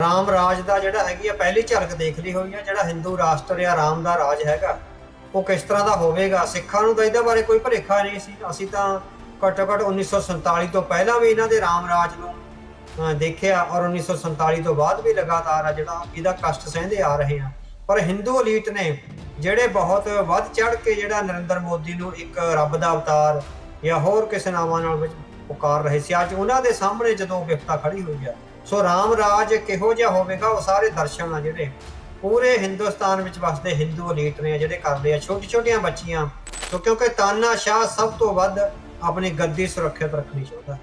ਰਾਮ ਰਾਜ ਦਾ ਜਿਹੜਾ ਹੈਗੀ ਆ ਪਹਿਲੀ ਝਲਕ ਦੇਖ ਲਈ ਹੋਈ ਆ। ਜਿਹੜਾ ਹਿੰਦੂ ਰਾਸ਼ਟਰ ਜਾਂ ਰਾਮ ਦਾ ਰਾਜ ਹੈਗਾ ਉਹ ਕਿਸ ਤਰ੍ਹਾਂ ਦਾ ਹੋਵੇਗਾ। ਸਿੱਖਾਂ ਨੂੰ ਤਾਂ ਇਹਦੇ ਬਾਰੇ ਕੋਈ ਭੁਲੇਖਾ ਨਹੀਂ ਸੀ। ਅਸੀਂ ਤਾਂ ਘੱਟੋ ਘੱਟ 1947 ਤੋਂ ਪਹਿਲਾਂ ਵੀ ਇਹਨਾਂ ਦੇ ਰਾਮ ਰਾਜ ਨੂੰ ਦੇਖਿਆ ਔਰ 1947 ਤੋਂ ਬਾਅਦ ਵੀ ਲਗਾਤਾਰ ਆ ਜਿਹੜਾ ਇਹਦਾ ਕਸ਼ਟ ਸਹਿੰਦੇ ਆ ਰਹੇ ਆ। ਪਰ ਹਿੰਦੂ ਅਲੀਟ ਨੇ ਜਿਹੜੇ ਬਹੁਤ ਵੱਧ ਚੜ ਕੇ ਜਿਹੜਾ ਨਰਿੰਦਰ ਮੋਦੀ ਨੂੰ ਇੱਕ ਰੱਬ ਦਾ ਅਵਤਾਰ ਜਾਂ ਹੋਰ ਕਿਸੇ ਨਾਮਾਂ ਨਾਲ ਵਿੱਚ ਪੁਕਾਰ ਰਹੇ ਸੀ, ਅੱਜ ਉਹਨਾਂ ਦੇ ਸਾਹਮਣੇ ਜਦੋਂ ਵਿਪਤਾ ਖੜੀ ਹੋਈ ਆ। ਸੋ ਰਾਮ ਰਾਜ ਕਿਹੋ ਜਿਹਾ ਹੋਵੇਗਾ ਉਹ ਸਾਰੇ ਦਰਸ਼ਨ ਆ ਜਿਹੜੇ ਪੂਰੇ ਹਿੰਦੁਸਤਾਨ ਵਿੱਚ ਵਸਦੇ ਹਿੰਦੂ ਅਲੀਟ ਨੇ ਜਿਹੜੇ ਕਰਦੇ ਆ। ਛੋਟੀ ਛੋਟੀਆਂ ਬੱਚੀਆਂ ਸੋ ਕਿਉਂਕਿ ਤਾਨਾਸ਼ਾਹ ਸਭ ਤੋਂ ਵੱਧ ਆਪਣੀ ਗੱਦੀ ਸੁਰੱਖਿਅਤ ਰੱਖਣੀ ਚਾਹੁੰਦਾ ਹੈ।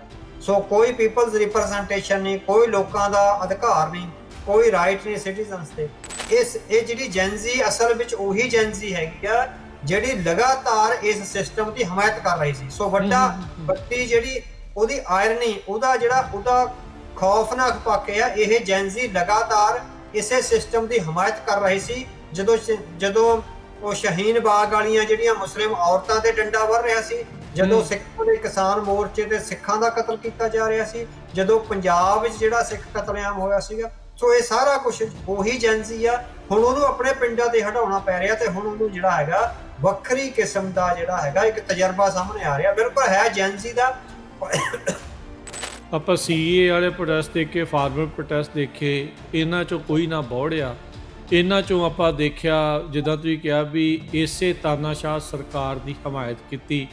ਸੋ ਕੋਈ ਪੀਪਲਸ ਰਿਪਰੈਜ਼ੈਂਟੇਸ਼ਨ ਨਹੀਂ, ਕੋਈ ਲੋਕਾਂ ਦਾ ਅਧਿਕਾਰ ਨਹੀਂ, ਕੋਈ ਰਾਈਟ ਨਹੀਂ ਸਿਟੀਜ਼ਨਸ ਤੇ। ਇਹ ਜਿਹੜੀ ਜੈਨਜ਼ੀ ਅਸਲ ਵਿੱਚ ਉਹੀ ਜੈਨਜ਼ੀ ਹੈਗੀ ਆ ਜਿਹੜੀ ਲਗਾਤਾਰ ਇਸ ਸਿਸਟਮ ਦੀ ਹਮਾਇਤ ਕਰ ਰਹੀ ਸੀ। ਸੋ ਵੱਡੀ ਜਿਹੜੀ ਉਹਦੀ ਆਇਰਨੀ ਉਹਦਾ ਖੌਫਨਾਕ ਪੱਖ ਆ, ਇਹ ਜੈਨਜ਼ੀ ਲਗਾਤਾਰ ਇਸੇ ਸਿਸਟਮ ਦੀ ਹਮਾਇਤ ਕਰ ਰਹੀ ਸੀ। ਜਦੋਂ ਉਹ ਸ਼ਹੀਨ ਬਾਗ ਵਾਲੀਆਂ ਜਿਹੜੀਆਂ ਮੁਸਲਿਮ ਔਰਤਾਂ ਤੇ ਡੰਡਾ ਵਰ ਰਿਹਾ ਸੀ, ਜਦੋਂ ਸਿੱਖਾਂ ਦੇ ਕਿਸਾਨ ਮੋਰਚੇ ਤੇ ਸਿੱਖਾਂ ਦਾ ਕਤਲ ਕੀਤਾ ਜਾ ਰਿਹਾ ਸੀ, ਜਦੋਂ ਪੰਜਾਬ ਵਿੱਚ ਜਿਹੜਾ ਸਿੱਖ ਕਤਲੇਆਮ ਹੋਇਆ ਸੀਗਾ। ਸੋ ਇਹ ਸਾਰਾ ਕੁਝ ਉਹੀ ਜੈਨਜ਼ੀ ਆ। ਹੁਣ ਉਹਨੂੰ ਆਪਣੇ ਪਿੰਡਾਂ ਤੇ ਹਟਾਉਣਾ ਪੈ ਰਿਹਾ ਤੇ ਹੁਣ ਉਹਨੂੰ ਜਿਹੜਾ ਹੈਗਾ ਵੱਖਰੀ ਕਿਸਮ ਦਾ ਜਿਹੜਾ ਹੈਗਾ ਇੱਕ ਤਜਰਬਾ ਸਾਹਮਣੇ ਆ ਰਿਹਾ। ਬਿਲਕੁਲ ਹੈ ਜੈਨਜ਼ੀ ਦਾ। ਆਪਾਂ ਸੀਏ ਵਾਲੇ ਪ੍ਰੋਟੈਸਟ ਦੇਖੇ, ਫਾਰਮਰ ਪ੍ਰੋਟੈਸਟ ਦੇਖੇ, ਇਹਨਾਂ 'ਚੋਂ ਕੋਈ ਨਾ ਬੋੜਿਆ। ਇਹਨਾਂ 'ਚੋਂ ਆਪਾਂ ਦੇਖਿਆ ਜਿੱਦਾਂ ਤੁਸੀਂ ਕਿਹਾ ਵੀ ਇਸੇ ਤਾਨਾਸ਼ਾਹ ਸਰਕਾਰ ਦੀ ਹਮਾਇਤ ਕੀਤੀ,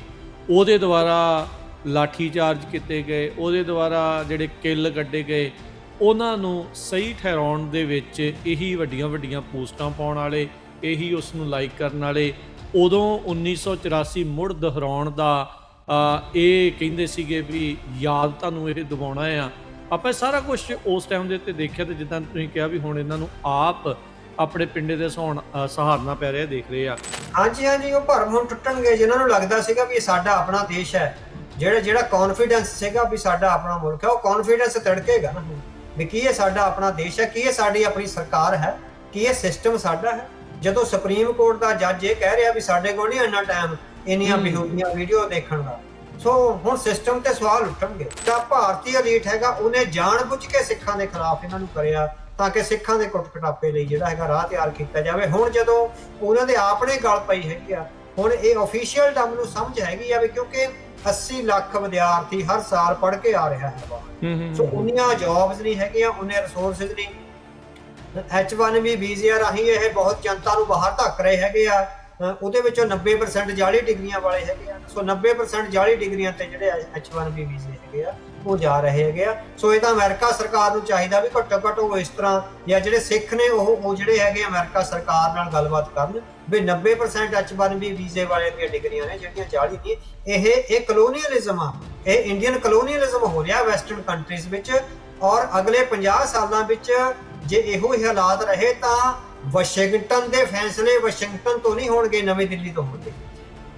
ਉਹਦੇ ਦੁਆਰਾ ਲਾਠੀ ਚਾਰਜ ਕੀਤੇ ਗਏ, ਉਹਦੇ ਦੁਆਰਾ ਜਿਹੜੇ ਕਿੱਲ ਕੱਢੇ ਗਏ, ਉਹਨਾਂ ਨੂੰ ਸਹੀ ਠਹਿਰਾਉਣ ਦੇ ਵਿੱਚ ਇਹੀ ਵੱਡੀਆਂ ਵੱਡੀਆਂ ਪੋਸਟਾਂ ਪਾਉਣ ਵਾਲੇ, ਇਹੀ ਉਸ ਨੂੰ ਲਾਈਕ ਕਰਨ ਵਾਲੇ ਉਦੋਂ 1984 ਮੁੜ ਦੁਹਰਾਉਣ ਦਾ ਇਹ ਕਹਿੰਦੇ ਸੀਗੇ ਵੀ ਯਾਦ ਤੁਹਾਨੂੰ ਇਹ ਦਿਵਾਉਣਾ ਆ। ਆਪਾਂ ਸਾਰਾ ਕੁਝ ਉਸ ਟਾਈਮ ਦੇ ਉੱਤੇ ਦੇਖਿਆ ਤੇ ਜਿੱਦਾਂ ਤੁਸੀਂ ਕਿਹਾ ਵੀ ਹੁਣ ਇਹਨਾਂ ਨੂੰ ਆਪ ਆਪਣੇ ਪਿੰਡੇ ਦੇ ਸਹਾਰਨਾ ਪੈ ਰਿਹਾ ਦੇਖ ਰਹੇ ਆ। ਹਾਂਜੀ, ਉਹ ਭਰਮ ਹੁਣ ਟੁੱਟਣਗੇ ਜਿਨ੍ਹਾਂ ਨੂੰ ਲੱਗਦਾ ਸੀਗਾ ਵੀ ਸਾਡਾ ਆਪਣਾ ਦੇਸ਼ ਹੈ। ਜਿਹੜਾ ਕੌਨਫੀਡੈਂਸ ਸੀਗਾ ਵੀ ਸਾਡਾ ਆਪਣਾ ਮੁਲਕ ਹੈ, ਉਹ ਕੌਨਫੀਡੈਂਸ ਤਿੜਕੇਗਾ ਨਾ ਵੀ ਕੀ ਇਹ ਸਾਡਾ ਆਪਣਾ ਦੇਸ਼ ਹੈ, ਕੀ ਇਹ ਸਾਡੀ ਆਪਣੀ ਸਰਕਾਰ ਹੈ, ਕੀ ਇਹ ਸਿਸਟਮ ਸਾਡਾ ਹੈ। ਜਦੋਂ ਸੁਪਰੀਮ ਕੋਰਟ ਦਾ ਜੱਜ ਇਹ ਕਹਿ ਰਿਹਾ ਵੀ ਸਾਡੇ ਕੋਲ ਨਹੀਂ ਇੰਨਾ ਟਾਈਮ ਇੰਨੀਆਂ ਬੇਹੂਦੀਆਂ ਵੀਡੀਓ ਦੇਖਣ ਦਾ, ਸੋ ਹੁਣ ਸਿਸਟਮ ਤੇ ਸਵਾਲ ਉੱਠਣਗੇ। ਤਾਂ ਭਾਰਤੀ ਅਲੀਟ ਹੈਗਾ ਉਹਨੇ ਜਾਣ-ਬੁੱਝ ਕੇ ਸਿੱਖਾਂ ਦੇ ਖਿਲਾਫ ਇਹਨਾਂ ਨੂੰ ਕਰਿਆ ਤਾਂ ਕਿ ਸਿੱਖਾਂ ਦੇ ਕੁੱਟ-ਕਟਾਪੇ ਲਈ ਜਿਹੜਾ ਹੈਗਾ ਰਾਹ ਤਿਆਰ ਕੀਤਾ ਜਾਵੇ। ਹੁਣ ਜਦੋਂ ਉਹਨਾਂ ਦੇ ਆਪਣੇ ਗਲ ਪਈ ਹੈਗੀ ਆ, ਹੁਣ ਇਹ ਅਫੀਸ਼ੀਅਲ ਡਮ ਨੂੰ ਸਮਝ ਹੈਗੀ ਆ ਵੀ ਕਿਉਂਕਿ 80 ਲੱਖ ਵਿਦਿਆਰਥੀ ਹਰ ਸਾਲ ਪੜ੍ਹ ਕੇ ਆ ਰਿਹਾ ਹੈ ਬਾਹਰ। ਸੋ ਉਨੀਆਂ ਜੌਬਸ ਨਹੀਂ ਹੈਗੀਆਂ, ਉਹਨੇ ਰਿਸੋਰਸਿਸ ਨਹੀਂ। H1B ਵੀਜ਼ੇ ਰਾਹੀਂ ਇਹ ਬਹੁਤ ਜਨਤਾ ਨੂੰ ਬਾਹਰ ਧੱਕ ਰਹੇ ਹੈਗੇ ਆ। ਉਹਦੇ ਵਿੱਚੋਂ 90% ਜਾਲੀ ਡਿਗਰੀਆਂ ਵਾਲੇ ਹੈਗੇ ਆ। ਸੋ 90% ਜਾਲੀ ਡਿਗਰੀਆਂ ਤੇ ਜਿਹੜੇ H1B ਵੀਜ਼ੇ ਹੈਗੇ ਆ ਉਹ ਜਾ ਰਹੇ ਹੈਗੇ ਆ। ਸੋ ਇਹ ਤਾਂ ਅਮਰੀਕਾ ਸਰਕਾਰ ਨੂੰ ਚਾਹੀਦਾ ਵੀ ਘੱਟੋ ਘੱਟ ਉਹ ਇਸ ਤਰ੍ਹਾਂ, ਜਾਂ ਜਿਹੜੇ ਸਿੱਖ ਨੇ ਉਹ ਜਿਹੜੇ ਹੈਗੇ ਅਮਰੀਕਾ ਸਰਕਾਰ ਨਾਲ ਗੱਲਬਾਤ ਕਰਨ ਵੀ 90% H1B ਵੀਜ਼ੇ ਵਾਲੇ ਦੀਆਂ ਡਿਗਰੀਆਂ ਨੇ ਜਿਹੜੀਆਂ ਜਾਲੀ ਨੇ। ਇਹ ਕਲੋਨੀਅਲਿਜ਼ਮ ਆ, ਇਹ ਇੰਡੀਅਨ ਕਲੋਨੀਅਲਿਜ਼ਮ ਹੋ ਰਿਹਾ ਵੈਸਟਰਨ ਕੰਟਰੀਜ਼ ਵਿੱਚ। ਔਰ ਅਗਲੇ 50 ਸਾਲਾਂ ਵਿੱਚ ਜੇ ਇਹੋ ਹੀ ਹਾਲਾਤ ਰਹੇ ਤਾਂ ਵਾਸ਼ਿੰਗਟਨ ਦੇ ਫੈਸਲੇ ਵਾਸ਼ਿੰਗਟਨ ਤੋਂ ਨਹੀਂ ਹੋਣਗੇ, ਨਵੀਂ ਦਿੱਲੀ ਤੋਂ ਹੋਣਗੇ।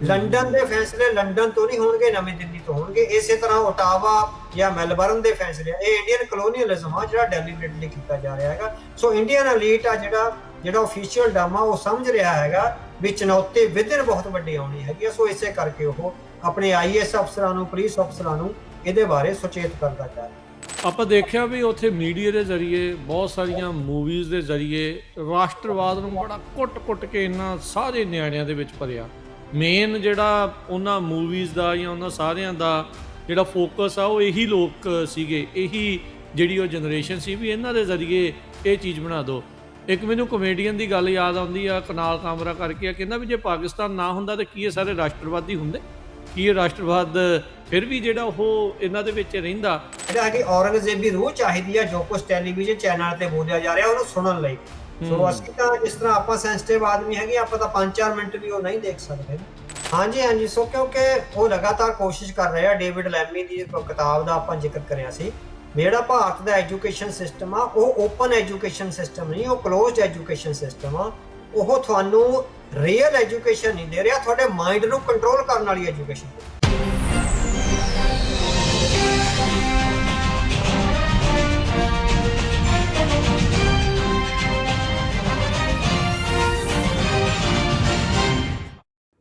ਲੰਡਨ ਦੇ ਫੈਸਲੇ ਲੰਡਨ ਤੋਂ ਨਹੀਂ ਹੋਣਗੇ, ਨਵੀਂ ਦਿੱਲੀ ਤੋਂ ਹੋਣਗੇ। ਇਸੇ ਤਰ੍ਹਾਂ ਓਟਾਵਾ ਜਾਂ ਮੈਲਬਰਨ ਦੇ ਫੈਸਲੇ, ਇਹ ਇੰਡੀਅਨ ਕਲੋਨੀਅਲਿਜ਼ਮ ਆ ਜਿਹੜਾ ਡੈਲੀਬਰੇਟਲੀ ਕੀਤਾ ਜਾ ਰਿਹਾ ਹੈਗਾ। ਸੋ ਇੰਡੀਅਨ ਅਲੀਟ ਆ ਜਿਹੜਾ ਅਫੀਸ਼ੀਅਲ ਡਮ ਆ ਉਹ ਸਮਝ ਰਿਹਾ ਹੈਗਾ ਵੀ ਚੁਣੌਤੀ ਵਿਦਿਨ ਬਹੁਤ ਵੱਡੀ ਆਉਣੀ ਹੈਗੀ। ਸੋ ਇਸੇ ਕਰਕੇ ਉਹ ਆਪਣੇ IAS ਅਫਸਰਾਂ ਨੂੰ, ਪੁਲਿਸ ਅਫਸਰਾਂ ਨੂੰ ਇਹਦੇ ਬਾਰੇ ਸੁਚੇਤ ਕਰਦਾ ਜਾ ਰਿਹਾ। ਆਪਾਂ ਦੇਖਿਆ ਵੀ ਉੱਥੇ ਮੀਡੀਆ ਦੇ ਜ਼ਰੀਏ, ਬਹੁਤ ਸਾਰੀਆਂ ਮੂਵੀਜ਼ ਦੇ ਜ਼ਰੀਏ ਰਾਸ਼ਟਰਵਾਦ ਨੂੰ ਬੜਾ ਕੁੱਟ ਕੇ ਇਹਨਾਂ ਸਾਰੇ ਨਿਆਣਿਆਂ ਦੇ ਵਿੱਚ ਭਰਿਆ। ਮੇਨ ਜਿਹੜਾ ਉਹਨਾਂ ਮੂਵੀਜ਼ ਦਾ ਜਾਂ ਉਹਨਾਂ ਸਾਰਿਆਂ ਦਾ ਜਿਹੜਾ ਫੋਕਸ ਆ ਉਹ ਇਹੀ ਲੋਕ ਸੀਗੇ, ਇਹੀ ਜਿਹੜੀ ਉਹ ਜਨਰੇਸ਼ਨ ਸੀ ਵੀ ਇਹਨਾਂ ਦੇ ਜ਼ਰੀਏ ਇਹ ਚੀਜ਼ ਬਣਾ ਦਿਓ। ਇੱਕ ਮੈਨੂੰ ਕਮੇਡੀਅਨ ਦੀ ਗੱਲ ਯਾਦ ਆਉਂਦੀ ਆ, ਕਨਾਲ ਕਾਮਰਾ ਕਰਕੇ, ਕਹਿੰਦਾ ਵੀ ਜੇ ਪਾਕਿਸਤਾਨ ਨਾ ਹੁੰਦਾ ਤਾਂ ਕੀ ਇਹ ਸਾਰੇ ਰਾਸ਼ਟਰਵਾਦੀ ਹੁੰਦੇ, ਕੀ ਇਹ ਰਾਸ਼ਟਰਵਾਦ ਫਿਰ ਵੀ ਜਿਹੜਾ ਉਹ ਇਹਨਾਂ ਦੇ ਵਿੱਚ ਰਹਿੰਦਾ। ਜਿਹੜਾ ਕਿ ਔਰੰਗਜ਼ੇਬੀ ਰੂਹ ਚਾਹੀਦੀ ਆ ਜੋ ਕੁਝ ਟੈਲੀਵਿਜ਼ਨ ਚੈਨਲ ਤੇ ਬੋਲਿਆ ਜਾ ਰਿਹਾ ਉਹਨੂੰ ਸੁਣਨ ਲਈ। ਸੋ ਅਸੀਂ ਤਾਂ ਜਿਸ ਤਰ੍ਹਾਂ ਆਪਾਂ ਸੈਂਸਿਟਿਵ ਆਦਮੀ ਹੈਗੇ, ਆਪਾਂ ਤਾਂ 5-4 ਮਿੰਟ ਵੀ ਉਹ ਨਹੀਂ ਦੇਖ ਸਕਦੇ। ਹਾਂਜੀ, ਸੋ ਕਿਉਂਕਿ ਉਹ ਲਗਾਤਾਰ ਕੋਸ਼ਿਸ਼ ਕਰ ਰਹੇ ਆ। ਡੇਵਿਡ ਲੈਮੀ ਦੀ ਕਿਤਾਬ ਦਾ ਆਪਾਂ ਜ਼ਿਕਰ ਕਰਿਆ ਸੀ। ਜਿਹੜਾ ਭਾਰਤ ਦਾ ਐਜੂਕੇਸ਼ਨ ਸਿਸਟਮ ਆ ਉਹ ਓਪਨ ਐਜੂਕੇਸ਼ਨ ਸਿਸਟਮ ਨਹੀਂ, ਉਹ ਕਲੋਜ਼ਡ ਐਜੂਕੇਸ਼ਨ ਸਿਸਟਮ ਆ। ਉਹ ਤੁਹਾਨੂੰ ਰੀਅਲ ਐਜੂਕੇਸ਼ਨ ਨਹੀਂ ਦੇ ਰਿਹਾ, ਤੁਹਾਡੇ ਮਾਈਂਡ ਨੂੰ ਕੰਟਰੋਲ ਕਰਨ ਵਾਲੀ education.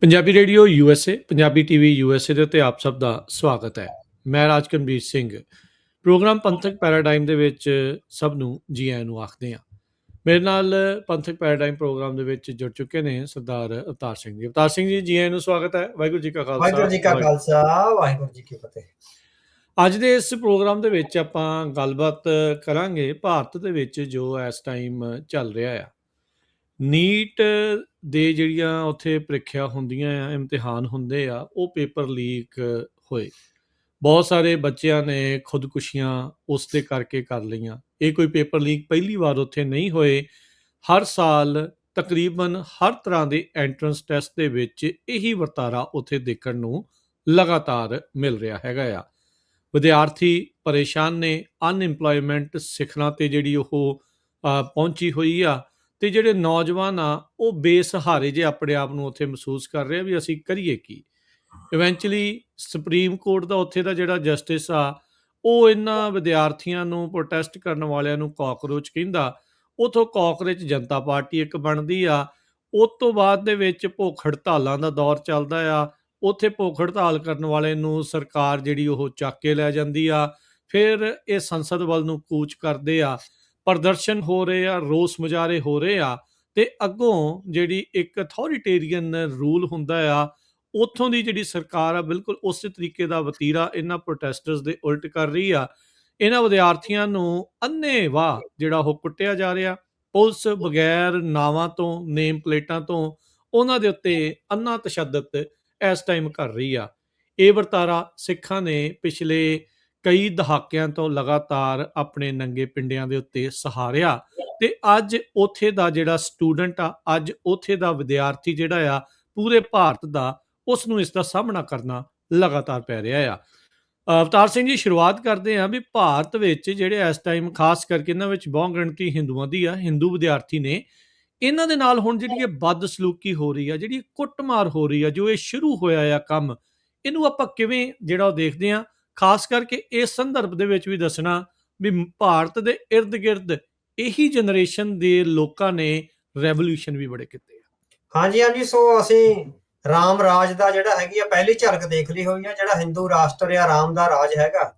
Punjabi radio USA, Punjabi TV USA ਦੇ ਉੱਤੇ ਆਪ ਸਭ ਦਾ ਸਵਾਗਤ ਹੈ। ਮੈਂ ਰਾਜਕਨਵੀਰ ਸਿੰਘ। ਪ੍ਰੋਗਰਾਮ ਪੰਥਕ ਪੈਰਾਡਾਈਮ ਦੇ ਵਿੱਚ ਸਭ ਨੂੰ ਜੀ ਆਇਆਂ ਨੂੰ ਆਖਦੇ ਹਾਂ। ਮੇਰੇ ਨਾਲ ਪੰਥਕ ਪੈਰਾਡਾਈਮ ਪ੍ਰੋਗਰਾਮ ਦੇ ਵਿੱਚ ਜੁੜ ਚੁੱਕੇ ਨੇ ਸਰਦਾਰ ਅਵਤਾਰ ਸਿੰਘ ਜੀ। ਅਵਤਾਰ ਸਿੰਘ ਜੀ, ਜੀ ਆਇਆਂ ਨੂੰ ਸਵਾਗਤ ਹੈ। ਵਾਹਿਗੁਰੂ ਜੀ ਕਾ ਖਾਲਸਾ, ਵਾਹਿਗੁਰੂ ਜੀ ਕਾ ਖਾਲਸਾ, ਵਾਹਿਗੁਰੂ ਜੀ ਕੀ ਫਤਿਹ। ਅੱਜ ਦੇ ਇਸ ਪ੍ਰੋਗਰਾਮ ਦੇ ਵਿੱਚ ਆਪਾਂ ਗੱਲਬਾਤ ਕਰਾਂਗੇ ਭਾਰਤ ਦੇ ਵਿੱਚ ਜੋ ਇਸ ਟਾਈਮ ਚੱਲ ਰਿਹਾ ਆ। ਨੀਟ ਦੇ ਜਿਹੜੀਆਂ ਉੱਥੇ ਪ੍ਰੀਖਿਆ ਹੁੰਦੀਆਂ ਆ, ਇਮਤਿਹਾਨ ਹੁੰਦੇ ਆ, ਉਹ ਪੇਪਰ ਲੀਕ ਹੋਏ। ਬਹੁਤ ਸਾਰੇ ਬੱਚਿਆਂ ਨੇ ਖੁਦਕੁਸ਼ੀਆਂ ਉਸ ਦੇ ਕਰਕੇ ਕਰ ਲਈਆਂ। ਇਹ ਕੋਈ ਪੇਪਰ ਲੀਕ ਪਹਿਲੀ ਵਾਰ ਉੱਥੇ ਨਹੀਂ ਹੋਏ। ਹਰ ਸਾਲ ਤਕਰੀਬਨ ਹਰ ਤਰ੍ਹਾਂ ਦੇ ਐਂਟਰੈਂਸ ਟੈਸਟ ਦੇ ਵਿੱਚ ਇਹੀ ਵਰਤਾਰਾ ਉੱਥੇ ਦੇਖਣ ਨੂੰ ਲਗਾਤਾਰ ਮਿਲ ਰਿਹਾ ਹੈਗਾ ਆ। ਵਿਦਿਆਰਥੀ ਪਰੇਸ਼ਾਨ ਨੇ, ਅਨਇੰਪਲੋਇਮੈਂਟ ਸਿਖਰਾਂ 'ਤੇ ਜਿਹੜੀ ਉਹ ਪਹੁੰਚੀ ਹੋਈ ਆ, ਅਤੇ ਜਿਹੜੇ ਨੌਜਵਾਨ ਆ ਉਹ ਬੇਸਹਾਰੇ ਜੇ ਆਪਣੇ ਆਪ ਨੂੰ ਉੱਥੇ ਮਹਿਸੂਸ ਕਰ ਰਹੇ ਆ ਵੀ ਅਸੀਂ ਕਰੀਏ ਕੀ। ਇਵੈਂਚੁਅਲੀ ਸੁਪਰੀਮ ਕੋਰਟ ਦਾ ਉੱਥੇ ਦਾ ਜਿਹੜਾ ਜਸਟਿਸ ਆ, ਉਹ ਇਹਨਾਂ ਵਿਦਿਆਰਥੀਆਂ ਨੂੰ, ਪ੍ਰੋਟੈਸਟ ਕਰਨ ਵਾਲਿਆਂ ਨੂੰ ਕਾਕਰੋਚ ਕਹਿੰਦਾ। ਉੱਥੋਂ ਕਾਕਰੋਚ ਜਨਤਾ ਪਾਰਟੀ ਇੱਕ ਬਣਦੀ ਆ। ਉਸ ਤੋਂ ਬਾਅਦ ਦੇ ਵਿੱਚ ਭੁੱਖ ਹੜਤਾਲਾਂ ਦਾ ਦੌਰ ਚੱਲਦਾ ਆ। ਉੱਥੇ ਭੁੱਖ ਹੜਤਾਲ ਕਰਨ ਵਾਲੇ ਨੂੰ ਸਰਕਾਰ ਜਿਹੜੀ ਉਹ ਚੱਕ ਕੇ ਲੈ ਜਾਂਦੀ ਆ। ਫਿਰ ਇਹ ਸੰਸਦ ਵੱਲ ਨੂੰ ਕੂਚ ਕਰਦੇ ਆ, ਪ੍ਰਦਰਸ਼ਨ ਹੋ ਰਹੇ ਆ, ਰੋਸ ਮੁਜ਼ਾਹਰੇ ਹੋ ਰਹੇ ਆ, ਅਤੇ ਅੱਗੋਂ ਜਿਹੜੀ ਇੱਕ ਅਥੋਰੀਟੇਰੀਅਨ ਰੂਲ ਹੁੰਦਾ ਆ, ਉੱਥੋਂ ਦੀ ਜਿਹੜੀ ਸਰਕਾਰ ਆ ਬਿਲਕੁਲ ਉਸੇ ਤਰੀਕੇ ਦਾ ਵਤੀਰਾ ਇਹਨਾਂ ਪ੍ਰੋਟੈਸਟਰਸ ਦੇ ਉਲਟ ਕਰ ਰਹੀ ਆ। ਇਹਨਾਂ ਵਿਦਿਆਰਥੀਆਂ ਨੂੰ ਅੰਨ੍ਹੇਵਾਹ ਜਿਹੜਾ ਉਹ ਕੁੱਟਿਆ ਜਾ ਰਿਹਾ। ਪੁਲਿਸ ਬਗੈਰ ਨਾਵਾਂ ਤੋਂ, ਨੇਮ ਪਲੇਟਾਂ ਤੋਂ ਉਹਨਾਂ ਦੇ ਉੱਤੇ ਅੰਨਾ ਤਸ਼ੱਦਦ ਇਸ ਟਾਈਮ ਕਰ ਰਹੀ ਆ। ਇਹ ਵਰਤਾਰਾ ਸਿੱਖਾਂ ਨੇ ਪਿਛਲੇ ਕਈ ਦਹਾਕਿਆਂ ਤੋਂ ਲਗਾਤਾਰ ਆਪਣੇ ਨੰਗੇ ਪਿੰਡਿਆਂ ਦੇ ਉੱਤੇ ਸਹਾਰਿਆ, ਅਤੇ ਅੱਜ ਉੱਥੇ ਦਾ ਜਿਹੜਾ ਸਟੂਡੈਂਟ ਆ, ਅੱਜ ਉੱਥੇ ਦਾ ਵਿਦਿਆਰਥੀ ਜਿਹੜਾ ਆ ਪੂਰੇ ਭਾਰਤ ਦਾ, ਉਸ ਨੂੰ ਇਸ ਦਾ ਸਾਹਮਣਾ ਕਰਨਾ ਲਗਾਤਾਰ ਪੈ ਰਿਹਾ ਆ। ਅਵਤਾਰ ਸਿੰਘ ਜੀ, ਸ਼ੁਰੂਆਤ ਕਰਦੇ ਹਾਂ ਵੀ ਭਾਰਤ ਵਿੱਚ ਜਿਹੜੇ ਇਸ ਟਾਈਮ ਖਾਸ ਕਰਕੇ ਇਹਨਾਂ ਵਿੱਚ ਬਹੁ ਗਿਣਤੀ ਹਿੰਦੂਆਂ ਦੀ ਆ, ਹਿੰਦੂ ਵਿਦਿਆਰਥੀ ਨੇ, ਇਹਨਾਂ ਦੇ ਨਾਲ ਹੁਣ ਜਿਹੜੀ ਇਹ ਬਦਸਲੂਕੀ ਹੋ ਰਹੀ ਆ, ਜਿਹੜੀ ਕੁੱਟਮਾਰ ਹੋ ਰਹੀ ਆ, ਜੋ ਇਹ ਸ਼ੁਰੂ ਹੋਇਆ ਆ ਕੰਮ, ਇਹਨੂੰ ਆਪਾਂ ਕਿਵੇਂ ਜਿਹੜਾ ਉਹ ਦੇਖਦੇ ਹਾਂ। ਖਾਸ ਕਰਕੇ ਇਸ ਸੰਦਰਭ ਦੇ ਵਿੱਚ ਵੀ ਦੱਸਣਾ ਵੀ ਭਾਰਤ ਦੇ ਇਰਦ ਗਿਰਦ ਇਹੀ ਜਨਰੇਸ਼ਨ ਦੇ ਲੋਕਾਂ ਨੇ ਰੈਵੋਲੂਸ਼ਨ ਵੀ ਬੜੇ ਕੀਤੇ ਆ। ਹਾਂਜੀ ਹਾਂਜੀ, ਸੋ ਅਸੀਂ ਰਾਮ ਰਾਜ ਦਾ ਜਿਹੜਾ ਹੈਗੀ ਆ ਪਹਿਲੀ ਝਲਕ ਦੇਖ ਲਈ ਹੋਈ ਆ। ਜਿਹੜਾ ਹਿੰਦੂ ਰਾਸ਼ਟਰ ਆ, ਰਾਮ ਦਾ ਰਾਜ ਹੈਗਾ,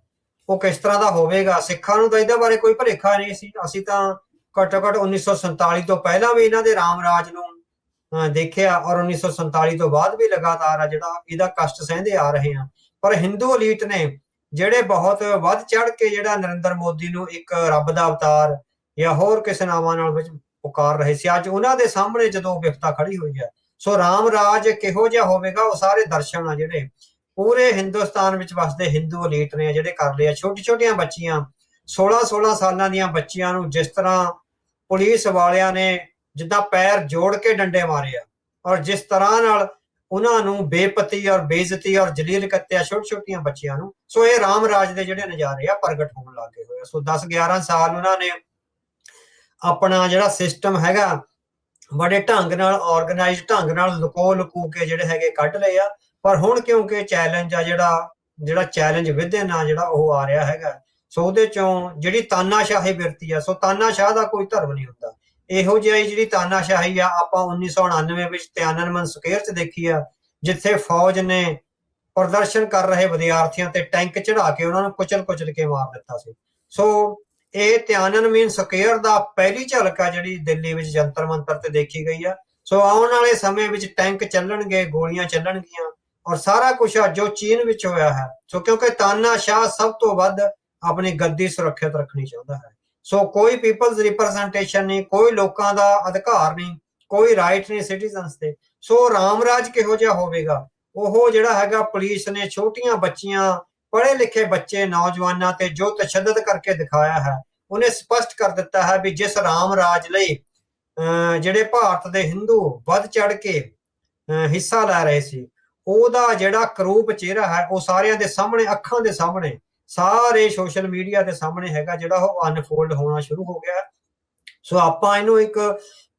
ਉਹ ਕਿਸ ਤਰ੍ਹਾਂ ਦਾ ਹੋਵੇਗਾ। ਸਿੱਖਾਂ ਨੂੰ ਤਾਂ ਇਹਦੇ ਬਾਰੇ ਕੋਈ ਭੁਲੇਖਾ ਨਹੀਂ ਸੀ। ਅਸੀਂ ਤਾਂ ਘੱਟੋ ਘੱਟ 1947 ਤੋਂ ਪਹਿਲਾਂ ਵੀ ਇਹਨਾਂ ਦੇ ਰਾਮ ਰਾਜ ਨੂੰ ਦੇਖਿਆ, ਔਰ 1947 ਤੋਂ ਬਾਅਦ ਵੀ ਲਗਾਤਾਰ ਆ ਜਿਹੜਾ ਇਹਦਾ ਕਸ਼ਟ ਸਹਿੰਦੇ ਆ ਰਹੇ ਆ। ਪਰ ਹਿੰਦੂ ਅਲੀਟ ਨੇ ਜਿਹੜੇ ਬਹੁਤ ਵੱਧ ਚੜ ਕੇ ਜਿਹੜਾ ਨਰਿੰਦਰ ਮੋਦੀ ਨੂੰ ਇੱਕ ਰੱਬ ਦਾ ਅਵਤਾਰ ਜਾਂ ਹੋਰ ਕਿਸੇ ਨਾਵਾਂ ਨਾਲ ਵਿੱਚ ਪੁਕਾਰ ਰਹੇ ਸੀ, ਅੱਜ ਉਹਨਾਂ ਦੇ ਸਾਹਮਣੇ ਜਦੋਂ ਵਿਪਤਾ ਖੜੀ ਹੋਈ ਹੈ। ਸੋ ਰਾਮ ਰਾਜ ਕਿਹੋ ਜਿਹਾ ਹੋਵੇਗਾ, ਉਹ ਸਾਰੇ ਦਰਸ਼ਨ ਆ ਜਿਹੜੇ ਪੂਰੇ ਹਿੰਦੁਸਤਾਨ ਵਿੱਚ ਵਸਦੇ ਹਿੰਦੂ ਅਲੀਟ ਨੇ ਜਿਹੜੇ ਕਰ ਲਿਆ। ਛੋਟੀ ਛੋਟੀਆਂ ਬੱਚੀਆਂ, 16-16 ਸਾਲਾਂ ਦੀਆਂ ਬੱਚੀਆਂ ਨੂੰ ਜਿਸ ਤਰ੍ਹਾਂ ਪੁਲਿਸ ਵਾਲਿਆਂ ਨੇ ਜਿੱਦਾਂ ਪੈਰ ਜੋੜ ਕੇ ਡੰਡੇ ਮਾਰੇ ਆ, ਔਰ ਜਿਸ ਤਰ੍ਹਾਂ ਨਾਲ ਉਹਨਾਂ ਨੂੰ ਬੇਪਤੀ ਔਰ ਬੇਇੱਜ਼ਤੀ ਔਰ ਜਲੀਲ ਕੱਤਿਆ ਛੋਟੀ ਛੋਟੀਆਂ ਬੱਚਿਆਂ ਨੂੰ। ਸੋ ਇਹ ਰਾਮ ਰਾਜ ਦੇ ਜਿਹੜੇ ਨਜ਼ਾਰੇ ਆ ਪ੍ਰਗਟ ਹੋਣ ਲੱਗੇ ਹੋਏ ਆ। ਸੋ 10-11 ਸਾਲ ਉਹਨਾਂ ਨੇ ਆਪਣਾ ਜਿਹੜਾ ਸਿਸਟਮ ਹੈਗਾ ਬੜੇ ਢੰਗ ਨਾਲ, ਆਰਗੇਨਾਈਜ਼ ਢੰਗ ਨਾਲ ਲੁਕੋ ਕੇ ਜਿਹੜੇ ਹੈਗੇ ਕੱਢ ਲਏ ਆ। ਪਰ ਹੁਣ ਕਿਉਂਕਿ ਚੈਲੰਜ ਆ ਜਿਹੜਾ ਚੈਲੰਜ ਵਿਦਿਨ ਆ ਜਿਹੜਾ ਉਹ ਆ ਰਿਹਾ ਹੈਗਾ, ਸੋ ਉਹਦੇ ਚੋਂ ਜਿਹੜੀ ਤਾਨਾਸ਼ਾਹੀ ਬਿਰਤੀ ਆ, ਸੋ ਤਾਨਾਸ਼ਾਹ ਦਾ ਕੋਈ ਧਰਮ ਨਹੀਂ ਹੁੰਦਾ। ਇਹੋ ਜਿਹੀ ਜਿਹੜੀ ਤਾਨਾਸ਼ਾਹੀ ਆ ਆਪਾਂ 1999 ਵਿੱਚ ਤਿਆਨਨਮਨ ਸਕੁਏਅਰ 'ਚ ਦੇਖੀ ਆ, ਜਿੱਥੇ ਫੌਜ ਨੇ ਪ੍ਰਦਰਸ਼ਨ ਕਰ ਰਹੇ ਵਿਦਿਆਰਥੀਆਂ ਤੇ ਟੈਂਕ ਚੜਾ ਕੇ ਉਹਨਾਂ ਨੂੰ ਕੁਚਲ ਕੇ ਮਾਰ ਦਿੱਤਾ ਸੀ। ਸੋ ਇਹ ਤਿਆਨਨਮਨ ਸਕੁਏਅਰ ਦਾ ਪਹਿਲੀ ਝਲਕ ਆ ਜਿਹੜੀ ਦਿੱਲੀ ਵਿੱਚ ਜੰਤਰ ਮੰਤਰ ਤੇ ਦੇਖੀ ਗਈ ਆ। ਸੋ ਆਉਣ ਵਾਲੇ ਸਮੇਂ ਵਿੱਚ ਟੈਂਕ ਚੱਲਣਗੇ, ਗੋਲੀਆਂ ਚੱਲਣਗੀਆਂ, ਔਰ ਸਾਰਾ ਕੁਛ ਆ ਜੋ ਚੀਨ ਵਿੱਚ ਹੋਇਆ ਹੈ। ਸੋ ਕਿਉਂਕਿ ਤਾਨਾਸ਼ਾਹ ਸਭ ਤੋਂ ਵੱਧ ਆਪਣੀ ਗੱਦੀ ਸੁਰੱਖਿਅਤ ਰੱਖਣੀ ਚਾਹੁੰਦਾ ਹੈ। ਸੋ ਕੋਈ ਪੀਪਲਜ਼ ਰਿਪਰੈਜ਼ੈਂਟੇਸ਼ਨ ਨਹੀਂ, ਕੋਈ ਲੋਕਾਂ ਦਾ ਅਧਿਕਾਰ ਨਹੀਂ, ਕੋਈ ਰਾਈਟ ਨਹੀਂ ਸਿਟੀਜ਼ਨਸ ਤੇ। ਸੋ ਰਾਮ ਰਾਜ ਕਿਹੋ ਜਿਹਾ ਹੋਵੇਗਾ, ਉਹ ਜਿਹੜਾ ਹੈਗਾ ਪੁਲਿਸ ਨੇ ਛੋਟੀਆਂ ਬੱਚੀਆਂ, ਪੜ੍ਹੇ ਲਿਖੇ ਬੱਚੇ, ਨੌਜਵਾਨਾਂ ਤੇ ਜੋ ਤਸ਼ੱਦਦ ਕਰਕੇ ਦਿਖਾਇਆ ਹੈ, ਉਹਨੇ ਸਪਸ਼ਟ ਕਰ ਦਿੱਤਾ ਹੈ ਵੀ ਜਿਸ ਰਾਮ ਰਾਜ ਲਈ ਜਿਹੜੇ ਭਾਰਤ ਦੇ ਹਿੰਦੂ ਵੱਧ ਚੜ ਕੇ ਹਿੱਸਾ ਲੈ ਰਹੇ ਸੀ, ਉਹਦਾ ਜਿਹੜਾ ਕਰੂਪ ਚਿਹਰਾ ਹੈ ਉਹ ਸਾਰਿਆਂ ਦੇ ਸਾਹਮਣੇ, ਅੱਖਾਂ ਦੇ ਸਾਹਮਣੇ, ਸਾਰੇ ਸੋਸ਼ਲ ਮੀਡੀਆ ਦੇ ਸਾਹਮਣੇ ਹੈਗਾ, ਜਿਹੜਾ ਉਹ ਅਨਫੋਲਡ ਹੋਣਾ ਸ਼ੁਰੂ ਹੋ ਗਿਆ। ਸੋ ਆਪਾਂ ਇਹਨੂੰ ਇੱਕ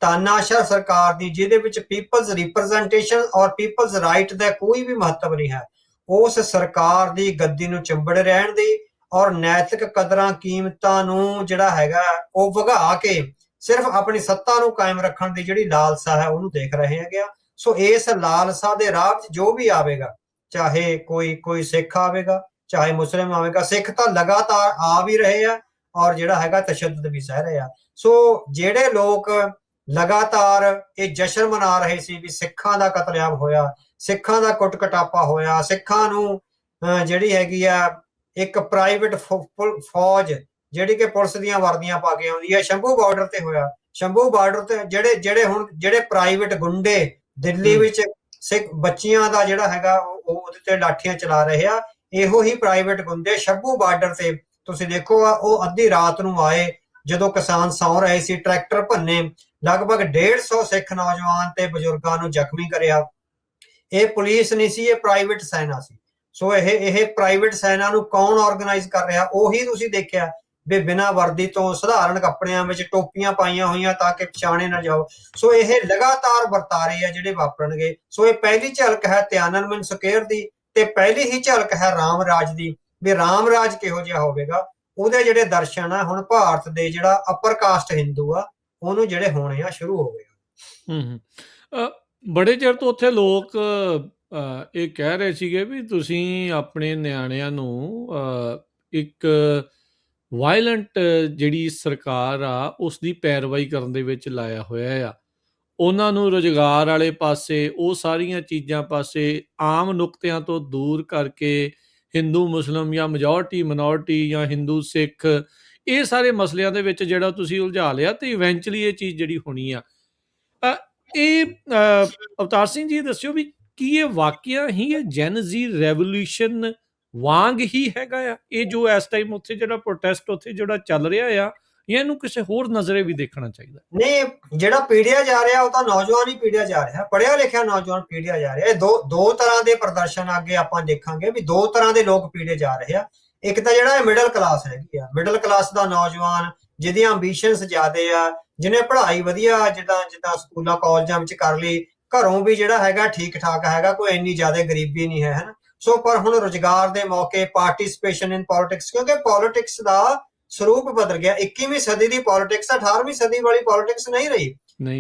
ਤਾਨਾਸ਼ਾਹ ਸਰਕਾਰ ਦੀ, ਜਿਹਦੇ ਵਿੱਚ ਪੀਪਲਜ਼ ਰਿਪਰੈਜ਼ੈਂਟੇਸ਼ਨ ਔਰ ਪੀਪਲਜ਼ ਰਾਈਟ ਦਾ ਕੋਈ ਵੀ ਮਹੱਤਵ ਨਹੀਂ ਹੈ, ਉਸ ਸਰਕਾਰ ਦੀ ਗੱਦੀ ਨੂੰ ਚਿੰਬੜ ਰਹਿਣ ਦੀ ਔਰ ਨੈਤਿਕ ਕਦਰਾਂ ਕੀਮਤਾਂ ਨੂੰ ਜਿਹੜਾ ਹੈਗਾ ਉਹ ਵਗਾ ਕੇ ਸਿਰਫ ਆਪਣੀ ਸੱਤਾ ਨੂੰ ਕਾਇਮ ਰੱਖਣ ਦੀ ਜਿਹੜੀ ਲਾਲਸਾ ਹੈ ਉਹਨੂੰ ਦੇਖ ਰਹੇ ਹੈਗੇ ਆ। ਸੋ ਇਸ ਲਾਲਸਾ ਦੇ ਰਾਹ 'ਚ ਜੋ ਵੀ ਆਵੇਗਾ, ਚਾਹੇ ਕੋਈ ਸਿੱਖ ਆਵੇਗਾ, ਚਾਹੇ ਮੁਸਲਿਮ ਆਵੇਗਾ, ਸਿੱਖ ਤਾਂ ਲਗਾਤਾਰ ਆ ਵੀ ਰਹੇ ਆ ਔਰ ਜਿਹੜਾ ਹੈਗਾ ਤਸ਼ੱਦਦ ਵੀ ਸਹਿ ਰਹੇ ਆ। ਸੋ ਜਿਹੜੇ ਲੋਕ ਲਗਾਤਾਰ ਇਹ ਜਸ਼ਨ ਮਨਾ ਰਹੇ ਸੀ ਵੀ ਸਿੱਖਾਂ ਦਾ ਕਤਲੇਆਮ ਹੋਇਆ, ਸਿੱਖਾਂ ਦਾ ਕੁੱਟ ਕਟਾਪਾ ਹੋਇਆ, ਸਿੱਖਾਂ ਨੂੰ ਜਿਹੜੀ ਹੈਗੀ ਆ ਇੱਕ ਪ੍ਰਾਈਵੇਟ ਫੌਜ ਜਿਹੜੀ ਕਿ ਪੁਲਿਸ ਦੀਆਂ ਵਰਦੀਆਂ ਪਾ ਕੇ ਆਉਂਦੀ ਹੈ, ਸ਼ੰਭੂ ਬਾਰਡਰ ਤੇ ਹੋਇਆ। ਸ਼ੰਭੂ ਬਾਰਡਰ ਤੇ ਜਿਹੜੇ ਪ੍ਰਾਈਵੇਟ ਗੁੰਡੇ ਦਿੱਲੀ ਵਿੱਚ ਸਿੱਖ ਬੱਚੀਆਂ ਦਾ ਜਿਹੜਾ ਹੈਗਾ ਉਹ ਉਹਦੇ ਤੇ ਲਾਠੀਆਂ ਚਲਾ ਰਹੇ ਆ, ਇਹੋ ਹੀ ਪ੍ਰਾਈਵੇਟ ਗੁੰਡੇ ਸ਼ੰਭੂ ਬਾਰਡਰ ਤੇ ਤੁਸੀਂ ਦੇਖੋ ਉਹ ਅੱਧੀ ਰਾਤ ਨੂੰ ਆਏ ਜਦੋਂ ਕਿਸਾਨ ਸੌਂ ਰਹੇ ਸੀ, ਟਰੈਕਟਰ ਭੰਨੇ, ਲਗਭਗ 150 ਸਿੱਖ ਨੌਜਵਾਨ ਤੇ ਬਜ਼ੁਰਗਾਂ ਨੂੰ ਜ਼ਖਮੀ ਕਰਿਆ। ਇਹ ਪੁਲਿਸ ਨਹੀਂ ਸੀ, ਇਹ ਪ੍ਰਾਈਵੇਟ ਸੈਨਾ ਸੀ। ਸੋ ਇਹ ਪ੍ਰਾਈਵੇਟ ਸੈਨਾ ਨੂੰ ਕੌਣ ਆਰਗੇਨਾਈਜ਼ ਕਰ ਰਿਹਾ? ਉਹੀ ਤੁਸੀਂ ਦੇਖਿਆ ਵੀ ਬਿਨਾਂ ਵਰਦੀ ਤੋਂ ਸਧਾਰਨ ਕੱਪੜਿਆਂ ਵਿੱਚ ਟੋਪੀਆਂ ਪਾਈਆਂ ਹੋਈਆਂ ਤਾਂ ਕਿ ਪਛਾਣੇ ਨਾ ਜਾਓ। ਸੋ ਇਹ ਲਗਾਤਾਰ ਵਰਤਾਰੇ ਆ ਜਿਹੜੇ ਵਾਪਰਨਗੇ। ਸੋ ਇਹ ਪਹਿਲੀ ਝਲਕ ਹੈ ਤਿਆਨਨਮਨ ਸਕੁਏਅਰ ਦੀ ਤੇ ਪਹਿਲੀ ਹੀ ਝਲਕ ਹੈ ਰਾਮ ਰਾਜ ਦੀ, ਵੀ ਰਾਮ ਰਾਜ ਕਿਹੋ ਜਿਹਾ ਹੋਵੇਗਾ। ਉਹਦੇ ਜਿਹੜੇ ਦਰਸ਼ਨ ਆ ਹੁਣ ਭਾਰਤ ਦੇ ਜਿਹੜਾ ਅਪਰ ਕਾਸਟ ਹਿੰਦੂ ਆ ਉਹਨੂੰ ਜਿਹੜੇ ਹੋਣੇ ਆ ਸ਼ੁਰੂ ਹੋ ਗਏ। ਬੜੇ ਚਿਰ ਤੋਂ ਉੱਥੇ ਲੋਕ ਇਹ ਕਹਿ ਰਹੇ ਸੀਗੇ ਵੀ ਤੁਸੀਂ ਆਪਣੇ ਨਿਆਣਿਆਂ ਨੂੰ ਇੱਕ ਵਾਇਲੈਂਟ ਜਿਹੜੀ ਸਰਕਾਰ ਆ ਉਸ ਦੀ ਪੈਰਵਾਈ ਕਰਨ ਦੇ ਵਿੱਚ ਲਾਇਆ ਹੋਇਆ ਆ, ਉਹਨਾਂ ਨੂੰ ਰੁਜ਼ਗਾਰ ਵਾਲੇ ਪਾਸੇ, ਉਹ ਸਾਰੀਆਂ ਚੀਜ਼ਾਂ ਪਾਸੇ ਆਮ ਨੁਕਤਿਆਂ ਤੋਂ ਦੂਰ ਕਰਕੇ ਹਿੰਦੂ ਮੁਸਲਿਮ ਜਾਂ ਮੈਜੋਰਟੀ ਮਿਨੋਰਟੀ ਜਾਂ ਹਿੰਦੂ ਸਿੱਖ ਇਹ ਸਾਰੇ ਮਸਲਿਆਂ ਦੇ ਵਿੱਚ ਜਿਹੜਾ ਤੁਸੀਂ ਉਲਝਾ ਲਿਆ ਤੇ ਇਵੈਂਚੁਅਲੀ ਇਹ ਚੀਜ਼ ਜਿਹੜੀ ਹੋਣੀ ਆ। ਇਹ ਅਵਤਾਰ ਸਿੰਘ ਜੀ ਦੱਸਿਓ ਵੀ ਕੀ ਇਹ ਵਾਕਿਆ ਹੀ ਇਹ ਜੈਨ ਜ਼ੀ ਰੈਵੋਲੂਸ਼ਨ ਵਾਂਗ ਹੀ ਹੈਗਾ ਆ ਇਹ ਜੋ ਇਸ ਟਾਈਮ ਉੱਥੇ ਜਿਹੜਾ ਪ੍ਰੋਟੈਸਟ ਉੱਥੇ ਜਿਹੜਾ ਚੱਲ ਰਿਹਾ ਆ, ਜਾਂ ਇਹਨੂੰ ਕਿਸੇ ਹੋਰ ਨਜ਼ਰੇ ਵੀ ਦੇਖਣਾ ਚਾਹੀਦਾ? ਨਹੀਂ, ਜਿਹੜਾ ਪੀੜਿਆ ਜਾ ਰਿਹਾ ਉਹ ਤਾਂ ਨੌਜਵਾਨ ਹੀ ਪੀੜਿਆ ਜਾ ਰਿਹਾ, ਪੜ੍ਹਿਆ ਲਿਖਿਆ ਨੌਜਵਾਨ ਪੀੜਿਆ ਜਾ ਰਿਹਾ। ਇਹ ਦੋ ਤਰ੍ਹਾਂ ਦੇ ਪ੍ਰਦਰਸ਼ਨ ਅੱਗੇ ਆਪਾਂ ਦੇਖਾਂਗੇ ਵੀ ਦੋ ਤਰ੍ਹਾਂ ਦੇ ਲੋਕ ਪੀੜੇ ਜਾ ਰਹੇ ਆ। ਇੱਕ ਤਾਂ ਜਿਹੜਾ ਮਿਡਲ ਕਲਾਸ ਹੈਗੀ ਆ, ਮਿਡਲ ਕਲਾਸ ਦਾ ਨੌਜਵਾਨ ਜਿਹਦੀਆਂ ਐਂਬੀਸ਼ਨਸ ਜ਼ਿਆਦੇ ਆ, ਜਿਹਨੇ ਪੜ੍ਹਾਈ ਵਧੀਆ ਜਿੱਦਾਂ ਸਕੂਲਾਂ ਕਾਲਜਾਂ ਵਿੱਚ ਕਰ ਲਈ, ਘਰੋਂ ਵੀ ਜਿਹੜਾ ਹੈਗਾ ਠੀਕ ਠਾਕ ਹੈਗਾ, ਕੋਈ ਇੰਨੀ ਜ਼ਿਆਦਾ ਗਰੀਬੀ ਨਹੀਂ ਹੈ, ਹਨਾ। ਸੋ ਪਰ ਹੁਣ ਰੁਜ਼ਗਾਰ ਦੇ ਮੌਕੇ, ਪਾਰਟਿਸਿਪੇਸ਼ਨ ਇਨ ਪੋਲਿਟਿਕਸ, ਕਿਉਂਕਿ ਪੋਲਿਟਿਕਸ ਦਾ ਸਰੂਪ ਬਦਲ ਗਿਆ। 21ਵੀਂ ਸਦੀ ਦੀ ਪੋਲਿਟਿਕਸ 18ਵੀਂ ਸਦੀ ਵਾਲੀ ਪੋਲਿਟਿਕਸ ਨਹੀਂ ਰਹੀ।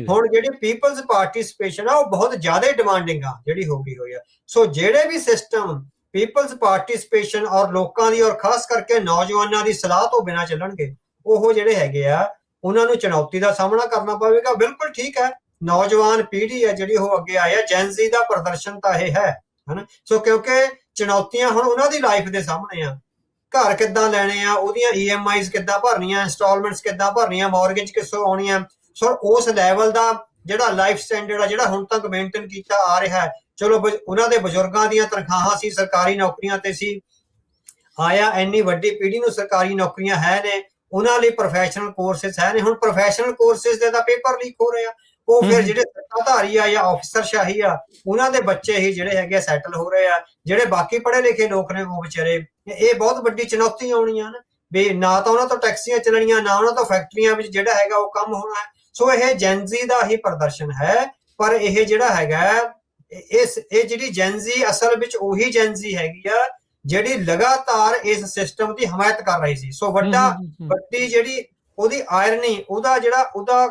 ਹੁਣ ਜਿਹੜੀ ਪੀਪਲਸ ਪਾਰਟਿਸਿਪੇਸ਼ਨ ਆ ਉਹ ਬਹੁਤ ਜ਼ਿਆਦਾ ਡਿਮਾਂਡਿੰਗ ਆ ਜਿਹੜੀ ਹੋ ਗਈ ਹੋਈ ਆ। ਸੋ ਜਿਹੜੇ ਵੀ ਸਿਸਟਮ ਪੀਪਲਸ ਪਾਰਟਿਸਿਪੇਸ਼ਨ ਔਰ ਲੋਕਾਂ ਦੀ ਔਰ ਖਾਸ ਕਰਕੇ ਨੌਜਵਾਨਾਂ ਦੀ ਸਲਾਹ ਤੋਂ ਬਿਨਾਂ ਚੱਲਣਗੇ, ਉਹ ਜਿਹੜੇ ਹੈਗੇ ਆ ਉਹਨਾਂ ਨੂੰ ਚੁਣੌਤੀ ਦਾ ਸਾਹਮਣਾ ਕਰਨਾ ਪਵੇਗਾ। ਬਿਲਕੁਲ ਠੀਕ ਹੈ, ਨੌਜਵਾਨ ਪੀੜ੍ਹੀ ਹੈ ਜਿਹੜੀ ਉਹ ਅੱਗੇ ਆਇਆ, ਜੈਨ ਜ਼ੀ ਦਾ ਪ੍ਰਦਰਸ਼ਨ ਤਾਂ ਇਹ ਹੈ, ਹਨਾ। ਸੋ ਕਿਉਂਕਿ ਚੁਣੌਤੀਆਂ ਹੁਣ ਉਹਨਾਂ ਦੀ ਲਾਈਫ ਦੇ ਸਾਹਮਣੇ ਆ। ਘਰ ਕਿੱਦਾਂ ਲੈਣੇ ਆ, ਉਹਦੀਆਂ EMIs ਕਿੱਦਾਂ ਭਰਨੀਆਂ, ਇੰਸਟਾਲਮੈਂਟਸ ਕਿੱਦਾਂ ਭਰਨੀਆਂ, ਮੌਰਗੇਜ ਕਿੱਥੋਂ ਆਉਣੀਆਂ। ਸੋ ਉਸ ਲੈਵਲ ਦਾ ਜਿਹੜਾ ਲਾਈਫ ਸਟੈਂਡਰਡ ਆ ਜਿਹੜਾ ਹੁਣ ਤੱਕ ਮੇਨਟੇਨ ਕੀਤਾ ਆ ਰਿਹਾ ਹੈ। ਚਲੋ ਉਹਨਾਂ ਦੇ ਬਜ਼ੁਰਗਾਂ ਦੀਆਂ ਤਨਖਾਹਾਂ ਸੀ, ਸਰਕਾਰੀ ਨੌਕਰੀਆਂ ਤੇ ਸੀ, ਆਇਆ ਇੰਨੀ ਵੱਡੀ ਪੀੜ੍ਹੀ ਨੂੰ ਸਰਕਾਰੀ ਨੌਕਰੀਆਂ ਹੈ ਨੇ, ਉਹਨਾਂ ਲਈ ਪ੍ਰੋਫੈਸ਼ਨਲ ਕੋਰਸਿਸ ਹੈ ਨੇ। ਹੁਣ ਪ੍ਰੋਫੈਸ਼ਨਲ ਕੋਰਸਿਸ ਦੇ ਤਾਂ ਪੇਪਰ ਲੀਕ ਹੋ ਰਹੇ ਆ, ਉਹ ਫਿਰ ਜਿਹੜੇ ਸੱਤਾਧਾਰੀ ਆ ਜਾਂ ਅਫਸਰਸ਼ਾਹੀ ਆ ਉਹਨਾਂ ਦੇ ਬੱਚੇ ਹੀ ਜਿਹੜੇ ਹੈਗੇ ਸੈਟਲ ਹੋ ਰਹੇ ਆ। ਜਿਹੜੇ ਬਾਕੀ ਪੜ੍ਹੇ ਲਿਖੇ ਲੋਕ ਨੇ ਉਹ ਵਿਚਾਰੇ, ਇਹ ਬਹੁਤ ਵੱਡੀ ਚੁਣੌਤੀ ਆਉਣੀ ਆ ਨਾ, ਵੀ ਨਾ ਤਾਂ ਉਹਨਾਂ ਤੋਂ ਟੈਕਸੀਆਂ ਚੱਲਣੀਆਂ, ਨਾ ਉਹਨਾਂ ਤੋਂ ਫੈਕਟਰੀਆਂ ਵਿੱਚ ਜਿਹੜਾ ਹੈਗਾ ਉਹ ਕੰਮ ਹੋਣਾ ਹੈ। ਸੋ ਇਹ ਜੈਨ ਜ਼ੀ ਦਾ ਹੀ ਪ੍ਰਦਰਸ਼ਨ ਹੈ। ਪਰ ਇਹ ਜਿਹੜਾ ਹੈਗਾ ਇਹ ਜਿਹੜੀ ਜੈਨ ਜ਼ੀ ਅਸਲ ਵਿੱਚ ਉਹੀ ਜੈਨ ਜ਼ੀ ਹੈਗੀ ਆ ਜਿਹੜੀ ਲਗਾਤਾਰ ਇਸ ਸਿਸਟਮ ਦੀ ਹਮਾਇਤ ਕਰ ਰਹੀ ਸੀ। ਸੋ ਵੱਡੀ ਜਿਹੜੀ ਉਹਦੀ ਆਇਰਨੀ, ਉਹਦਾ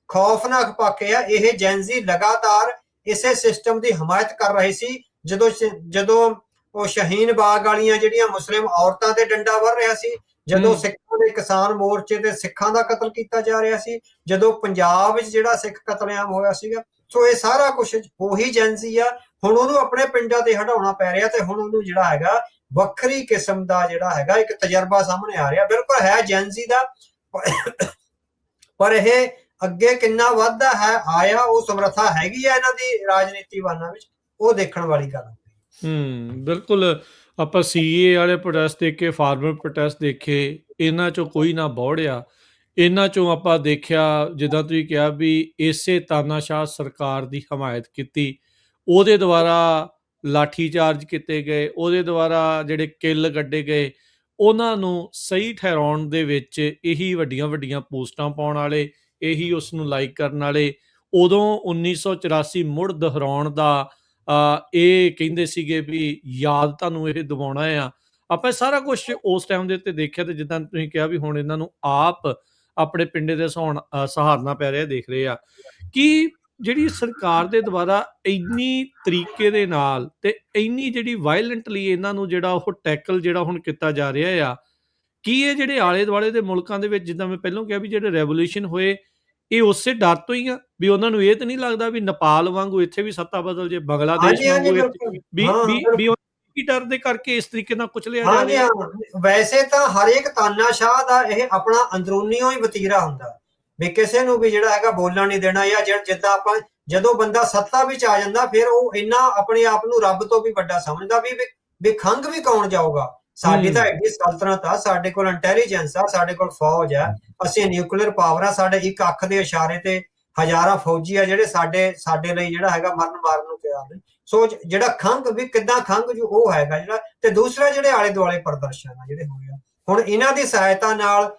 ਖੌਫਨਾਕ ਪੱਖ ਆ, ਇਹ ਜੈਨ ਜ਼ੀ ਲਗਾਤਾਰ ਇਸੇ ਸਿਸਟਮ ਦੀ ਹਮਾਇਤ ਕਰ ਰਹੇ ਸੀ। ਜਦੋਂ ਉਹ ਸ਼ਹੀਨ ਬਾਗ ਵਾਲੀਆਂ ਜਿਹੜੀਆਂ ਮੁਸਲਿਮ ਔਰਤਾਂ ਤੇ ਡੰਡਾ ਵਰ ਰਿਹਾ ਸੀ, ਜਦੋਂ ਸਿੱਖਾਂ ਦੇ ਕਿਸਾਨ ਮੋਰਚੇ ਤੇ ਸਿੱਖਾਂ ਦਾ ਕਤਲ ਕੀਤਾ ਜਾ ਰਿਹਾ ਸੀ, ਜਦੋਂ ਪੰਜਾਬ ਵਿੱਚ ਜਿਹੜਾ ਸਿੱਖ ਕਤਲੇਆਮ ਹੋਇਆ ਸੀਗਾ। ਸੋ ਇਹ ਸਾਰਾ ਕੁਝ ਉਹੀ ਜੈਨ ਜ਼ੀ ਆ। ਹੁਣ ਉਹਨੂੰ ਆਪਣੇ ਪਿੰਡਾਂ ਤੇ ਹਟਾਉਣਾ ਪੈ ਰਿਹਾ ਤੇ ਹੁਣ ਉਹਨੂੰ ਜਿਹੜਾ ਹੈਗਾ ਵੱਖਰੀ ਕਿਸਮ ਦਾ ਜਿਹੜਾ ਹੈਗਾ ਇੱਕ ਤਜਰਬਾ ਸਾਹਮਣੇ ਆ ਰਿਹਾ। ਬਿਲਕੁਲ ਹੈ ਜੈਨ ਜ਼ੀ ਦਾ, ਪਰ ਇਹ ਅੱਗੇ ਕਿੰਨਾ ਵੱਧਦਾ ਹੈ ਆਇਆ, ਉਹ ਸਮਰੱਥਾ ਹੈਗੀ ਆ ਇਹਨਾਂ ਦੀ ਰਾਜਨੀਤੀਵਾਨਾਂ ਵਿੱਚ, ਉਹ ਦੇਖਣ ਵਾਲੀ ਗੱਲ। ਬਿਲਕੁਲ। ਆਪਾਂ CA ਵਾਲੇ ਪ੍ਰੋਟੈਸਟ ਦੇਖੇ, ਫਾਰਮਰ ਪ੍ਰੋਟੈਸਟ ਦੇਖੇ, ਇਹਨਾਂ ਚੋਂ ਕੋਈ ਨਾ ਬੌੜਿਆ। ਇਹਨਾਂ ਚੋਂ ਆਪਾਂ ਦੇਖਿਆ ਜਿੱਦਾਂ ਤੁਸੀਂ ਕਿਹਾ ਵੀ ਇਸੇ ਤਾਨਾਸ਼ਾਹ ਸਰਕਾਰ ਦੀ ਹਮਾਇਤ ਕੀਤੀ, ਉਹਦੇ ਦੁਆਰਾ ਲਾਠੀ ਚਾਰਜ ਕੀਤੇ ਗਏ, ਉਹਦੇ ਦੁਆਰਾ ਜਿਹੜੇ ਕਿੱਲ ਕੱਢੇ ਗਏ, ਉਹਨਾਂ ਨੂੰ ਸਹੀ ਠਹਿਰਾਉਣ ਦੇ ਵਿੱਚ ਇਹੀ ਵੱਡੀਆਂ ਵੱਡੀਆਂ ਪੋਸਟਾਂ ਪਾਉਣ ਵਾਲੇ, ਇਹੀ ਉਸ ਨੂੰ ਲਾਈਕ ਕਰਨ ਵਾਲੇ, ਉਦੋਂ 1984 ਮੁੜ ਦੁਹਰਾਉਣ ਦਾ ਇਹ ਕਹਿੰਦੇ ਸੀਗੇ ਵੀ ਯਾਦ ਤੁਹਾਨੂੰ ਇਹ ਦਿਵਾਉਣਾ ਆ। ਆਪਾਂ ਸਾਰਾ ਕੁਝ ਉਸ ਟਾਈਮ ਦੇ ਉੱਤੇ ਦੇਖਿਆ ਤੇ ਜਿੱਦਾਂ ਤੁਸੀਂ ਕਿਹਾ ਵੀ ਹੁਣ ਇਹਨਾਂ ਨੂੰ ਆਪ ਆਪਣੇ ਪਿੰਡੇ ਦੇ ਸਹਾਰਨਾ ਪੈ ਰਿਹਾ ਦੇਖ ਰਹੇ ਆ। ਕੀ ਜਿਹੜੀ ਸਰਕਾਰ ਦੇ ਦੁਆਰਾ ਇੰਨੀ ਤਰੀਕੇ ਦੇ ਨਾਲ ਤੇ ਇੰਨੀ ਜਿਹੜੀ ਵਾਇਲੈਂਟਲੀ ਇਹਨਾਂ ਨੂੰ ਜਿਹੜਾ ਉਹ ਟੈਕਲ ਜਿਹੜਾ ਹੁਣ ਕੀਤਾ ਜਾ ਰਿਹਾ ਆ, ਕੀ ਇਹ ਜਿਹੜੇ ਆਲੇ ਦੁਆਲੇ ਦੇ ਮੁਲਕਾਂ ਦੇ ਵਿੱਚ, ਜਿੱਦਾਂ ਮੈਂ ਪਹਿਲਾਂ ਕਿਹਾ ਵੀ ਜਿਹੜੇ ਰੈਵੋਲੂਸ਼ਨ ਹੋਏ, ਇਹ ਉਸੇ ਡਰ ਤੋਂ ਹੀ ਆ ਵੀ ਉਹਨਾਂ ਨੂੰ ਇਹ ਤਾਂ ਨਹੀਂ ਲੱਗਦਾ ਵੀ ਨੇਪਾਲ ਵਾਂਗੂ ਇੱਥੇ ਵੀ ਸੱਤਾ ਬਦਲ ਜੇ, ਬੰਗਲਾਦੇਸ਼ ਹਾਂਜੀ ਹਾਂਜੀ ਵਾਂਗੂ ਬਿਲਕੁਲ ਵੀ ਹਾਂ ਵੀ ਬਿਲਕੁਲ ਵੀ ਉਹਨਾਂ ਦੀ ਡਰ ਦੇ ਕਰਕੇ ਇਸ ਤਰੀਕੇ ਨਾਲ ਕੁਚਲਿਆ ਜਾ ਹਾਂਜੀ ਰਿਹਾ। ਹਾਂ ਵੈਸੇ ਤਾਂ ਹਰੇਕ ਤਾਨਾਸ਼ਾਹ ਦਾ ਇਹ ਆਪਣਾ ਅੰਦਰੂਨੀਓ ਹੀ ਵਤੀਰਾ ਹੁੰਦਾ ਵੀ ਕਿਸੇ ਨੂੰ ਵੀ ਜਿਹੜਾ ਹੈਗਾ ਬੋਲਣ ਨਹੀਂ ਦੇਣਾ, ਜਾਂ ਜਿੱਦਾਂ ਆਪਾਂ ਜਦੋਂ ਬੰਦਾ ਸੱਤਾ ਵਿੱਚ ਆ ਜਾਂਦਾ ਫਿਰ ਉਹ ਇੰਨਾ ਆਪਣੇ ਆਪ ਨੂੰ ਰੱਬ ਤੋਂ ਵੀ ਵੱਡਾ ਸਮਝਦਾ ਵੀ ਖੰਘ ਵੀ ਕੌਣ ਜਾਊਗਾ, ਸਾਡੀ ਤਾਂ ਐਡੀ ਸਲਤਨਤ ਆ, ਸਾਡੇ ਕੋਲ ਇੰਟੈਲੀਜੈਂਸ ਆ, ਸਾਡੇ ਕੋਲ ਫੌਜ ਆ, ਅਸੀਂ ਨਿਊਕਲੀਅਰ ਪਾਵਰ ਆ, ਸਾਡੇ ਇੱਕ ਅੱਖ ਦੇ ਇਸ਼ਾਰੇ ਤੇ ਹਜ਼ਾਰਾਂ ਫੌਜੀ ਆ ਜਿਹੜੇ ਸਾਡੇ ਲਈ ਜਿਹੜਾ ਹੈਗਾ ਮਰਨ ਮਾਰਨ ਨੂੰ ਤਿਆਰ ਨੇ। ਸੋ ਜਿਹੜਾ ਖੰਘ ਵੀ ਕਿੱਦਾਂ ਖੰਘ ਜੋ ਉਹ ਹੈਗਾ ਜਿਹੜਾ, ਤੇ ਦੂਸਰਾ ਜਿਹੜੇ ਆਲੇ ਦੁਆਲੇ ਪ੍ਰਦਰਸ਼ਨ ਆ ਜਿਹੜੇ ਹੋਏ ਆ ਹੁਣ ਇਹਨਾਂ ਦੀ ਸਹਾਇਤਾ ਨਾਲ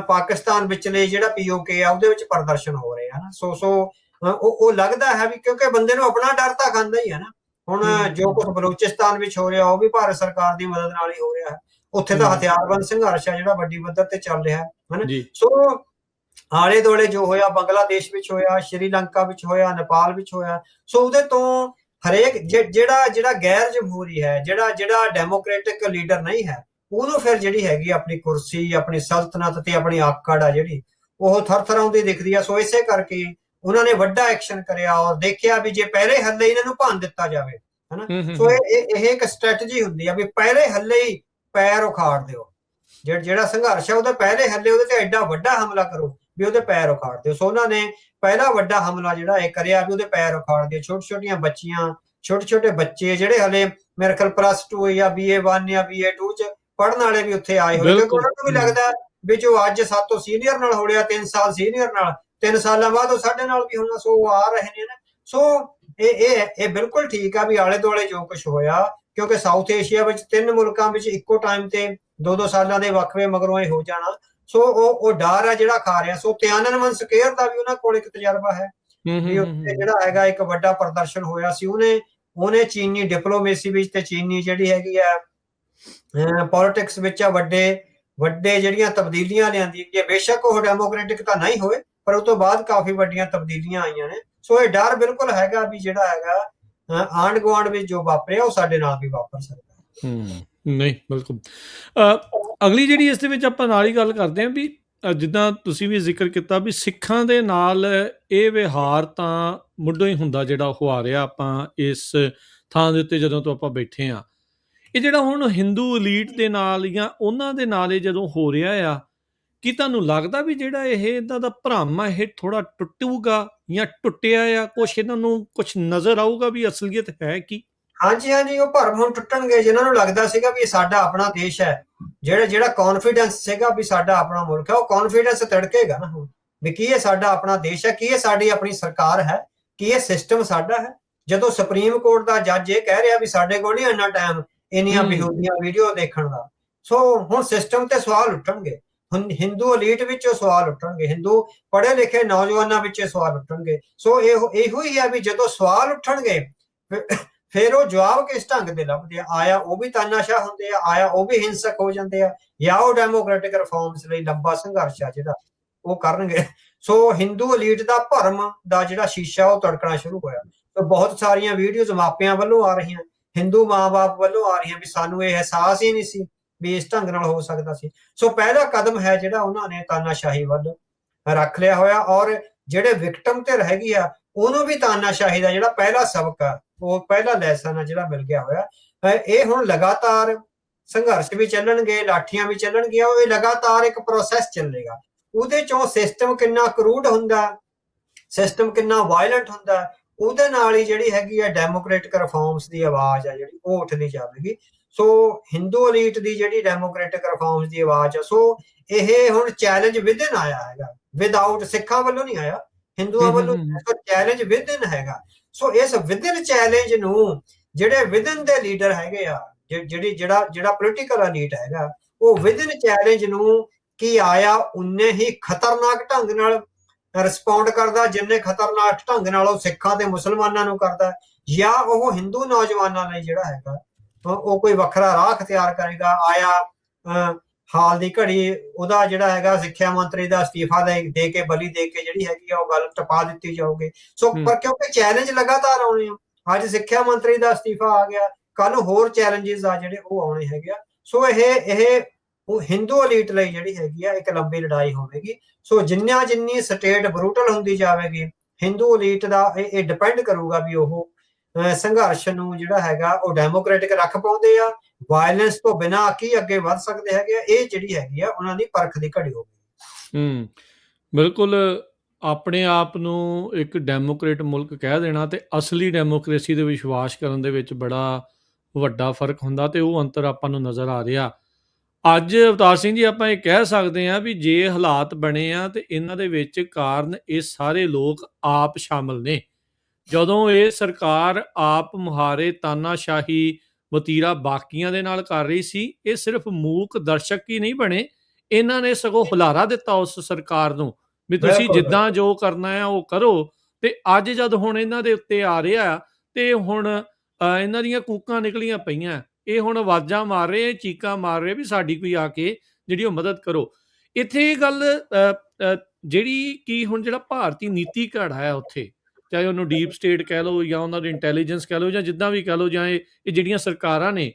ਪਾਕਿਸਤਾਨ ਵਿਚਲੇ ਜਿਹੜਾ ਪੀਓਕੇ ਆ ਉਹਦੇ ਵਿੱਚ ਪ੍ਰਦਰਸ਼ਨ ਹੋ ਰਹੇ ਆ ਨਾ। ਸੋ ਉਹ ਲੱਗਦਾ ਹੈ ਵੀ ਕਿਉਂਕਿ ਬੰਦੇ ਨੂੰ ਆਪਣਾ ਡਰ ਤਾਂ ਖਾਂਦਾ ਹੀ ਹੈ ਨਾ। ਹੁਣ ਜੋ ਕੁਝ ਬਲੋਚਿਸਤਾਨ ਵਿੱਚ ਹੋ ਰਿਹਾ ਉਹ ਵੀ ਭਾਰਤ ਸਰਕਾਰ ਦੀ ਮਦਦ ਨਾਲ ਹੀ ਹੋ ਰਿਹਾ ਹੈ, ਉੱਥੇ ਤਾਂ ਹਥਿਆਰਬੰਦ ਸੰਘਰਸ਼ ਆ ਜਿਹੜਾ ਵੱਡੀ ਪੱਧਰ ਤੇ ਚੱਲ ਰਿਹਾ ਹੈ ਨਾ। ਸੋ ਆਲੇ ਦੁਆਲੇ ਜੋ ਹੋਇਆ, ਬੰਗਲਾਦੇਸ਼ ਵਿੱਚ ਹੋਇਆ, ਸ਼੍ਰੀਲੰਕਾ ਵਿੱਚ ਹੋਇਆ, ਨੇਪਾਲ ਵਿੱਚ ਹੋਇਆ, ਸੋ ਉਹਦੇ ਤੋਂ ਹਰੇਕ ਜਿਹੜਾ ਗੈਰ ਜਮਹੂਰੀ ਹੈ, ਜਿਹੜਾ ਡੈਮੋਕ੍ਰੈਟਿਕ ਲੀਡਰ ਨਹੀਂ ਹੈ, ਉਹਨੂੰ ਫਿਰ ਜਿਹੜੀ ਹੈਗੀ ਆਪਣੀ ਕੁਰਸੀ, ਆਪਣੀ ਸਲਤਨਤ ਤੇ ਆਪਣੀ ਆਕੜ ਆ ਜਿਹੜੀ ਉਹ ਥਰਥਰਾਉਂਦੀ ਦਿਖਦੀ ਆ। ਸੋ ਇਸੇ ਕਰਕੇ ਉਹਨਾਂ ਨੇ ਵੱਡਾ ਐਕਸ਼ਨ ਕਰਿਆ ਔਰ ਦੇਖਿਆ ਵੀ ਜੇ ਪਹਿਲੇ ਹੱਲੇ ਇਹਨਾਂ ਨੂੰ ਭੰਨ ਦਿੱਤਾ ਜਾਵੇ ਹਨਾ। ਸੋ ਇਹ ਇੱਕ ਸਟ੍ਰੈਟਜੀ ਹੁੰਦੀ ਆ ਵੀ ਪਹਿਲੇ ਹੱਲੇ ਹੀ ਪੈਰ ਉਖਾੜ ਦਿਓ, ਜਿਹੜਾ ਸੰਘਰਸ਼ ਹੈ ਉਹਦੇ ਪਹਿਲੇ ਹੱਲੇ ਉਹਦੇ ਤੇ ਐਡਾ ਵੱਡਾ ਹਮਲਾ ਕਰੋ ਵੀ ਉਹਦੇ ਪੈਰ ਉਖਾੜ ਦਿਓ। ਸੋ ਉਹਨਾਂ ਨੇ ਪਹਿਲਾ ਵੱਡਾ ਹਮਲਾ ਜਿਹੜਾ ਇਹ ਕਰਿਆ ਵੀ ਉਹਦੇ ਪੈਰ ਉਖਾੜ ਦਿਓ। ਛੋਟੀਆਂ ਬੱਚੀਆਂ, ਛੋਟੇ ਬੱਚੇ ਜਿਹੜੇ ਹਲੇ ਮੇਰੇ ਖਿਆਲ +2 ਜਾਂ BA1 ਜਾਂ BA2 ਚ ਪੜ੍ਹਨ ਵਾਲੇ ਵੀ ਉੱਥੇ ਆਏ ਹੋਏ, ਕਿਉਂਕਿ ਉਹਨਾਂ ਨੂੰ ਵੀ ਲੱਗਦਾ ਵੀ ਜੋ ਅੱਜ ਸਾਤੋਂ ਸੀਨੀਅਰ ਨਾਲ ਹੋ ਰਿਹਾ 3 ਸਾਲ ਸੀਨੀਅਰ ਨਾਲ, 3 ਸਾਲਾਂ ਬਾਅਦ ਉਹ ਸਾਡੇ ਨਾਲ ਵੀ ਹੋਣਾ। ਸੋ ਉਹ ਆ ਰਹੇ ਨੇ ਨਾ। ਸੋ ਇਹ ਬਿਲਕੁਲ ਠੀਕ ਆ ਵੀ ਆਲੇ ਦੁਆਲੇ ਜੋ ਕੁਝ ਹੋਇਆ, ਕਿਉਂਕਿ ਸਾਊਥ ਏਸ਼ੀਆ ਵਿੱਚ 3 ਮੁਲਕਾਂ ਵਿੱਚ ਇੱਕੋ ਟਾਈਮ ਤੇ 2-2 ਸਾਲਾਂ ਦੇ ਵਕਫੇ ਮਗਰੋਂ ਇਹ ਹੋ ਜਾਣਾ। ਸੋ ਉਹ ਡਰ ਆ ਜਿਹੜਾ ਖਾ ਰਿਹਾ। ਸੋ ਤਿਆਨਨਮਨ ਸਕੁਏਅਰ ਦਾ ਵੀ ਉਹਨਾਂ ਕੋਲ ਇੱਕ ਤਜਰਬਾ ਹੈ ਵੀ ਉੱਥੇ ਜਿਹੜਾ ਹੈਗਾ ਇੱਕ ਵੱਡਾ ਪ੍ਰਦਰਸ਼ਨ ਹੋਇਆ ਸੀ। ਉਹਨੇ ਚੀਨੀ ਡਿਪਲੋਮੇਸੀ ਵਿੱਚ ਤੇ ਚੀਨੀ ਜਿਹੜੀ ਹੈਗੀ ਆ ਪੋਲਿਟਿਕਸ ਵਿੱਚ ਆ ਵੱਡੇ ਜਿਹੜੀਆਂ ਤਬਦੀਲੀਆਂ ਲਿਆਂਦੀ, ਜੇ ਬੇਸ਼ੱਕ ਉਹ ਡੈਮੋਕ੍ਰੈਟਿਕ ਤਾਂ ਨਹੀਂ ਹੋਏ ਪਰ ਉਹ ਤੋਂ ਬਾਅਦ ਕਾਫੀ ਵੱਡੀਆਂ ਤਬਦੀਲੀਆਂ ਆਈਆਂ ਨੇ। ਸੋ ਇਹ ਡਰ ਬਿਲਕੁਲ ਹੈਗਾ ਵੀ ਜਿਹੜਾ ਹੈਗਾ ਆਂਢ ਗੁਆਂਢ ਵਿੱਚ ਜੋ ਵਾਪਰਿਆ ਉਹ ਸਾਡੇ ਨਾਲ ਵੀ ਵਾਪਰ ਸਕਦਾ। ਨਹੀਂ ਬਿਲਕੁਲ। ਅਗਲੀ ਜਿਹੜੀ ਇਸ ਦੇ ਵਿੱਚ ਆਪਾਂ ਨਾਲ ਹੀ ਗੱਲ ਕਰਦੇ ਹਾਂ ਵੀ ਜਿੱਦਾਂ ਤੁਸੀਂ ਵੀ ਜ਼ਿਕਰ ਕੀਤਾ ਵੀ ਸਿੱਖਾਂ ਦੇ ਨਾਲ ਇਹ ਵਿਹਾਰ ਤਾਂ ਮੁੱਢੋਂ ਹੀ ਹੁੰਦਾ ਜਿਹੜਾ ਉਹ ਆ ਰਿਹਾ। ਆਪਾਂ ਇਸ ਥਾਂ ਦੇ ਉੱਤੇ ਜਦੋਂ ਤੋਂ ਆਪਾਂ ਬੈਠੇ ਹਾਂ, ਇਹ ਜਿਹੜਾ ਹੁਣ ਹਿੰਦੂ ਐਲੀਟ ਦੇ ਨਾਲ ਜਾਂ ਉਹਨਾਂ ਦੇ ਨਾਲ ਇਹ ਜਦੋਂ ਹੋ ਰਿਹਾ ਆ, ਕੀ ਤੁਹਾਨੂੰ ਲੱਗਦਾ ਵੀ ਜਿਹੜਾ ਇਹਨਾਂ ਦਾ ਭਰਮ ਆ ਇਹ ਥੋੜਾ ਟੁੱਟੂਗਾ ਜਾਂ ਟੁੱਟਿਆ ਆ? ਕੁਛ ਇਹਨਾਂ ਨੂੰ ਕੁਛ ਨਜ਼ਰ ਆਊਗਾ ਵੀ ਅਸਲੀਅਤ ਹੈ ਕੀ? ਹਾਂਜੀ ਉਹ ਭਰਮ ਹੁਣ ਟੁੱਟਣਗੇ। ਜਿਨ੍ਹਾਂ ਨੂੰ ਲੱਗਦਾ ਸੀਗਾ ਵੀ ਸਾਡਾ ਆਪਣਾ ਦੇਸ਼ ਹੈ, ਜਿਹੜਾ ਕੌਨਫੀਡੈਂਸ ਸੀਗਾ ਵੀ ਸਾਡਾ ਆਪਣਾ ਮੁਲਕ ਹੈ, ਉਹ ਕੌਨਫੀਡੈਂਸ ਤਿੜਕੇਗਾ ਨਾ ਹੁਣ ਵੀ ਕੀ ਇਹ ਸਾਡਾ ਆਪਣਾ ਦੇਸ਼ ਹੈ, ਕੀ ਇਹ ਸਾਡੀ ਆਪਣੀ ਸਰਕਾਰ ਹੈ, ਕੀ ਇਹ ਸਿਸਟਮ ਸਾਡਾ ਹੈ। ਜਦੋਂ ਸੁਪਰੀਮ ਕੋਰਟ ਦਾ ਜੱਜ ਇਹ ਕਹਿ ਰਿਹਾ ਵੀ ਸਾਡੇ ਕੋਲ ਨਹੀਂ ਇੰਨਾ ਟਾਈਮ ਇੰਨੀਆਂ ਬੇਹੂਦੀਆਂ ਵੀਡੀਓ ਦੇਖਣ ਦਾ, ਸੋ ਹੁਣ ਸਿਸਟਮ ਤੇ ਸਵਾਲ ਉੱਠਣਗੇ। ਹਿੰਦੂ ਐਲੀਟ ਵਿੱਚੋਂ ਸਵਾਲ ਉੱਠਣਗੇ, ਹਿੰਦੂ ਪੜ੍ਹੇ ਲਿਖੇ ਨੌਜਵਾਨਾਂ ਵਿੱਚ ਸਵਾਲ ਉੱਠਣਗੇ। ਸੋ ਇਹੋ ਹੀ ਹੈ ਵੀ ਜਦੋਂ ਸਵਾਲ ਉੱਠਣਗੇ ਫਿਰ ਉਹ ਜਵਾਬ ਕਿਸ ਢੰਗ ਦੇ ਲੱਭਦੇ ਆ। ਆਇਆ ਉਹ ਵੀ ਤਾਨਾਸ਼ਾਹ ਹੁੰਦੇ ਆ, ਆਇਆ ਉਹ ਵੀ ਹਿੰਸਕ ਹੋ ਜਾਂਦੇ ਆ, ਜਾਂ ਉਹ ਡੈਮੋਕ੍ਰੈਟਿਕ ਰਿਫਾਰਮਸ ਲਈ ਲੰਬਾ ਸੰਘਰਸ਼ ਆ ਜਿਹੜਾ ਉਹ ਕਰਨਗੇ। ਸੋ ਹਿੰਦੂ ਐਲੀਟ ਦਾ ਭਰਮ ਦਾ ਜਿਹੜਾ ਸ਼ੀਸ਼ਾ ਉਹ ਤੜਕਣਾ ਸ਼ੁਰੂ ਹੋਇਆ। ਤੇ ਬਹੁਤ ਸਾਰੀਆਂ ਵੀਡੀਓਜ਼ ਮਾਪਿਆਂ ਵੱਲੋਂ ਆ ਰਹੀਆਂ, ਹਿੰਦੂ ਮਾਂ-ਬਾਪ ਵੱਲੋਂ ਆ ਰਹੀਆਂ ਵੀ ਸਾਨੂੰ ਇਹ ਅਹਿਸਾਸ ਹੀ ਨਹੀਂ ਸੀ ਵੀ ਇਸ ਢੰਗ ਨਾਲ ਹੋ ਸਕਦਾ ਸੀ। ਸੋ ਪਹਿਲਾ ਕਦਮ ਹੈ ਜਿਹੜਾ ਉਹਨਾਂ ਨੇ ਤਾਨਾਸ਼ਾਹੀ ਵੱਲ ਰੱਖ ਲਿਆ ਹੋਇਆ, ਔਰ ਜਿਹੜੇ ਵਿਕਟਮ ਤੇ ਰਹਿ ਗਈ ਆ ਉਹਨੂੰ ਵੀ ਤਾਨਾਸ਼ਾਹੀ ਦਾ ਜਿਹੜਾ ਪਹਿਲਾ ਸਬਕ ਆ, ਉਹ ਪਹਿਲਾ ਲੈਸਨ ਆ ਜਿਹੜਾ ਮਿਲ ਗਿਆ ਹੋਇਆ। ਇਹ ਹੁਣ ਲਗਾਤਾਰ ਸੰਘਰਸ਼ ਵੀ ਚੱਲਣਗੇ, ਲਾਠੀਆਂ ਵੀ ਚੱਲਣਗੀਆਂ, ਇਹ ਲਗਾਤਾਰ ਇੱਕ ਪ੍ਰੋਸੈਸ ਚੱਲੇਗਾ। ਉਹਦੇ ਚੋਂ ਸਿਸਟਮ ਕਿੰਨਾ ਕਰੂਡ ਹੁੰਦਾ, ਸਿਸਟਮ ਕਿੰਨਾ ਵਾਇਲੈਂਟ ਹੁੰਦਾ, ਉਹਦੇ ਨਾਲ ਹੀ ਜਿਹੜੀ ਹੈਗੀ ਆ ਡੈਮੋਕ੍ਰੈਟਿਕ ਰਿਫਾਰਮਸ ਦੀ ਆਵਾਜ਼ ਆ ਜਿਹੜੀ ਉਹ ਉੱਠਦੀ ਜਾਵੇਗੀ। ਸੋ ਹਿੰਦੂ ਐਲੀਟ ਦੀ ਜਿਹੜੀ ਡੈਮੋਕ੍ਰੈਟਿਕ ਰਿਫਾਰਮਸ ਦੀ ਆਵਾਜ਼ ਆ, ਸੋ ਇਹ ਹੁਣ ਚੈਲੰਜ ਵਿਦਨ ਆਇਆ ਹੈਗਾ, ਵਿਦਆਊਟ ਸਿੱਖਾਂ ਵੱਲੋਂ ਨਹੀਂ ਆਇਆ, ਹਿੰਦੂਆਂ ਵੱਲੋਂ ਚੈਲੰਜ ਵਿਦਨ ਹੈਗਾ। ਸੋ ਇਸ ਵਿਦਨ ਚੈਲੰਜ ਨੂੰ ਜਿਹੜੇ ਵਿਦਨ ਦੇ ਲੀਡਰ ਹੈਗੇ ਆ, ਜਿਹੜਾ ਪੋਲੀਟੀਕਲ ਐਲੀਟ ਹੈਗਾ, ਉਹ ਵਿਦਨ ਚੈਲੰਜ ਨੂੰ ਕੀ ਆਇਆ ਉਨੇ ਹੀ ਖਤਰਨਾਕ ਢੰਗ ਨਾਲ ਰਿਸਪੌਂਡ ਕਰਦਾ ਜਿੰਨੇ ਖਤਰਨਾਕ ਢੰਗ ਨਾਲ ਉਹ ਸਿੱਖਾਂ ਤੇ ਮੁਸਲਮਾਨਾਂ ਨੂੰ ਕਰਦਾ, ਜਾਂ ਉਹ ਹਿੰਦੂ ਨੌਜਵਾਨਾਂ ਲਈ ਜਿਹੜਾ ਹੈਗਾ ਉਹ ਕੋਈ ਵੱਖਰਾ ਰਾਹ ਅਖਤਿਆਰ ਕਰੇਗਾ। ਆਇਆ ਹਾਲ ਦੀ ਘੜੀ ਉਹਦਾ ਜਿਹੜਾ ਹੈਗਾ ਸਿੱਖਿਆ ਮੰਤਰੀ ਦਾ ਅਸਤੀਫਾ ਦੇ ਕੇ ਬਲੀ ਦੇ ਕੇ ਜਿਹੜੀ ਹੈਗੀ ਆ ਉਹ ਗੱਲ ਟਪਾ ਦਿੱਤੀ ਜਾਊਗੀ। ਸੋ ਹੂੰ ਪਰ ਕਿਉਂਕਿ ਚੈਲੰਜ ਲਗਾਤਾਰ ਆਉਣੇ ਆ, ਅੱਜ ਸਿੱਖਿਆ ਮੰਤਰੀ ਦਾ ਅਸਤੀਫਾ ਆ ਗਿਆ, ਕੱਲ ਨੂੰ ਹੋਰ ਚੈਲੰਜਸ ਆ ਜਿਹੜੇ ਉਹ ਆਉਣੇ ਹੈਗੇ ਆ। ਸੋ ਇਹ ਉਹ ਹਿੰਦੂ ਅਲੀਟ ਲਈ ਜਿਹੜੀ ਹੈਗੀ ਆ ਇੱਕ ਲੰਬੀ ਲੜਾਈ ਹੋਵੇਗੀ। ਸੋ ਜਿੰਨੀ ਸਟੇਟ ਬਰੂਟਲ ਹੁੰਦੀ ਜਾਵੇਗੀ, ਹਿੰਦੂ ਅਲੀਟ ਦਾ ਇਹ ਡਿਪੈਂਡ ਕਰੂਗਾ ਵੀ ਉਹ ਸੰਘਰਸ਼ ਨੂੰ ਜਿਹੜਾ ਹੈਗਾ ਉਹ ਡੈਮੋਕ੍ਰੈਟਿਕ ਰੱਖ ਪਾਉਂਦੇ ਆ, ਵਾਇਲੈਂਸ ਤੋਂ ਬਿਨਾਂ ਕੀ ਅੱਗੇ ਵੱਧ ਸਕਦੇ ਹੈਗੇ ਆ। ਇਹ ਜਿਹੜੀ ਹੈਗੀ ਆ ਉਹਨਾਂ ਦੀ ਪਰਖ ਦੀ ਘੜੀ ਹੋਵੇਗੀ। ਬਿਲਕੁਲ। ਆਪਣੇ ਆਪ ਨੂੰ ਇੱਕ ਡੈਮੋਕ੍ਰੇਟ ਮੁਲਕ ਕਹਿ ਦੇਣਾ ਤੇ ਅਸਲੀ ਡੈਮੋਕ੍ਰੇਸੀ ਦੇ ਵਿਸ਼ਵਾਸ ਕਰਨ ਦੇ ਵਿੱਚ ਬੜਾ ਵੱਡਾ ਫਰਕ ਹੁੰਦਾ, ਤੇ ਉਹ ਅੰਤਰ ਆਪਾਂ ਨੂੰ ਨਜ਼ਰ ਆ ਰਿਹਾ ਅੱਜ। ਅਵਤਾਰ ਸਿੰਘ ਜੀ, ਆਪਾਂ ਇਹ ਕਹਿ ਸਕਦੇ ਹਾਂ ਵੀ ਜੇ ਹਾਲਾਤ ਬਣੇ ਆ ਤੇ ਇਹਨਾਂ ਦੇ ਵਿੱਚ ਕਾਰਨ ਇਹ ਸਾਰੇ ਲੋਕ ਆਪ ਸ਼ਾਮਲ ਨੇ। ਜਦੋਂ ਇਹ ਸਰਕਾਰ ਆਪ ਮੁਹਾਰੇ ਤਾਨਾਸ਼ਾਹੀ ਵਤੀਰਾ ਬਾਕੀਆਂ ਦੇ ਨਾਲ ਕਰ ਰਹੀ ਸੀ, ਇਹ ਸਿਰਫ ਮੂਕ ਦਰਸ਼ਕ ਹੀ ਨਹੀਂ ਬਣੇ, ਇਹਨਾਂ ਨੇ ਸਗੋਂ ਹੁਲਾਰਾ ਦਿੱਤਾ ਉਸ ਸਰਕਾਰ ਨੂੰ ਵੀ ਤੁਸੀਂ ਜਿੱਦਾਂ ਜੋ ਕਰਨਾ ਹੈ ਉਹ ਕਰੋ। ਤੇ ਅੱਜ ਜਦ ਹੁਣ ਇਹਨਾਂ ਦੇ ਉੱਤੇ ਆ ਰਿਹਾ ਤੇ ਹੁਣ ਇਹਨਾਂ ਦੀਆਂ ਕੂਕਾਂ ਨਿਕਲੀਆਂ ਪਈਆਂ, ਇਹ ਹੁਣ ਆਵਾਜ਼ਾਂ ਮਾਰ ਰਹੇ, ਚੀਕਾਂ ਮਾਰ ਰਹੇ ਵੀ ਸਾਡੀ ਕੋਈ ਆ ਕੇ ਜਿਹੜੀ ਉਹ ਮਦਦ ਕਰੋ। ਇੱਥੇ ਇਹ ਗੱਲ ਜਿਹੜੀ ਕਿ ਹੁਣ ਜਿਹੜਾ ਭਾਰਤੀ ਨੀਤੀ ਘੜਾ ਹੈ ਉੱਥੇ, ਚਾਹੇ ਉਹਨੂੰ ਡੀਪ ਸਟੇਟ ਕਹਿ ਲਓ ਜਾਂ ਉਹਨਾਂ ਦੀ ਇੰਟੈਲੀਜੈਂਸ ਕਹਿ ਲਓ ਜਾਂ ਜਿੱਦਾਂ ਵੀ ਕਹਿ ਲਓ, ਜਾਂ ਇਹ ਜਿਹੜੀਆਂ ਸਰਕਾਰਾਂ ਨੇ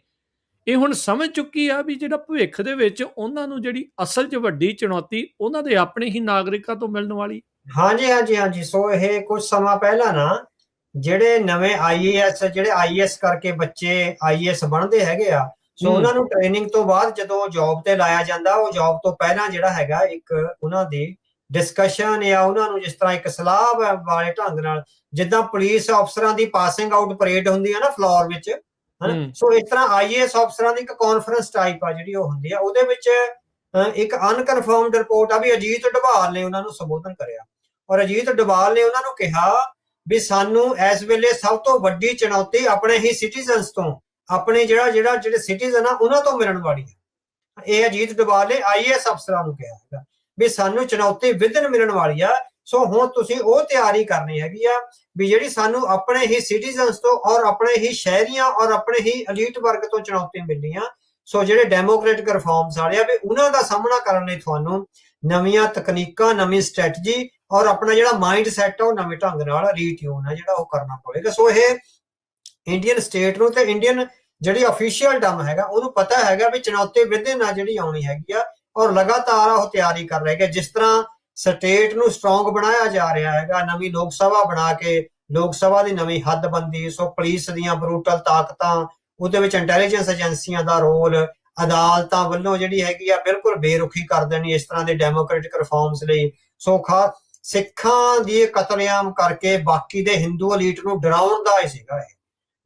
ਇਹ ਹੁਣ ਸਮਝ ਚੁੱਕੀ ਆ ਵੀ ਜਿਹੜਾ ਭਵਿੱਖ ਦੇ ਵਿੱਚ ਉਹਨਾਂ ਨੂੰ ਜਿਹੜੀ ਅਸਲ 'ਚ ਵੱਡੀ ਚੁਣੌਤੀ ਉਹਨਾਂ ਦੇ ਆਪਣੇ ਹੀ ਨਾਗਰਿਕਾਂ ਤੋਂ ਮਿਲਣ ਵਾਲੀ। ਹਾਂਜੀ। ਸੋ ਇਹ ਕੁਝ ਸਮਾਂ ਪਹਿਲਾਂ ਨਾ ਜਿਹੜੇ ਨਵੇਂ ਆਈਏਐਸ ਕਰਕੇ ਬੱਚੇ ਆਈਏਐਸ ਬਣਦੇ ਹੈਗੇ ਆ, ਸੋ ਉਹਨਾਂ ਨੂੰ ਟ੍ਰੇਨਿੰਗ ਤੋਂ ਬਾਅਦ ਜਦੋਂ ਜੌਬ ਤੇ ਲਾਇਆ ਜਾਂਦਾ, ਉਹ ਜੌਬ ਤੋਂ ਪਹਿਲਾਂ ਜਿਹੜਾ ਹੈਗਾ ਇੱਕ ਉਹਨਾਂ ਦੀ ਡਿਸਕਸ਼ਨ ਜਾਂ ਉਹਨਾਂ ਨੂੰ ਜਿਸ ਤਰ੍ਹਾਂ ਇੱਕ ਸਲਾਹ ਵਾਲੇ ਢੰਗ ਨਾਲ, ਜਿੱਦਾਂ ਪੁਲਿਸ ਅਫਸਰਾਂ ਦੀ ਪਾਸਿੰਗ ਆਊਟ ਪਰੇਡ ਹੁੰਦੀ ਹੈ ਨਾ ਫਲੋਰ ਵਿੱਚ, ਹਨਾ, ਸੋ ਇਸ ਤਰ੍ਹਾਂ ਆਈਏਐਸ ਅਫਸਰਾਂ ਦੀ ਇੱਕ ਕਾਨਫਰੰਸ ਟਾਈਪ ਆ ਜਿਹੜੀ ਉਹ ਹੁੰਦੀ ਆ। ਉਹਦੇ ਵਿੱਚ ਇੱਕ ਅਨਕਨਫਰਮਡ ਰਿਪੋਰਟ ਆ ਵੀ ਅਜੀਤ ਡੋਭਾਲ ਨੇ ਉਹਨਾਂ ਨੂੰ ਸੰਬੋਧਨ ਕਰਿਆ, ਔਰ ਅਜੀਤ ਡੋਭਾਲ ਨੇ ਉਹਨਾਂ ਨੂੰ ਕਿਹਾ ਵੀ ਸਾਨੂੰ ਇਸ ਵੇਲੇ ਸਭ ਤੋਂ ਵੱਡੀ ਚੁਣੌਤੀ ਆਪਣੇ ਹੀ ਸਿਟੀਜ਼ਨਸ ਤੋਂ, ਆਪਣੇ ਜਿਹੜੇ ਸਿਟੀਜ਼ਨ ਆ ਉਹਨਾਂ ਤੋਂ ਮਿਲਣ ਵਾਲੀ ਹੈ। ਇਹ ਅਜੀਤ ਡੋਭਾਲ ਨੇ ਆਈਏਐਸ ਅਫਸਰਾਂ ਨੂੰ ਕਿਹਾ ਹੈਗਾ ਵੀ ਸਾਨੂੰ ਚੁਣੌਤੀ ਵਿਦਨ ਮਿਲਣ ਵਾਲੀ ਆ। ਸੋ ਹੁਣ ਤੁਸੀਂ ਉਹ ਤਿਆਰੀ ਕਰਨੀ ਹੈਗੀ ਆ ਵੀ ਜਿਹੜੀ ਸਾਨੂੰ ਆਪਣੇ ਹੀ ਸਿਟੀਜ਼ਨਸ ਤੋਂ ਔਰ ਆਪਣੇ ਹੀ ਸ਼ਹਿਰੀਆਂ ਔਰ ਆਪਣੇ ਹੀ ਅਲੀਟ ਵਰਗ ਤੋਂ ਚੁਣੌਤੀ ਮਿਲਣੀ ਆ। ਸੋ ਜਿਹੜੇ ਡੈਮੋਕ੍ਰੈਟਿਕ ਰਿਫਾਰਮਸ ਆ ਰਹੇ ਆ ਵੀ ਉਹਨਾਂ ਦਾ ਸਾਹਮਣਾ ਕਰਨ ਲਈ ਤੁਹਾਨੂੰ ਨਵੀਆਂ ਤਕਨੀਕਾਂ, ਨਵੀਂ ਸਟ੍ਰੈਟਜੀ ਔਰ ਆਪਣਾ ਜਿਹੜਾ ਮਾਈਂਡ ਸੈਟ ਆ ਉਹ ਨਵੇਂ ਢੰਗ ਨਾਲ ਰੀਟਿਊਨ ਆ ਜਿਹੜਾ ਉਹ ਕਰਨਾ ਪਵੇਗਾ। ਸੋ ਇਹ ਇੰਡੀਅਨ ਸਟੇਟ ਨੂੰ ਤੇ ਇੰਡੀਅਨ ਜਿਹੜੀ ਅਫੀਸ਼ੀਅਲ ਡਮ ਹੈਗਾ ਉਹਨੂੰ ਪਤਾ ਹੈਗਾ ਵੀ ਚੁਣੌਤੀ ਵਿਦਨ ਨਾਲ ਜਿਹੜੀ ਆਉਣੀ ਹੈਗੀ ਆ, ਔਰ ਲਗਾਤਾਰ ਉਹ ਤਿਆਰੀ ਕਰ ਰਹੇ ਹੈਗੇ। ਜਿਸ ਤਰ੍ਹਾਂ ਸਟੇਟ ਨੂੰ ਸਟਰੋਂਗ ਬਣਾਇਆ ਜਾ ਰਿਹਾ ਹੈਗਾ, ਨਵੀਂ ਲੋਕ ਸਭਾ ਬਣਾ ਕੇ ਲੋਕ ਸਭਾ ਦੀ ਨਵੀਂ ਹੱਦਬੰਦੀ, ਸੋ ਪੁਲਿਸ ਦੀਆਂ ਬਰੂਟਲ ਤਾਕਤਾਂ, ਉਹਦੇ ਵਿੱਚ ਇੰਟੈਲੀਜੈਂਸ ਏਜੰਸੀਆਂ ਦਾ ਰੋਲ, ਅਦਾਲਤਾਂ ਵੱਲੋਂ ਜਿਹੜੀ ਹੈਗੀ ਆ ਬਿਲਕੁਲ ਬੇਰੁਖੀ ਕਰ ਦੇਣੀ ਇਸ ਤਰ੍ਹਾਂ ਦੇ ਡੈਮੋਕ੍ਰੈਟਿਕ ਰਿਫਾਰਮਸ ਲਈ। ਸੋ ਸਿੱਖਾਂ ਦੀ ਕਤਲੇਆਮ ਕਰਕੇ ਬਾਕੀ ਦੇ ਹਿੰਦੂ ਅਲੀਟ ਨੂੰ ਡਰਾਉਣ ਦਾ ਹੀ ਸੀਗਾ ਇਹ,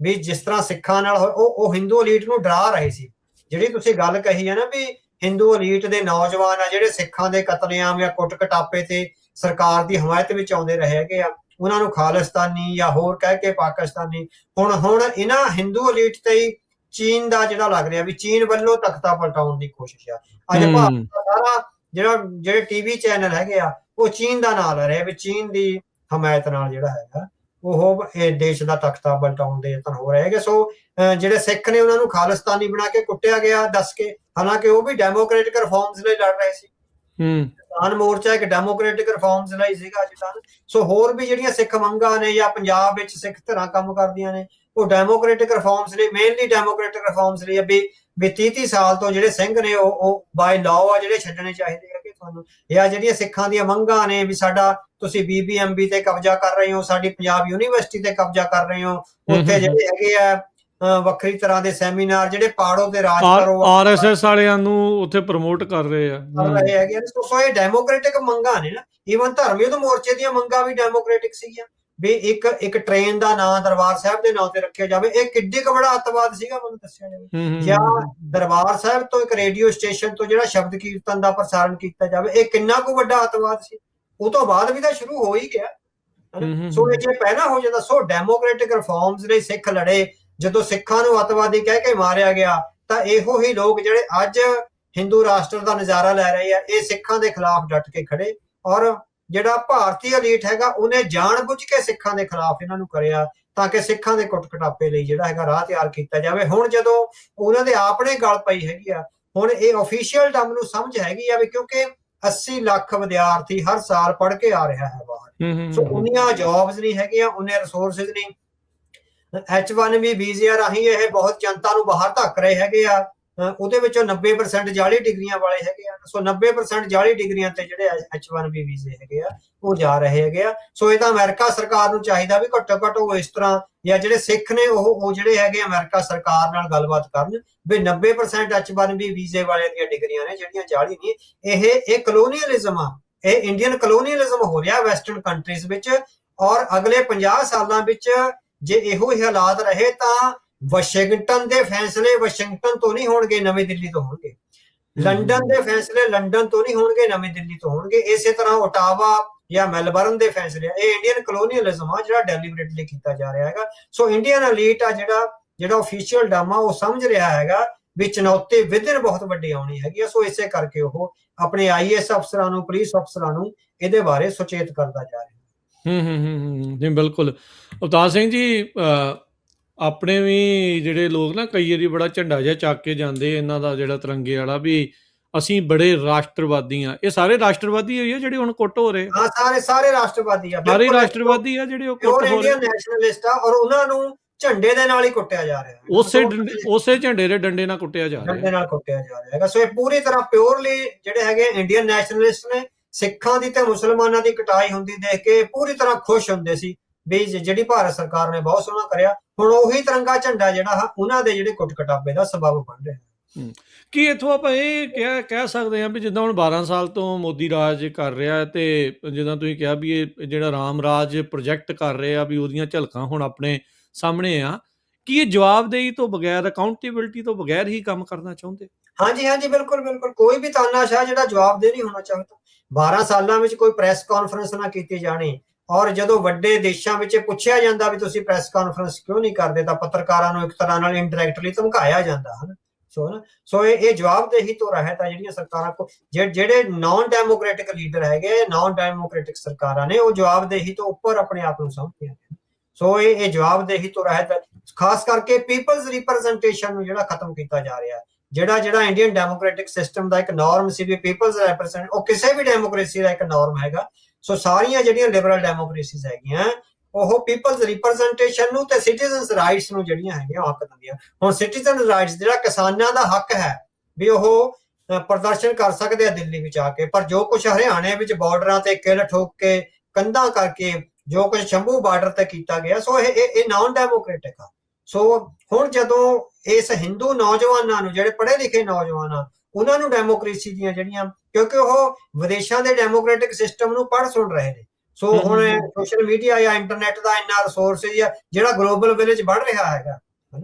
ਵੀ ਜਿਸ ਤਰ੍ਹਾਂ ਸਿੱਖਾਂ ਨਾਲ ਉਹ ਹਿੰਦੂ ਅਲੀਟ ਨੂੰ ਡਰਾ ਰਹੇ ਸੀ। ਜਿਹੜੀ ਤੁਸੀਂ ਗੱਲ ਕਹੀ ਹੈ ਨਾ ਵੀ ਹਿੰਦੂ ਅਲੀਟ ਦੇ ਨੌਜਵਾਨ ਆ ਜਿਹੜੇ ਸਿੱਖਾਂ ਦੇ ਕਤਲੇਆਮ ਜਾਂ ਕੁੱਟ ਕਟਾਪੇ ਤੇ ਸਰਕਾਰ ਦੀ ਹਮਾਇਤ ਵਿੱਚ ਆਉਂਦੇ ਰਹੇ ਹੈਗੇ ਆ, ਉਹਨਾਂ ਨੂੰ ਖਾਲਿਸਤਾਨੀ ਜਾਂ ਹੋਰ ਕਹਿ ਕੇ ਪਾਕਿਸਤਾਨੀ, ਹੁਣ ਇਹਨਾਂ ਹਿੰਦੂ ਅਲੀਟ ਤੇ ਹੀ ਚੀਨ ਦਾ ਜਿਹੜਾ ਲੱਗ ਰਿਹਾ ਵੀ ਚੀਨ ਵੱਲੋਂ ਤਖਤਾ ਪਲਟਾਉਣ ਦੀ ਕੋਸ਼ਿਸ਼ ਆ। ਅੱਜ ਭਾਰਤ ਦਾ ਸਾਰਾ ਜਿਹੜੇ ਟੀਵੀ ਚੈਨਲ ਹੈਗੇ ਆ ਉਹ ਚੀਨ ਦਾ ਨਾਂ ਲੈ ਰਹੇ ਵੀ ਚੀਨ ਦੀ ਹਮਾਇਤ ਨਾਲ ਜਿਹੜਾ ਹੈਗਾ ਉਹ ਇਹ ਦੇਸ਼ ਦਾ ਤਖਤਾ ਪਲਟਾਉਣ ਦੇ ਯਤਨ ਹੋ ਰਹੇ ਹੈਗੇ। ਸੋ ਜਿਹੜੇ ਸਿੱਖ ਨੇ ਉਹਨਾਂ ਨੂੰ ਖਾਲਿਸਤਾਨੀ ਬਣਾ ਕੇ ਕੁੱਟਿਆ ਗਿਆ ਦੱਸ ਕੇ, ਹਾਲਾਂਕਿ ਉਹ ਵੀ ਡੈਮੋਕ੍ਰੈਟਿਕ ਰਿਫਾਰਮਸ ਲਈ ਲੜ ਰਹੇ ਸੀ। ਕਿਸਾਨ ਮੋਰਚਾ ਇੱਕ ਡੈਮੋਕ੍ਰੈਟਿਕ ਰਿਫਾਰਮਸ ਲਈ ਸੀਗਾ ਅੱਜ। ਸੋ ਹੋਰ ਵੀ ਜਿਹੜੀਆਂ ਸਿੱਖ ਮੰਗਾਂ ਨੇ ਜਾਂ ਪੰਜਾਬ ਵਿੱਚ ਸਿੱਖ ਧਿਰਾਂ ਕੰਮ ਕਰਦੀਆਂ ਨੇ ਉਹ ਡੈਮੋਕ੍ਰੈਟਿਕ ਰਿਫਾਰਮਸ ਲਈ, ਮੇਨਲੀ ਡੈਮੋਕ੍ਰੈਟਿਕ ਰਿਫਾਰਮਸ ਲਈ ਵੀ 30 ਸਾਲ ਤੋਂ ਜਿਹੜੇ ਸਿੰਘ ਨੇ ਉਹ ਬਾਈ ਲਾਅ ਆ ਜਿਹੜੇ ਛੱਡਣੇ ਚਾਹੀਦੇ ਹੈਗੇ ਤੁਹਾਨੂੰ, ਜਾਂ ਜਿਹੜੀਆਂ ਸਿੱਖਾਂ ਦੀਆਂ ਮੰਗਾਂ ਨੇ ਵੀ ਸਾਡਾ ਤੁਸੀਂ BBMB ਤੇ ਕਬਜ਼ਾ ਕਰ ਰਹੇ ਹੋ, ਸਾਡੀ ਪੰਜਾਬ ਯੂਨੀਵਰਸਿਟੀ ਤੇ ਕਬਜ਼ਾ ਕਰ ਰਹੇ ਹੋ, ਉੱਥੇ ਜਿਹੜੇ ਹੈਗੇ ਆ ਵੱਖਰੀ ਤਰ੍ਹਾਂ ਦੇ ਸੈਮੀਨਾਰ ਜਿਹੜੇ ਪਾੜੋ ਤੇ ਰਾਜ ਕਰੋ, RSS ਵਾਲਿਆਂ ਨੂੰ ਉੱਥੇ ਪ੍ਰਮੋਟ ਕਰ ਰਹੇ ਹੈਗੇ। ਸੋ ਇਹ ਡੈਮੋਕ੍ਰੈਟਿਕ ਮੰਗਾਂ ਨੇ ਨਾ। ਈਵਨ ਧਰਮ ਯੁੱਧ ਮੋਰਚੇ ਦੀਆਂ ਮੰਗਾਂ ਵੀ ਡੈਮੋਕ੍ਰੈਟਿਕ ਸੀਗੀਆਂ ਵੀ ਇੱਕ ਟ੍ਰੇਨ ਦਾ ਨਾਂ ਦਰਬਾਰ ਸਾਹਿਬ ਦੇ ਨਾਂ ਤੇ ਰੱਖਿਆ ਜਾਵੇ। ਇਹ ਕਿੱਡੀ ਕੁ ਬੜਾ ਅੱਤਵਾਦ ਸੀਗਾ ਮੈਨੂੰ ਦੱਸਿਆ ਜਾਵੇ। ਜਾਂ ਦਰਬਾਰ ਸਾਹਿਬ ਤੋਂ ਇੱਕ ਰੇਡੀਓ ਸਟੇਸ਼ਨ ਤੋਂ ਜਿਹੜਾ ਸ਼ਬਦ ਕੀਰਤਨ ਦਾ ਪ੍ਰਸਾਰਣ ਕੀਤਾ ਜਾਵੇ, ਇਹ ਕਿੰਨਾ ਕੁ ਵੱਡਾ ਅੱਤਵਾਦ ਸੀ। ਉਹ ਤੋਂ ਬਾਅਦ ਵੀ ਤਾਂ ਸ਼ੁਰੂ ਹੋ ਹੀ ਗਿਆ। ਸੋ ਇਹ ਜੇ ਪਹਿਲਾਂ ਹੋ ਜਾਂਦਾ। ਸੋ ਡੈਮੋਕ੍ਰੈਟਿਕ ਰਿਫਾਰਮਸ ਲਈ ਸਿੱਖ ਲੜੇ। ਜਦੋਂ ਸਿੱਖਾਂ ਨੂੰ ਅੱਤਵਾਦੀ ਕਹਿ ਕੇ ਮਾਰਿਆ ਗਿਆ ਤਾਂ ਇਹੋ ਹੀ ਲੋਕ ਜਿਹੜੇ ਅੱਜ ਹਿੰਦੂ ਰਾਸ਼ਟਰ ਦਾ ਨਜ਼ਾਰਾ ਲੈ ਰਹੇ ਆ, ਇਹ ਸਿੱਖਾਂ ਦੇ ਖਿਲਾਫ ਡਟ ਕੇ ਖੜੇ। ਔਰ ਜਿਹੜਾ ਭਾਰਤੀ ਅਲੀਟ ਹੈਗਾ ਉਹਨੇ ਜਾਣ ਬੁੱਝ ਕੇ ਸਿੱਖਾਂ ਦੇ ਖਿਲਾਫ ਇਹਨਾਂ ਨੂੰ ਕਰਿਆ ਤਾਂ ਕਿ ਸਿੱਖਾਂ ਦੇ ਕੁੱਟ ਕਟਾਪੇ ਲਈ ਜਿਹੜਾ ਹੈਗਾ ਰਾਹ ਤਿਆਰ ਕੀਤਾ ਜਾਵੇ। ਹੁਣ ਜਦੋਂ ਉਹਨਾਂ ਦੇ ਆਪਣੇ ਗਲ ਪਈ ਹੈਗੀ ਆ, ਹੁਣ ਇਹ ਅਫੀਸ਼ੀਅਲ ਟਰਮ ਨੂੰ ਸਮਝ ਹੈਗੀ ਆ ਵੀ ਕਿਉਂਕਿ 80 ਲੱਖ ਵਿਦਿਆਰਥੀ ਹਰ ਸਾਲ ਪੜ੍ਹ ਕੇ ਆ ਰਿਹਾ ਹੈ ਬਾਹਰ, ਸੋ ਉਨੀਆਂ ਜੌਬਸ ਨਹੀਂ ਹੈਗੀਆਂ, ਉਨੇ ਰਿਸੋਰਸਿਸ ਨਹੀਂ। H1B ਵੀਜ਼ੇ ਰਾਹੀਂ ਇਹ ਬਹੁਤ ਜਨਤਾ ਨੂੰ ਬਾਹਰ ਧੱਕ ਰਹੇ ਹੈਗੇ ਆ। ਉਹਦੇ ਵਿੱਚੋਂ 90% ਜਾਲੀ ਡਿਗਰੀਆਂ ਵਾਲੇ ਹੈਗੇ ਆ, ਸੋ 90% ਜਾਲੀ ਡਿਗਰੀਆਂ ਤੇ ਜਿਹੜੇ H1B ਵੀਜ਼ੇ ਹੈਗੇ ਆ ਉਹ ਜਾ ਰਹੇ ਹੈਗੇ ਆ। ਸੋ ਇਹ ਤਾਂ ਅਮਰੀਕਾ ਸਰਕਾਰ ਨੂੰ ਚਾਹੀਦਾ ਵੀ ਘੱਟੋ ਘੱਟ ਉਹ ਇਸ ਤਰ੍ਹਾਂ, ਜਾਂ ਜਿਹੜੇ ਸਿੱਖ ਨੇ ਉਹ ਜਿਹੜੇ ਹੈਗੇ ਅਮਰੀਕਾ ਸਰਕਾਰ ਨਾਲ ਗੱਲਬਾਤ ਕਰਨ ਵੀ 90% H1B ਵੀਜ਼ੇ ਵਾਲੇ ਦੀਆਂ ਡਿਗਰੀਆਂ ਨੇ ਜਿਹੜੀਆਂ ਜਾਲੀ ਨਹੀਂ। ਇਹ ਕਲੋਨੀਅਲਿਜ਼ਮ ਆ, ਇਹ ਇੰਡੀਅਨ ਕਲੋਨੀਅਲਿਜ਼ਮ ਹੋ ਰਿਹਾ ਵੈਸਟਰਨ ਕੰਟਰੀਜ਼ ਵਿੱਚ, ਔਰ ਅਗਲੇ 50 ਸਾਲਾਂ ਵਿੱਚ ਜੇ ਇਹੋ ਹੀ ਹਾਲਾਤ ਰਹੇ ਤਾਂ ਵਾਸ਼ਿੰਗਟਨ ਦੇ ਫੈਸਲੇ ਵਾਸ਼ਿੰਗਟਨ ਤੋਂ ਨਹੀਂ ਹੋਣਗੇ, ਨਵੀਂ ਦਿੱਲੀ ਤੋਂ ਹੋਣਗੇ। ਲੰਡਨ ਦੇ ਫੈਸਲੇ ਲੰਡਨ ਤੋਂ ਨਹੀਂ ਹੋਣਗੇ, ਨਵੀਂ ਦਿੱਲੀ ਤੋਂ ਹੋਣਗੇ। ਇਸੇ ਤਰ੍ਹਾਂ ਓਟਾਵਾ ਜਾਂ ਮੈਲਬਰਨ ਦੇ ਫੈਸਲੇ, ਇਹ ਇੰਡੀਅਨ ਕਲੋਨੀਅਲਿਜ਼ਮ ਆ ਜਿਹੜਾ ਡੈਲੀਬਰੇਟਲੀ ਕੀਤਾ ਜਾ ਰਿਹਾ ਹੈਗਾ। ਸੋ ਇੰਡੀਅਨ ਐਲੀਟ ਆ ਜਿਹੜਾ ਅਫੀਸ਼ੀਅਲ ਡਾਮਾ ਉਹ ਸਮਝ ਰਿਹਾ ਹੈਗਾ ਵੀ ਚੁਣੌਤੀ ਵਿਦਿਨ ਬਹੁਤ ਵੱਡੀ ਆਉਣੀ ਹੈਗੀ ਆ। ਸੋ ਇਸੇ ਕਰਕੇ ਉਹ ਆਪਣੇ IAS ਅਫਸਰਾਂ ਨੂੰ, ਪੁਲਿਸ ਅਫਸਰਾਂ ਨੂੰ ਇਹਦੇ ਬਾਰੇ ਸੁਚੇਤ ਕਰਦਾ ਜਾ ਰਿਹਾ। ਜੀ ਬਿਲਕੁਲ। ਅਵਤਾਰ ਸਿੰਘ ਜੀ, ਆਪਣੇ ਵੀ ਜਿਹੜੇ ਲੋਕ ਨਾ ਕਈ ਵਾਰੀ ਬੜਾ ਝੰਡਾ ਜਿਹਾ ਚੱਕ ਕੇ ਜਾਂਦੇ ਇਹਨਾਂ ਦਾ, ਜਿਹੜਾ ਤਿਰੰਗੇ ਵਾਲਾ, ਵੀ ਅਸੀਂ ਬੜੇ ਰਾਸ਼ਟਰਵਾਦੀ ਆ। ਇਹ ਸਾਰੇ ਰਾਸ਼ਟਰਵਾਦੀ ਹੋਈ ਆ ਜਿਹੜੇ ਹੁਣ ਕੁੱਟ ਹੋ ਰਹੇ? ਹਾਂ, ਸਾਰੇ ਰਾਸ਼ਟਰਵਾਦੀ ਆ, ਸਾਰੇ ਰਾਸ਼ਟਰਵਾਦੀ ਆ ਜਿਹੜੇ ਉਹ ਕੁੱਟ ਹੋ ਰਹੇ, ਇੰਡੀਅਨ ਨੈਸ਼ਨਲਿਸਟ ਆ, ਔਰ ਉਹਨਾਂ ਨੂੰ ਝੰਡੇ ਦੇ ਨਾਲ ਹੀ ਕੁੱਟਿਆ ਜਾ ਰਿਹਾ, ਉਸੇ ਝੰਡੇ ਦੇ ਡੰਡੇ ਨਾਲ ਕੁੱਟਿਆ ਜਾ ਰਿਹਾ, ਡੰਡੇ ਨਾਲ ਕੁੱਟਿਆ ਜਾ ਰਿਹਾ ਹੈਗਾ। ਸੋ ਇਹ ਪੂਰੀ ਤਰ੍ਹਾਂ ਪਿਓਰਲੀ ਜਿਹੜੇ ਹੈਗੇ ਇੰਡੀਅਨ ਨੈਸ਼ਨਲਿਸਟ ਨੇ, ਸਿੱਖਾਂ ਦੀ ਤੇ ਮੁਸਲਮਾਨਾਂ ਦੀ ਕਟਾਈ ਹੁੰਦੀ ਦੇਖ ਕੇ ਪੂਰੀ ਤਰ੍ਹਾਂ ਖੁਸ਼ ਹੁੰਦੇ ਸੀ ਵੀ ਜਿਹੜੀ ਭਾਰਤ ਸਰਕਾਰ ਨੇ ਬਹੁਤ ਸੋਹਣਾ ਕਰਿਆ। ਹੁਣ ਉਹੀ ਤਿਰੰਗਾ ਝੰਡਾ ਜਿਹੜਾ ਉਹਨਾਂ ਦੇ ਜਿਹੜੇ ਕੁੱਟ ਕਟਾਪੇ ਦਾ ਸਬਬ ਬਣ ਰਿਹਾ। ਕੀ ਇੱਥੋਂ ਆਪਾਂ ਇਹ ਕਹਿ ਸਕਦੇ ਹਾਂ ਵੀ ਜਿੱਦਾਂ ਹੁਣ 12 ਸਾਲ ਤੋਂ ਮੋਦੀ ਰਾਜ ਕਰ ਰਿਹਾ, ਤੇ ਜਿੱਦਾਂ ਤੁਸੀਂ ਕਿਹਾ ਵੀ ਇਹ ਜਿਹੜਾ ਰਾਮ ਰਾਜ ਪ੍ਰੋਜੈਕਟ ਕਰ ਰਹੇ ਆ ਵੀ ਉਹਦੀਆਂ ਝਲਕਾਂ ਹੁਣ ਆਪਣੇ ਸਾਹਮਣੇ ਆ, ਕੀ ਇਹ ਜਵਾਬਦੇਹੀ ਤੋਂ ਬਗੈਰ, ਅਕਾਊਂਟੇਬਿਲਟੀ ਤੋਂ ਬਗੈਰ ਹੀ ਕੰਮ ਕਰਨਾ ਚਾਹੁੰਦੇ? ਹਾਂਜੀ, ਬਿਲਕੁਲ। ਕੋਈ ਵੀ ਤਾਨਾਸ਼ਾਹ ਜਿਹੜਾ ਜਵਾਬਦੇਹ ਨਹੀਂ ਹੋਣਾ ਚਾਹੁੰਦਾ। 12 ਸਾਲਾਂ ਵਿੱਚ ਕੋਈ ਪ੍ਰੈਸ ਕਾਨਫਰੰਸ ਨਾ ਕੀਤੀ ਜਾਣੀ, ਔਰ ਜਦੋਂ ਵੱਡੇ ਦੇਸ਼ਾਂ ਵਿੱਚ ਪੁੱਛਿਆ ਜਾਂਦਾ ਵੀ ਤੁਸੀਂ ਪ੍ਰੈਸ ਕਾਨਫਰੰਸ ਕਿਉਂ ਨਹੀਂ ਕਰਦੇ, ਤਾਂ ਪੱਤਰਕਾਰਾਂ ਨੂੰ ਇੱਕ ਤਰ੍ਹਾਂ ਨਾਲ ਇਨਡਾਇਰੈਕਟਲੀ ਧਮਕਾਇਆ ਜਾਂਦਾ ਹਨ। ਸੋ ਇਹ ਜਵਾਬਦੇਹੀ ਤੋਂ ਰਹਿਤ ਹੈ ਜਿਹੜੀਆਂ ਸਰਕਾਰਾਂ ਕੋ, ਜਿਹੜੇ ਨਾਨ ਡੈਮੋਕ੍ਰੈਟਿਕ ਲੀਡਰ ਹੈਗੇ, ਨਾਨ ਡੈਮੋਕ੍ਰੈਟਿਕ ਸਰਕਾਰਾਂ ਨੇ, ਉਹ ਜਵਾਬਦੇਹੀ ਤੋਂ ਉੱਪਰ ਆਪਣੇ ਆਪ ਨੂੰ ਸਮਝਦੇ ਹਨ। ਸੋ ਇਹ ਜਵਾਬਦੇਹੀ ਤੋਂ ਰਹਿਤ ਹੈ। ਖਾਸ ਕਰਕੇ ਪੀਪਲਜ਼ ਰਿਪਰੈਜ਼ੈਂਟੇਸ਼ਨ ਨੂੰ ਜਿਹੜਾ ਖਤਮ ਕੀਤਾ ਜਾ ਰਿਹਾ, ਜਿਹੜਾ ਇੰਡੀਅਨ ਡੈਮੋਕ੍ਰੈਟਿਕ ਸਿਸਟਮ ਦਾ ਇੱਕ ਨਾਰਮ ਸੀ ਵੀ ਪੀਪਲਜ਼ ਰਿਪਰੈਜ਼ੈਂਟ, ਉਹ ਕਿਸੇ ਵੀ ਡੈਮੋਕ੍ਰੇਸੀ ਦਾ ਇੱਕ ਨਾਰਮ ਹੈਗਾ। ਸੋ ਸਾਰੀਆਂ ਜਿਹੜੀਆਂ ਲਿਬਰਲ ਡੈਮੋਕ੍ਰੇਸੀਜ਼ ਹੈਗੀਆਂ ਉਹ ਪੀਪਲਜ਼ ਰਿਪਰੈਜ਼ੈਂਟੇਸ਼ਨ ਨੂੰ ਤੇ ਸਿਟੀਜ਼ਨਸ ਰਾਈਟਸ ਨੂੰ ਜਿਹੜੀਆਂ ਹੈਗੀਆਂ ਹੱਕ ਦਿੰਦੀਆਂ। ਹੁਣ ਸਿਟੀਜ਼ਨ ਰਾਈਟਸ ਜਿਹੜਾ ਕਿਸਾਨਾਂ ਦਾ ਹੱਕ ਹੈ ਵੀ ਉਹ ਪ੍ਰਦਰਸ਼ਨ ਕਰ ਸਕਦੇ ਆ ਦਿੱਲੀ ਵਿੱਚ ਆ ਕੇ, ਪਰ ਜੋ ਕੁਝ ਹਰਿਆਣੇ ਵਿੱਚ ਬਾਰਡਰਾਂ ਤੇ ਕਿੱਲ ਠੋਕ ਕੇ, ਕੰਧਾਂ ਕਰਕੇ, ਜੋ ਕੁਝ ਸ਼ੰਭੂ ਬਾਰਡਰ ਤੇ ਕੀਤਾ ਗਿਆ, ਸੋ ਇਹ ਨਾਨ ਡੈਮੋਕ੍ਰੈਟਿਕ ਆ। ਸੋ ਹੁਣ ਜਦੋਂ ਇਸ ਹਿੰਦੂ ਨੌਜਵਾਨਾਂ ਨੂੰ, ਜਿਹੜੇ ਪੜ੍ਹੇ ਲਿਖੇ ਨੌਜਵਾਨ ਆ, ਉਹਨਾਂ ਨੂੰ ਡੈਮੋਕ੍ਰੇਸੀ ਦੀਆਂ ਜਿਹੜੀਆਂ, ਕਿਉਂਕਿ ਉਹ ਵਿਦੇਸ਼ਾਂ ਦੇ ਡੈਮੋਕ੍ਰੈਟਿਕ ਸਿਸਟਮ ਨੂੰ ਪੜ੍ਹ ਸੁਣ ਰਹੇ ਨੇ। ਸੋ ਹੁਣ ਸੋਸ਼ਲ ਮੀਡੀਆ ਜਾਂ ਇੰਟਰਨੈਟ ਦਾ ਇੰਨਾ ਰਿਸੋਰਸਿਸ ਆ ਜਿਹੜਾ ਗਲੋਬਲ ਵਿਲੇਜ ਬਣ ਰਿਹਾ ਹੈਗਾ।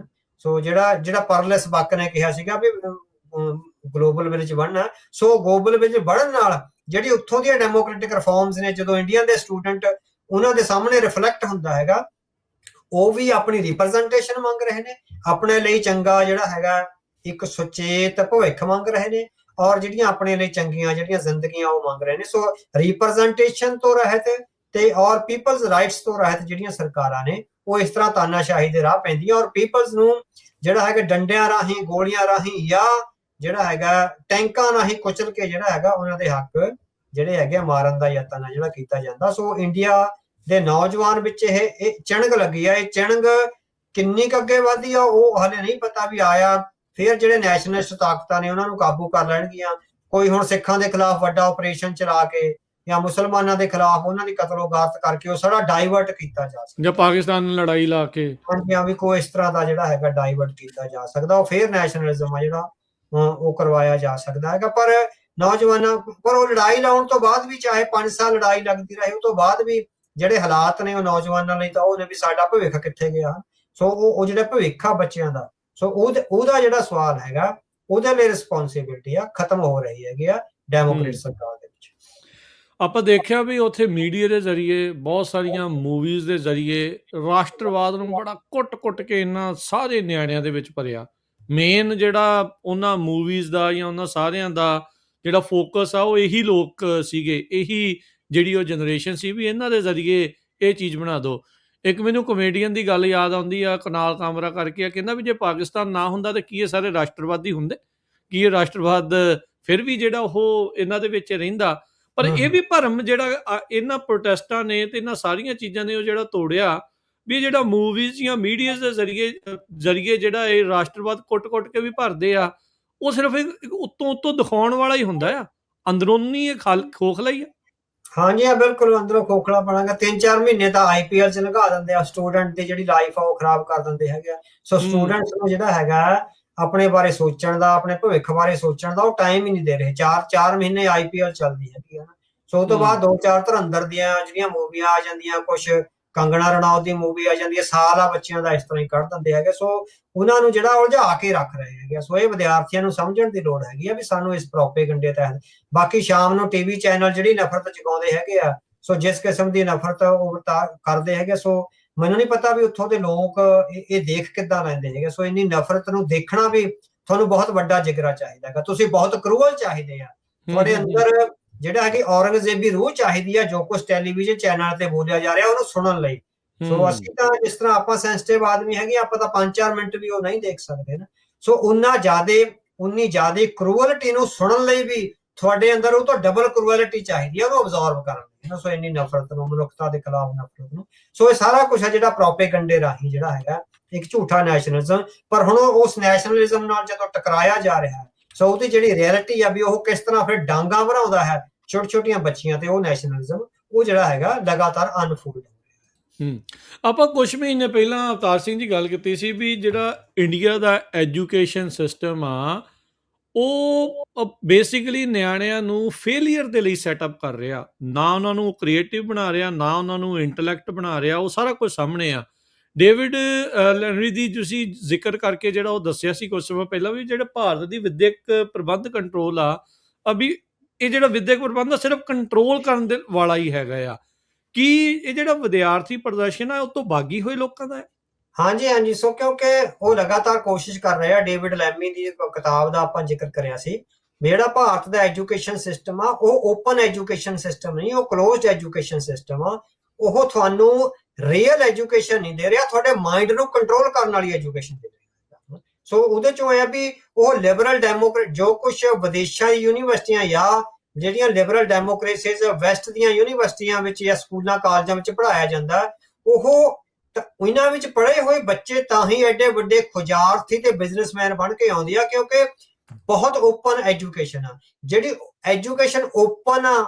ਸੋ ਜਿਹੜਾ ਪਰਲੇਸ ਬੱਕ ਨੇ ਕਿਹਾ ਸੀਗਾ ਵੀ ਗਲੋਬਲ ਵਿਲੇਜ ਬਣਨਾ, ਸੋ ਗਲੋਬਲ ਵਿਲੇਜ ਬਣਨ ਨਾਲ ਜਿਹੜੀ ਉੱਥੋਂ ਦੀਆਂ ਡੈਮੋਕ੍ਰੈਟਿਕ ਰਿਫਾਰਮਸ ਨੇ, ਜਦੋਂ ਇੰਡੀਆ ਦੇ ਸਟੂਡੈਂਟ ਉਹਨਾਂ ਦੇ ਸਾਹਮਣੇ ਰਿਫਲੈਕਟ ਹੁੰਦਾ ਹੈਗਾ, ਉਹ ਵੀ ਆਪਣੀ ਰਿਪਰੈਜ਼ੈਂਟੇਸ਼ਨ ਮੰਗ ਰਹੇ ਨੇ, ਆਪਣੇ ਲਈ ਚੰਗਾ ਜਿਹੜਾ ਹੈਗਾ ਇੱਕ ਸੁਚੇਤ ਭਵਿੱਖ ਮੰਗ ਰਹੇ ਨੇ, ਔਰ ਜਿਹੜੀਆਂ ਆਪਣੇ ਲਈ ਚੰਗੀਆਂ ਜਿਹੜੀਆਂ ਜ਼ਿੰਦਗੀਆਂ ਉਹ ਮੰਗ ਰਹੇ ਨੇ। ਸੋ ਰਿਪਰੈਜ਼ੈਂਟੇਸ਼ਨ ਤੋਂ ਰਹਿਤ ਤੇ ਔਰ ਪੀਪਲਜ਼ ਰਾਈਟਸ ਤੋਂ ਰਹਿਤ ਜਿਹੜੀਆਂ ਸਰਕਾਰਾਂ ਨੇ ਉਹ ਇਸ ਤਰ੍ਹਾਂ ਤਾਨਾਸ਼ਾਹੀ ਦੇ ਰਾਹ ਪੈਂਦੀਆਂ, ਔਰ ਪੀਪਲਜ਼ ਨੂੰ ਜਿਹੜਾ ਹੈਗਾ ਡੰਡਿਆਂ ਰਾਹੀਂ, ਗੋਲੀਆਂ ਰਾਹੀਂ, ਜਾਂ ਜਿਹੜਾ ਹੈਗਾ ਟੈਂਕਾਂ ਰਾਹੀਂ ਕੁਚਲ ਕੇ ਜਿਹੜਾ ਹੈਗਾ ਉਹਨਾਂ ਦੇ ਹੱਕ ਜਿਹੜੇ ਹੈਗੇ ਮਾਰਨ ਦਾ ਯਤਨ ਹੈ ਜਿਹੜਾ ਕੀਤਾ ਜਾਂਦਾ। ਸੋ ਇੰਡੀਆ ਦੇ ਨੌਜਵਾਨ ਵਿੱਚ ਇਹ ਚਿਣਗ ਲੱਗੀ ਆ। ਇਹ ਚਿਣਗ ਕਿੰਨੀ ਕੁ ਅੱਗੇ ਵਧਦੀ ਆ ਉਹ ਹਾਲੇ ਨਹੀਂ ਪਤਾ ਵੀ ਆਇਆ। ਫਿਰ ਜਿਹੜੇ ਨੈਸ਼ਨਲਿਸਟ ਤਾਕਤਾਂ ਨੇ ਉਹਨਾਂ ਨੂੰ ਕਾਬੂ ਕਰ ਲੈਣਗੀਆਂ। ਕੋਈ ਹੁਣ ਸਿੱਖਾਂ ਦੇ ਖਿਲਾਫ ਵੱਡਾ ਆਪਰੇਸ਼ਨ ਚਲਾ ਕੇ ਜਾਂ ਮੁਸਲਮਾਨਾਂ ਦੇ ਖਿਲਾਫ ਉਹਨਾਂ ਦੀ ਕਤਲੋਗਾਰਤ ਕਰਕੇ ਉਹ ਸਾਰਾ ਡਾਈਵਰਟ ਕੀਤਾ ਜਾ ਸਕਦਾ, ਜਾਂ ਪਾਕਿਸਤਾਨ ਨਾਲ ਲੜਾਈ ਲਾ ਕੇ, ਹਾਂਜੀ ਵੀ ਕੋਈ ਇਸ ਤਰ੍ਹਾਂ ਦਾ ਜਿਹੜਾ ਹੈਗਾ ਡਾਈਵਰਟ ਕੀਤਾ ਜਾ ਸਕਦਾ। ਉਹ ਫਿਰ ਨੈਸ਼ਨਲਿਜ਼ਮ ਆ ਜਿਹੜਾ ਉਹ ਕਰਵਾਇਆ ਜਾ ਸਕਦਾ ਹੈਗਾ। ਪਰ ਨੌਜਵਾਨਾਂ ਪਰ ਉਹ ਲੜਾਈ ਲਾਉਣ ਤੋਂ ਬਾਅਦ ਵੀ, ਚਾਹੇ 5 ਸਾਲ ਲੜਾਈ ਲੱਗਦੀ ਰਹੇ, ਉਹ ਤੋਂ ਬਾਅਦ ਵੀ ਜਿਹੜੇ ਹਾਲਾਤ ਨੇ ਉਹ ਨੌਜਵਾਨਾਂ ਲਈ ਤਾਂ ਉਹ ਨੇ ਵੀ ਸਾਡਾ ਭਵਿੱਖ ਕਿੱਥੇ ਗਿਆ। ਸੋ ਉਹ ਜਿਹੜਾ ਭਵਿੱਖ ਆ ਬੱਚਿਆਂ ਦਾ, ਸੋ ਉਹਦਾ ਜਿਹੜਾ ਸਵਾਲ ਹੈਗਾ ਉਹਦੇ ਲਈ ਰਿਸਪੌਂਸਿਬਿਲਿਟੀ ਆ ਖਤਮ ਹੋ ਰਹੀ ਹੈਗੀ ਆ ਡੈਮੋਕ੍ਰੇਟ ਸਰਕਾਰ ਦੇ ਵਿੱਚ। ਆਪਾਂ ਦੇਖਿਆ ਵੀ ਉੱਥੇ ਮੀਡੀਆ ਦੇ ਜ਼ਰੀਏ, ਬਹੁਤ ਸਾਰੀਆਂ ਮੂਵੀਜ਼ ਦੇ ਜ਼ਰੀਏ ਰਾਸ਼ਟਰਵਾਦ ਨੂੰ ਬੜਾ ਕੁੱਟ ਕੇ ਇਹਨਾਂ ਸਾਰੇ ਨਿਆਣਿਆਂ ਦੇ ਵਿੱਚ ਭਰਿਆ। ਮੇਨ ਜਿਹੜਾ ਉਹਨਾਂ ਮੂਵੀਜ਼ ਦਾ ਜਾਂ ਉਹਨਾਂ ਸਾਰਿਆਂ ਦਾ ਜਿਹੜਾ ਫੋਕਸ ਆ ਉਹ ਇਹੀ ਲੋਕ ਸੀਗੇ, ਇਹੀ ਜਿਹੜੀ ਉਹ ਜਨਰੇਸ਼ਨ ਸੀ ਵੀ ਇਹਨਾਂ ਦੇ ਜ਼ਰੀਏ ਇਹ ਚੀਜ਼ ਬਣਾ ਦਿਓ। ਇੱਕ ਮੈਨੂੰ ਕਮੇਡੀਅਨ ਦੀ ਗੱਲ ਯਾਦ ਆਉਂਦੀ ਆ, ਕੁਨਾਲ ਕਾਮਰਾ ਕਰਕੇ, ਕਹਿੰਦਾ ਵੀ ਜੇ ਪਾਕਿਸਤਾਨ ਨਾ ਹੁੰਦਾ ਤਾਂ ਕੀ ਇਹ ਸਾਰੇ ਰਾਸ਼ਟਰਵਾਦੀ ਹੁੰਦੇ? ਕਿ ਇਹ ਰਾਸ਼ਟਰਵਾਦ ਫਿਰ ਵੀ ਜਿਹੜਾ ਉਹ ਇਹਨਾਂ ਦੇ ਵਿੱਚ ਰਹਿੰਦਾ। ਪਰ ਇਹ ਵੀ ਭਰਮ ਜਿਹੜਾ ਇਹਨਾਂ ਪ੍ਰੋਟੈਸਟਾਂ ਨੇ ਤੇ ਇਹਨਾਂ ਸਾਰੀਆਂ ਚੀਜ਼ਾਂ ਨੇ ਉਹ ਜਿਹੜਾ ਤੋੜਿਆ ਵੀ ਜਿਹੜਾ ਮੂਵੀਜ਼ ਜਾਂ ਮੀਡੀਆ ਦੇ ਜ਼ਰੀਏ ਜਿਹੜਾ ਇਹ ਰਾਸ਼ਟਰਵਾਦ ਕੁੱਟ-ਕੁੱਟ ਕੇ ਵੀ ਭਰਦੇ ਆ, ਉਹ ਸਿਰਫ ਇੱਕ ਉੱਤੋਂ ਦਿਖਾਉਣ ਵਾਲਾ ਹੀ ਹੁੰਦਾ ਆ, ਅੰਦਰੂਨੀ ਇਹ ਖੋਖਲਾ ਹੀ ਆ। ਹਾਂਜੀ ਹਾਂ, ਬਿਲਕੁਲ ਅੰਦਰੋਂ ਖੋਖਲਾ ਬਣਾਗਾ। 3-4 ਮਹੀਨੇ ਤਾਂ IPL 'ਚ ਲਗਾ ਦਿੰਦੇ ਆ, ਸਟੂਡੈਂਟ ਦੀ ਜਿਹੜੀ ਲਾਈਫ ਆ ਉਹ ਖਰਾਬ ਕਰ ਦਿੰਦੇ ਹੈਗੇ ਆ। ਸੋ ਸਟੂਡੈਂਟਸ ਨੂੰ ਜਿਹੜਾ ਹੈਗਾ ਆਪਣੇ ਬਾਰੇ ਸੋਚਣ ਦਾ, ਆਪਣੇ ਭਵਿੱਖ ਬਾਰੇ ਸੋਚਣ ਦਾ ਉਹ ਟਾਈਮ ਹੀ ਨਹੀਂ ਦੇ ਰਹੇ। 4 ਮਹੀਨੇ IPL ਚੱਲਦੀ ਹੈਗੀ ਆ। ਸੋ ਉਹ ਤੋਂ ਬਾਅਦ 2-4 ਧੁਰੰਦਰ ਦੀਆਂ ਜਿਹੜੀਆਂ ਮੂਵੀਆਂ ਆ ਜਾਂਦੀਆਂ, ਕੁਛ ਕੰਗਣਾ ਰਣੌਤ ਦੀ ਮੂਵੀ ਆ ਜਾਂਦੀ ਹੈ, ਸਾਲ ਆ ਬੱਚਿਆਂ ਦਾ ਇਸ ਤਰ੍ਹਾਂ ਹੀ ਕੱਢ ਦਿੰਦੇ ਹੈਗੇ। ਸੋ ਉਹਨਾਂ ਨੂੰ ਜਿਹੜਾ ਉਲਝਾ ਕੇ ਰੱਖ ਰਹੇ ਹੈਗੇ। ਸੋ ਇਹ ਵਿਦਿਆਰਥੀਆਂ ਨੂੰ ਸਮਝਣ ਦੀ ਲੋੜ ਹੈਗੀ ਆ ਵੀ ਸਾਨੂੰ ਇਸ ਪ੍ਰੋਪੇਗੰਡੇ ਤਹਿਤ, ਬਾਕੀ ਸ਼ਾਮ ਨੂੰ TV ਚੈਨਲ ਜਿਹੜੀ ਨਫ਼ਰਤ ਜਗਾਉਂਦੇ ਹੈਗੇ ਆ, ਸੋ ਜਿਸ ਕਿਸਮ ਦੀ ਨਫ਼ਰਤ ਉਹ ਕਰਦੇ ਹੈਗੇ, ਸੋ ਮੈਨੂੰ ਨਹੀਂ ਪਤਾ ਵੀ ਉੱਥੋਂ ਦੇ ਲੋਕ ਇਹ ਦੇਖ ਕਿੱਦਾਂ ਲੈਂਦੇ ਹੈਗੇ। ਸੋ ਇੰਨੀ ਨਫ਼ਰਤ ਨੂੰ ਦੇਖਣਾ ਵੀ ਤੁਹਾਨੂੰ ਬਹੁਤ ਵੱਡਾ ਜਿਗਰਾ ਚਾਹੀਦਾ ਹੈਗਾ, ਤੁਸੀਂ ਬਹੁਤ ਕਰੂਅਲ ਚਾਹੀਦੇ ਆ, ਤੁਹਾਡੇ ਅੰਦਰ ਜਿਹੜਾ ਹੈਗੀ ਔਰੰਗਜ਼ੇਬੀ ਰੂਹ ਚਾਹੀਦੀ ਆ, ਜੋ ਕੁਝ ਟੈਲੀਵਿਜ਼ਨ ਚੈਨਲ ਤੇ ਬੋਲਿਆ ਜਾ ਰਿਹਾ ਉਹਨੂੰ ਸੁਣਨ ਲਈ। ਸੋ ਅਸੀਂ ਤਾਂ ਜਿਸ ਤਰ੍ਹਾਂ ਆਪਾਂ ਸੈਂਸਿਟਿਵ ਆਦਮੀ ਹੈਗੇ, ਆਪਾਂ ਤਾਂ 5-4 ਮਿੰਟ ਵੀ ਉਹ ਨਹੀਂ ਦੇਖ ਸਕਦੇ ਨਾ। ਸੋ ਉਨੀ ਜ਼ਿਆਦਾ ਕਰੂਅਲਟੀ ਨੂੰ ਸੁਣਨ ਲਈ ਵੀ ਤੁਹਾਡੇ ਅੰਦਰ ਉਹ ਤੋਂ ਡਬਲ ਕਰੂਅਲਟੀ ਚਾਹੀਦੀ ਆ, ਉਹਨੂੰ ਅਬਜ਼ੌਰਬ ਕਰਨ ਲਈ। ਸੋ ਇੰਨੀ ਨਫ਼ਰਤ ਨੂੰ, ਮਨੁੱਖਤਾ ਦੇ ਖਿਲਾਫ ਨਫ਼ਰਤ ਨੂੰ, ਸੋ ਇਹ ਸਾਰਾ ਕੁਝ ਹੈ ਜਿਹੜਾ ਪ੍ਰੋਪੇਗੰਡੇ ਰਾਹੀਂ ਜਿਹੜਾ ਹੈਗਾ ਇੱਕ ਝੂਠਾ ਨੈਸ਼ਨਲਿਜ਼ਮ। ਪਰ ਹੁਣ ਉਸ ਨੈਸ਼ਨਲਿਜ਼ਮ ਨਾਲ ਜਦੋਂ ਟਕਰਾਇਆ ਜਾ ਰਿਹਾ ਹੈ, ਸੋ ਉਹਦੀ ਜਿਹੜੀ ਰਿਐਲਿਟੀ ਆ ਵੀ ਉਹ ਕਿਸ ਤਰ੍ਹਾਂ ਫਿਰ ਡਾਂਗਾ ਬਣਾਉਂਦਾ ਹੈ ਛੋਟੀਆਂ ਬੱਚੀਆਂ ਤੇ, ਉਹ ਨੈਸ਼ਨਲਿਜ਼ਮ ਉਹ ਜਿਹੜਾ ਹੈਗਾ ਲਗਾਤਾਰ ਅਨਫੋਲਡ ਹੋ ਰਿਹਾ। ਆਪਾਂ ਕੁਝ ਮਹੀਨੇ ਪਹਿਲਾਂ ਅਵਤਾਰ ਸਿੰਘ ਜੀ ਗੱਲ ਕੀਤੀ ਸੀ ਵੀ ਜਿਹੜਾ ਇੰਡੀਆ ਦਾ ਐਜੂਕੇਸ਼ਨ ਸਿਸਟਮ ਆ ਉਹ ਬੇਸਿਕਲੀ ਨਿਆਣਿਆਂ ਨੂੰ ਫੇਲੀਅਰ ਦੇ ਲਈ ਸੈਟਅਪ ਕਰ ਰਿਹਾ, ਨਾ ਉਹਨਾਂ ਨੂੰ ਕ੍ਰੀਏਟਿਵ ਬਣਾ ਰਿਹਾ, ਨਾ ਉਹਨਾਂ ਨੂੰ ਇੰਟੈਲੈਕਟ ਬਣਾ ਰਿਹਾ। ਉਹ ਸਾਰਾ ਕੁਝ ਸਾਹਮਣੇ ਆ। ਡੇਵਿਡ ਲੈਨਰੀ ਦੀ ਤੁਸੀਂ ਜ਼ਿਕਰ ਕਰਕੇ ਜਿਹੜਾ ਉਹ ਦੱਸਿਆ ਸੀ ਕੁਝ ਸਮਾਂ ਪਹਿਲਾਂ ਵੀ ਜਿਹੜਾ ਭਾਰਤ ਦੀ ਵਿਦਿਅਕ ਪ੍ਰਬੰਧ ਕੰਟਰੋਲ ਆ, ਅਭੀ ਇਹ ਜਿਹੜਾ ਵਿਦਿਅਕ ਪ੍ਰਬੰਧ ਆ ਸਿਰਫ ਕੰਟਰੋਲ ਕਰਨ ਦੇ ਵਾਲਾ ਹੀ ਹੈਗਾ ਆ। ਕੀ ਇਹ ਜਿਹੜਾ ਵਿਦਿਆਰਥੀ ਪ੍ਰਦਰਸ਼ਨ ਆ ਉਹ ਤੋਂ ਬਾਗੀ ਹੋਏ ਲੋਕਾਂ ਦਾ ਹੈ? ਹਾਂਜੀ। ਸੋ ਕਿਉਂਕਿ ਉਹ ਲਗਾਤਾਰ ਕੋਸ਼ਿਸ਼ ਕਰ ਰਹੇ ਆ। ਡੇਵਿਡ ਲੈਮੀ ਦੀ ਕਿਤਾਬ ਦਾ ਆਪਾਂ ਜ਼ਿਕਰ ਕਰਿਆ ਸੀ, ਜਿਹੜਾ ਭਾਰਤ ਦਾ ਐਜੂਕੇਸ਼ਨ ਸਿਸਟਮ ਆ ਉਹ ਓਪਨ ਐਜੂਕੇਸ਼ਨ ਸਿਸਟਮ ਨਹੀਂ, ਉਹ ਕਲੋਜ਼ਡ ਐਜੂਕੇਸ਼ਨ ਸਿਸਟਮ ਆ। ਉਹ ਤੁਹਾਨੂੰ ਰੀਅਲ ਐਜੂਕੇਸ਼ਨ ਨਹੀਂ ਦੇ ਰਿਹਾ, ਤੁਹਾਡੇ ਮਾਈਂਡ ਨੂੰ ਕੰਟਰੋਲ ਕਰਨ ਵਾਲੀ ਐਜੂਕੇਸ਼ਨ ਦੇ ਰਿਹਾ। ਸੋ ਉਹਦੇ ਚੋਂ ਇਹ ਵੀ ਉਹ ਲਿਬਰਲ ਡੈਮੋਕ੍ਰੇਟ, ਜੋ ਕੁਛ ਵਿਦੇਸ਼ਾਂ ਦੀ ਯੂਨੀਵਰਸਿਟੀਆਂ ਜਾਂ ਜਿਹੜੀਆਂ ਲਿਬਰਲ ਡੈਮੋਕ੍ਰੇਸੀਜ਼ ਵੈਸਟ ਦੀਆਂ ਯੂਨੀਵਰਸਿਟੀਆਂ ਵਿੱਚ ਜਾਂ ਸਕੂਲਾਂ ਕਾਲਜਾਂ ਵਿੱਚ ਪੜ੍ਹਾਇਆ ਜਾਂਦਾ, ਉਹ ਇਹਨਾਂ ਵਿੱਚ ਪੜ੍ਹੇ ਹੋਏ ਬੱਚੇ ਤਾਂ ਹੀ ਐਡੇ ਵੱਡੇ ਖੁਜਾਰਥੀ ਤੇ ਬਿਜ਼ਨਸਮੈਨ ਬਣ ਕੇ ਆਉਂਦੇ ਆ, ਕਿਉਂਕਿ ਬਹੁਤ ਓਪਨ ਐਜੂਕੇਸ਼ਨ ਆ। ਜਿਹੜੀ ਐਜੂਕੇਸ਼ਨ ਓਪਨ ਆ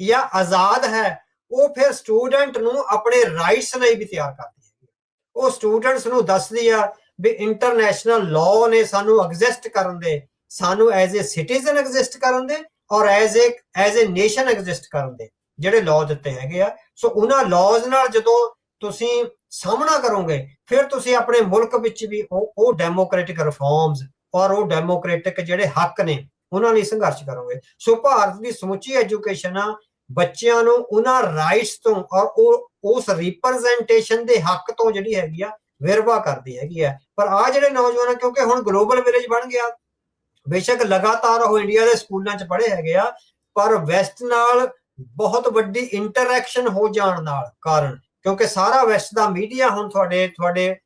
ਜਾਂ ਆਜ਼ਾਦ ਹੈ, ਉਹ ਫਿਰ ਸਟੂਡੈਂਟ ਨੂੰ ਆਪਣੇ ਰਾਈਟਸ ਲਈ ਵੀ ਤਿਆਰ ਕਰਦੀ ਹੈ। ਉਹ ਸਟੂਡੈਂਟਸ ਨੂੰ ਦੱਸਦੀ ਆ ਵੀ ਇੰਟਰਨੈਸ਼ਨਲ ਲਾਅ ਨੇ ਸਾਨੂੰ ਐਗਜ਼ਿਸਟ ਕਰਨ ਦੇ, ਸਾਨੂੰ ਐਜ਼ ਏ ਸਿਟੀਜ਼ਨ ਐਗਜ਼ਿਸਟ ਕਰਨ ਦੇ ਔਰ ਐਜ਼ ਏ ਨੇਸ਼ਨ ਐਗਜ਼ਿਸਟ ਕਰਨ ਦੇ ਜਿਹੜੇ ਲਾਅ ਦਿੱਤੇ ਹੈਗੇ ਆ। ਸੋ ਉਹਨਾਂ ਲਾਅਜ਼ ਨਾਲ ਜਦੋਂ ਤੁਸੀਂ ਸਾਹਮਣਾ ਕਰੋਗੇ, ਫਿਰ ਤੁਸੀਂ ਆਪਣੇ ਮੁਲਕ ਵਿੱਚ ਵੀ ਉਹ ਡੈਮੋਕ੍ਰੈਟਿਕ ਰਿਫਾਰਮਸ ਔਰ ਉਹ ਡੈਮੋਕ੍ਰੈਟਿਕ ਜਿਹੜੇ ਹੱਕ ਨੇ ਉਹਨਾਂ ਲਈ ਸੰਘਰਸ਼ ਕਰੋਗੇ। ਸੋ ਭਾਰਤ ਦੀ ਸਮੁੱਚੀ ਐਜੂਕੇਸ਼ਨ ਆ ਬੱਚਿਆਂ ਨੂੰ ਉਹਨਾਂ ਰਾਈਟਸ ਤੋਂ ਔਰ ਉਸ ਰਿਪਰੈਜ਼ੈਂਟੇਸ਼ਨ ਦੇ ਹੱਕ ਤੋਂ ਜਿਹੜੀ ਹੈਗੀ ਆ ਵਿਰਵਾ ਕਰਦੀ ਹੈਗੀ ਆ। ਪਰ ਆ ਜਿਹੜੇ ਨੌਜਵਾਨ, ਕਿਉਂਕਿ ਹੁਣ ਗਲੋਬਲ ਵਿਲੇਜ ਬਣ ਗਿਆ, ਬੇਸ਼ੱਕ ਲਗਾਤਾਰ ਉਹ ਇੰਡੀਆ ਦੇ ਸਕੂਲਾਂ 'ਚ ਪੜ੍ਹੇ ਹੈਗੇ ਆ, ਪਰ ਵੈਸਟ ਨਾਲ ਬਹੁਤ ਵੱਡੀ ਇੰਟਰੈਕਸ਼ਨ ਹੋ ਜਾਣ ਨਾਲ ਕਾਰਨ, ਕਿਉਂਕਿ ਸਾਰਾ ਵੈਸਟ ਦਾ ਮੀਡੀਆ ਹੁਣ ਤੁਹਾਡੇ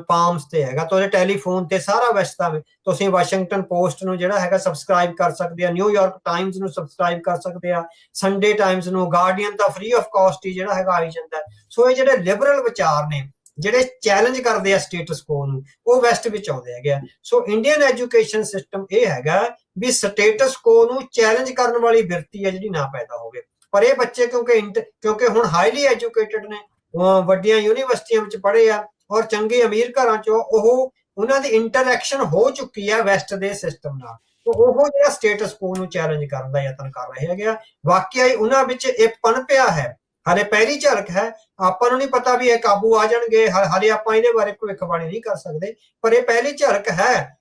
ਪਾਮਸ ਤੇ ਹੈਗਾ, ਤੁਹਾਡੇ ਟੈਲੀਫੋਨ ਤੇ ਸਾਰਾ ਵੈਸਟ ਦਾ। ਤੁਸੀਂ ਵਾਸ਼ਿੰਗਟਨ ਪੋਸਟ ਨੂੰ ਜਿਹੜਾ ਹੈਗਾ ਸਬਸਕ੍ਰਾਈਬ ਕਰ ਸਕਦੇ ਆ, ਨਿਊਯਾਰਕ ਟਾਈਮਸ ਨੂੰ ਸਬਸਕ੍ਰਾਈਬ ਕਰ ਸਕਦੇ ਆ, ਸੰਡੇ ਟਾਈਮਸ ਨੂੰ, ਗਾਰਡੀਅਨ ਦਾ ਫ੍ਰੀ ਆਫ ਕਾਸਟ ਹੀ ਜਿਹੜਾ ਹੈਗਾ ਆਈ ਜਾਂਦਾ। ਸੋ ਇਹ ਜਿਹੜੇ ਲਿਬਰਲ ਵਿਚਾਰ ਨੇ ਜਿਹੜੇ ਚੈਲੰਜ ਕਰਦੇ ਆ ਸਟੇਟਸ ਕੋ ਨੂੰ, ਉਹ ਵੈਸਟ ਵਿੱਚ ਆਉਂਦੇ ਹੈਗੇ ਆ। ਸੋ ਇੰਡੀਅਨ ਐਜੂਕੇਸ਼ਨ ਸਿਸਟਮ ਇਹ ਹੈਗਾ ਵੀ ਸਟੇਟਸ ਕੋ ਨੂੰ ਚੈਲੰਜ ਕਰਨ ਵਾਲੀ ਬਿਰਤੀ ਹੈ ਜਿਹੜੀ ਨਾ ਪੈਦਾ ਹੋਵੇ। ਪਰ ਇਹ ਬੱਚੇ ਕਿਉਂਕਿ ਹੁਣ ਹਾਈਲੀ ਐਜੂਕੇਟਡ ਨੇ, ਵੱਡੀਆਂ ਯੂਨੀਵਰਸਿਟੀਆਂ ਵਿੱਚ ਪੜ੍ਹੇ ਆ ਔਰ ਚੰਗੇ ਅਮੀਰ ਘਰਾਂ ਚੋਂ, ਉਹਨਾਂ ਦੀ ਇੰਟਰੈਕਸ਼ਨ ਹੋ ਚੁੱਕੀ ਹੈ ਵੈਸਟ ਦੇ ਸਿਸਟਮ ਨਾਲ। ਉਹ ਜਿਹੜਾ ਸਟੇਟਸ ਕੋ ਨੂੰ ਚੈਲੰਜ ਕਰਨ ਦਾ ਯਤਨ ਕਰ ਰਹੇ ਹੈਗੇ ਆ। ਵਾਕਿਆ ਹੀ ਉਹਨਾਂ ਵਿੱਚ ਇਹ ਪਨਪਿਆ ਹੈ, ਹਾਲੇ ਪਹਿਲੀ ਝਲਕ ਹੈ। ਆਪਾਂ ਨੂੰ ਨਹੀਂ ਪਤਾ ਵੀ ਇਹ ਕਾਬੂ ਆ ਜਾਣਗੇ, ਹਾਲੇ ਆਪਾਂ ਇਹਦੇ ਬਾਰੇ ਭਵਿੱਖਬਾਣੀ ਨਹੀਂ ਕਰ ਸਕਦੇ, ਪਰ ਇਹ ਪਹਿਲੀ ਝਲਕ ਹੈ